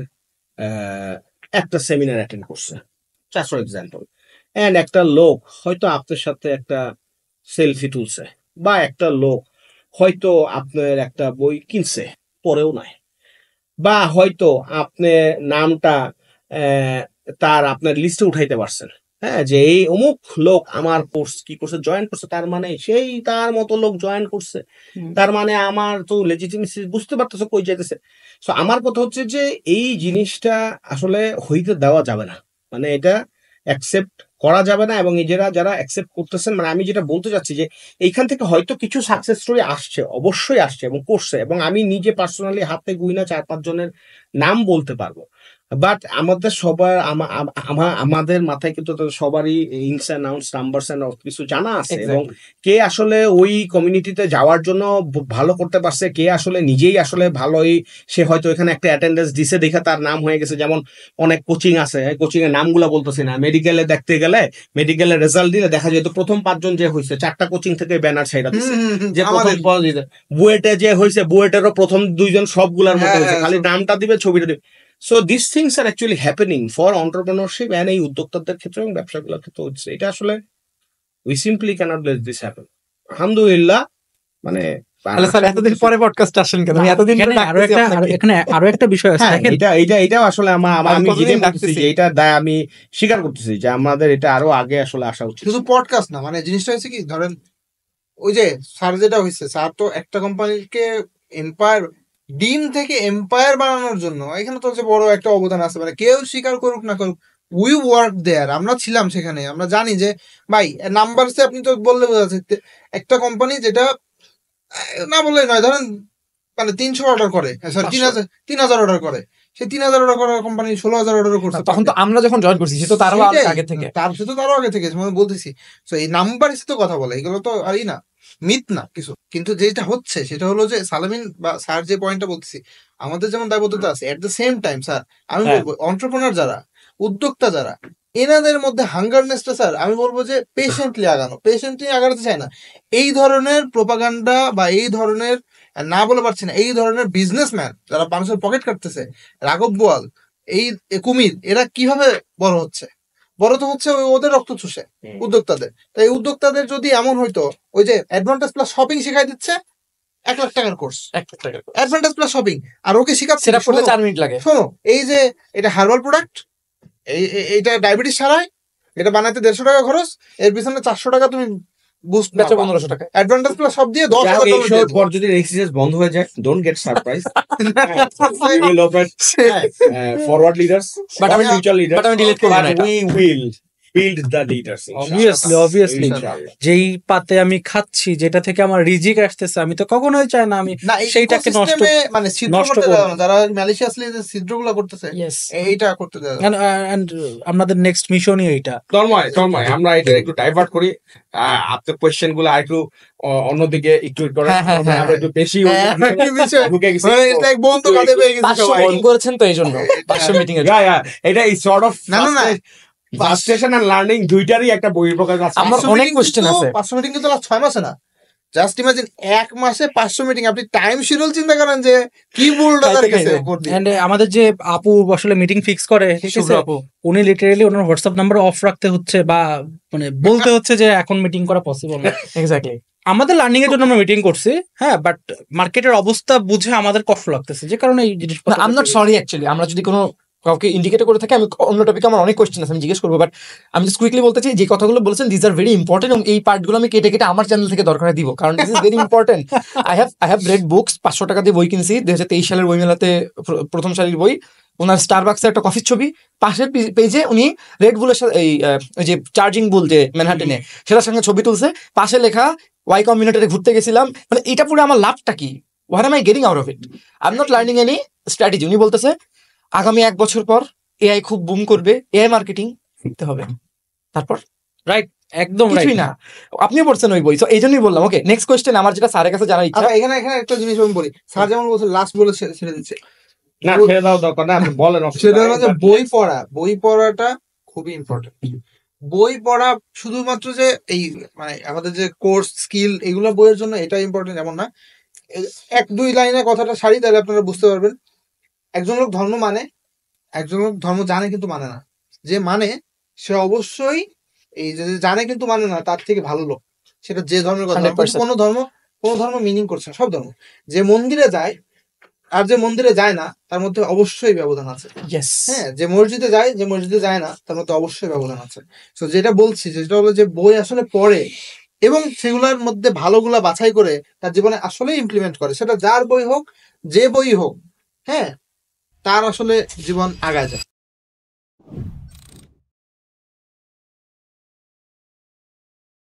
একটা সেমিনার অ্যাটেন্ড করছে, জাস্ট ফর এক্সাম্পল, এন্ড একটা লোক হয়তো আপনার সাথে একটা সেলফি তুলছে, বা একটা লোক হয়তো আপনার একটা বই কিনছে, পড়েও নাই, বা হয়তো আপনার নামটা তার আপনার লিস্টে উঠাইতে পারছেন, হ্যাঁ, যে এই অমুক লোক আমার কোর্স কি করছে, জয়েন করছে, তার মানে সেই তার মতো লোক জয়েন করছে, তার মানে আমার তো লেজিটিমেসি বুঝতে পারতেছে কই যাইতেছে. সো আমার কথা হচ্ছে যে এই জিনিসটা আসলে হইতে দেওয়া যাবে না, মানে এটা অ্যাকসেপ্ট করা যাবে না, এবং নিজেরা যারা অ্যাকসেপ্ট করতেছেন, মানে আমি যেটা বলতে চাচ্ছি যে এইখান থেকে হয়তো কিছু সাকসেস স্টোরি আসছে, অবশ্যই আসছে এবং করছে, এবং আমি নিজে পার্সোনালি হাতে গুইনা 4-5 জনের নাম বলতে পারবো। বাট আমাদের সবার আমাদের মাথায় কিন্তু সবারই ইনস অ্যান্ড আউটস, নাম্বারস অ্যান্ড কিছু জানা আছে, এবং কে আসলে ওই কমিউনিটিতে যাওয়ার জন্য ভালো করতে পারছে, কে আসলে নিজেই আসলে ভালোই, সে হয়তো এখানে একটা অ্যাটেন্ডেন্স দিছে দেখে তার নাম হয়ে গেছে। যেমন অনেক কোচিং আছে, কোচিং এর নামগুলো বলতেছি না, মেডিকেলে দেখতে গেলে মেডিকেলের রেজাল্ট দিলে দেখা যায় তো প্রথম 5 জন যে হয়েছে 4টা কোচিং থেকে ব্যানার ছাইড়া দিছে, যে বুয়েটে যে হয়েছে বুয়েটেরও প্রথম 2 জন সবগুলার মধ্যে হয়েছে, খালি নামটা দিবে ছবিটা দিবে। So these things are actually happening for entrepreneurship and এই উদ্যোক্তাদের ক্ষেত্রে এবং ব্যবসাগুলোর ক্ষেত্রে হচ্ছে। এটা আসলে we simply cannot let this happen. আলহামদুলিল্লাহ, মানে এতদিন পরে পডকাস্ট আসেন কেন? আমি এতদিন এখানে আরো একটা বিষয় আছে, এইটাও আসলে আমি যেটা বলতেছি যে এটা আমি স্বীকার করতেছি যে আমাদের এটা আরো আগে আসলে আসা উচিত। শুধু পডকাস্ট না, মানে জিনিসটা হচ্ছে কি, ধরেন ওই যে স্যার যেটা হয়েছে, স্যার তো একটা কোম্পানিকে এম্পায়ার, ডিম থেকে এম্পায়ার বানানোর জন্য এখানে তো হচ্ছে বড় একটা অবদান আছে। মানে কেউ স্বীকার করুক না করুক, উই ওয়ার্ক দেয়ার, আমরা ছিলাম সেখানে, আমরা জানি যে ভাই নাম্বারসে আপনি তো বললে বোঝা যাচ্ছে একটা কোম্পানি যেটা না বললে নয়, ধরেন মানে 300 অর্ডার করে, সরি 3000 অর্ডার করে, সেই 3000 অর্ডার করার কোম্পানি 16,000 অর্ডার করছে। তখন তো আমরা যখন জয়েন করছি সে তো তারও আগে থেকে, তারও আগে থেকে বলতেছি। তো এই নাম্বার তো কথা বলে, এগুলো তো আরই না, মিথ না কিছু। কিন্তু যেটা হচ্ছে সেটা হলো যে সালামিন বা স্যার যে পয়েন্টটা বলতেছি, আমাদের যেমন দায়বদ্ধতা আছে, এট দ্য সেম টাইম স্যার আমি বলবো এন্টারপ্রেনার যারা, উদ্যোক্তা যারা, এনাদের মধ্যে হাঙ্গারনেসটা স্যার আমি বলবো যে পেশেন্টলি আগাতে চায় না। এই ধরনের প্রোপাগান্ডা বা এই ধরনের, না বলে পারছি না, এই ধরনের বিজনেসম্যান যারা মানুষের পকেট কাটতেছে, রাঘব বোয়াল, এই কুমির, এরা কিভাবে বড় হচ্ছে? বড় তো হচ্ছে ওদের রক্ত চুষে, উদ্যোক্তাদের। তাই উদ্যোক্তাদের যদি এমন হইতো, ওই যে অ্যাডভান্টেজ প্লাস শপিং শিখাই দিচ্ছে, 1 লাখ টাকার কোর্স, অ্যাডভান্টেজ প্লাস শপিং, আর ওকে শিখাচ্ছে সেটা করতে 4 মিনিট লাগে। শোনো, এই যে এটা হার্বাল প্রোডাক্ট, এইটা ডায়াবেটিস সারায়, এটা বানাতে 150 টাকা খরচ, এর পিছনে 400 টাকা তুমি বুস্ট, 1500 টাকা অ্যাডভান্টেজ প্লাস সব দিয়ে 10,000 পর যদি এক্সারসাইজ বন্ধ হয়ে যায়, don't get surprise, we will operate forward leaders, but future leaders, but আমি ডিলিট করব না, we will build the leaders, obviously যেই পাতে আমি খাচ্ছি, যেটা থেকে আমার রিজিক আসতেছে, আমি তো কখনোই চাই না আমি সেইটাকে মানে নষ্ট করব, যারা ম্যালিশিয়াসলি যে ছিদ্রগুলো করতেছে এইটা করতে দেয়। এন্ড আমাদের নেক্সট মিশনই এইটা। তন্ময় আমরা এটা একটু ডাইভার্ট করি, আপনার কোশ্চেন গুলো একটু অন্যদিকে একটু করে, আমরা একটু বেশি ঢুকে গেছি, এটা এক বন্ধু কাঁদে পেয়ে গেছে, সবাই করেছেন তো এইজন্য 500 মিটিং এর। এটা এই সর্ট অফ না ফ্রাস্ট্রেশন এন্ড লার্নিং দুইটারই একটা বহিঃপ্রকাশ আছে। আমার অনেক কোশ্চেন আছে। 500 মিটিং কিন্তু 6 মাসে না, জাস্ট ইমাজিন 1 মাসে 500 মিটিং। আপনি টাইম শিডিউল চিন্তা করেন যে কি বোল্ডার গেছে। এন্ড আমাদের যে আপু আসলে মিটিং ফিক্স করে, উনি literally owner WhatsApp number of রাখতে হচ্ছে, বা মানে বলতে হচ্ছে যে এখন মিটিং করা পসিবল না। এক্স্যাক্টলি আমাদের লার্নিং এর জন্য আমরা মিটিং করছি, হ্যাঁ, বাট মার্কেটের অবস্থা বুঝে আমাদের কষ্ট লাগতেছে, যে কারণে এই জিনিসটা। I am not sorry actually, আমরা যদি কোনো কাউকে ইন্ডিকেট করে থাকি, আমি অন্য টপিকে আমার অনেক কোয়েশ্চেন আছে, আমি জিজ্ঞেস করবো, বাট আমি জাস্ট কুইকলি বলতে চাই যে কথাগুলো বলেছেন দিস আর ভেরি ইম্পর্টেন্ট, এবং এই পার্টগুলো আমি কেটে আমার চ্যানেল থেকে দরকার দিব, কারণ this is very important. I have read books, 500 টাকা দিয়ে বই কিনছি, 2023 সালের বইমেলাতে প্রথম সারির বই। ওনার স্টারবাক্সের একটা কফির ছবি, পাশের পেজে উনি রেড বুলের সাথে এই যে চার্জিং বুল যে ম্যানহাটনে, সেটার সঙ্গে ছবি তুলছে, পাশে লেখা ওয়াই কমিউনিটিতে ঘুরতে গেছিলাম। মানে এটা পুরো আমার লাভটা কি? What M I getting out of it? I am not learning any strategy. উনি বলতেছে আগামী 1 বছর পর এআই খুব বুম করবে, এআই মার্কেটিং শিখতে হবে। তারপর রাইট, একদম কিছুই না, আপনিও পড়ছেন ওই বই, তো এই জন্যই বললাম। ওকে, নেক্সট কোয়েশ্চেন আমার যেটা স্যারের কাছে জানার ইচ্ছা। এখানে একটা জিনিস আমি বলি, স্যার যেমন বলছে লাস্ট বলে ছেড়ে দিচ্ছে, না ছেড়ে দাও দরকার না, আপনি বলেন। সেটা হলো যে বই পড়াটা খুবই ইম্পর্টেন্ট। বই পড়া শুধুমাত্র যে এই মানে আমাদের যে কোর্স স্কিল এগুলো বইয়ের জন্য এটা ইম্পর্টেন্ট এমন না। 1-2 লাইনে কথাটা সারি, তাহলে আপনারা বুঝতে পারবেন। একজন লোক ধর্ম মানে, একজন লোক ধর্ম জানে কিন্তু মানে না। যে মানে সে অবশ্যই, এই যে জানে কিন্তু মানে না, তার থেকে ভালো লোক, সেটা যে ধর্মের কথা। কোনো ধর্ম মিনিং করছে না, সব ধর্ম। যে মন্দিরে যায় আর যে মন্দিরে যায় না, তার মধ্যে অবশ্যই ব্যবধান আছে। হ্যাঁ, যে মসজিদে যায় না, তার মধ্যে অবশ্যই ব্যবধান আছে। তো যেটা বলছি, যেটা হলো যে বই আসলে পড়ে এবং সেগুলোর মধ্যে ভালোগুলা বাছাই করে তার জীবনে আসলে ইমপ্লিমেন্ট করে, সেটা যার বই হোক, যে বই হোক, হ্যাঁ, তার আসলে জীবন আগায় যায়।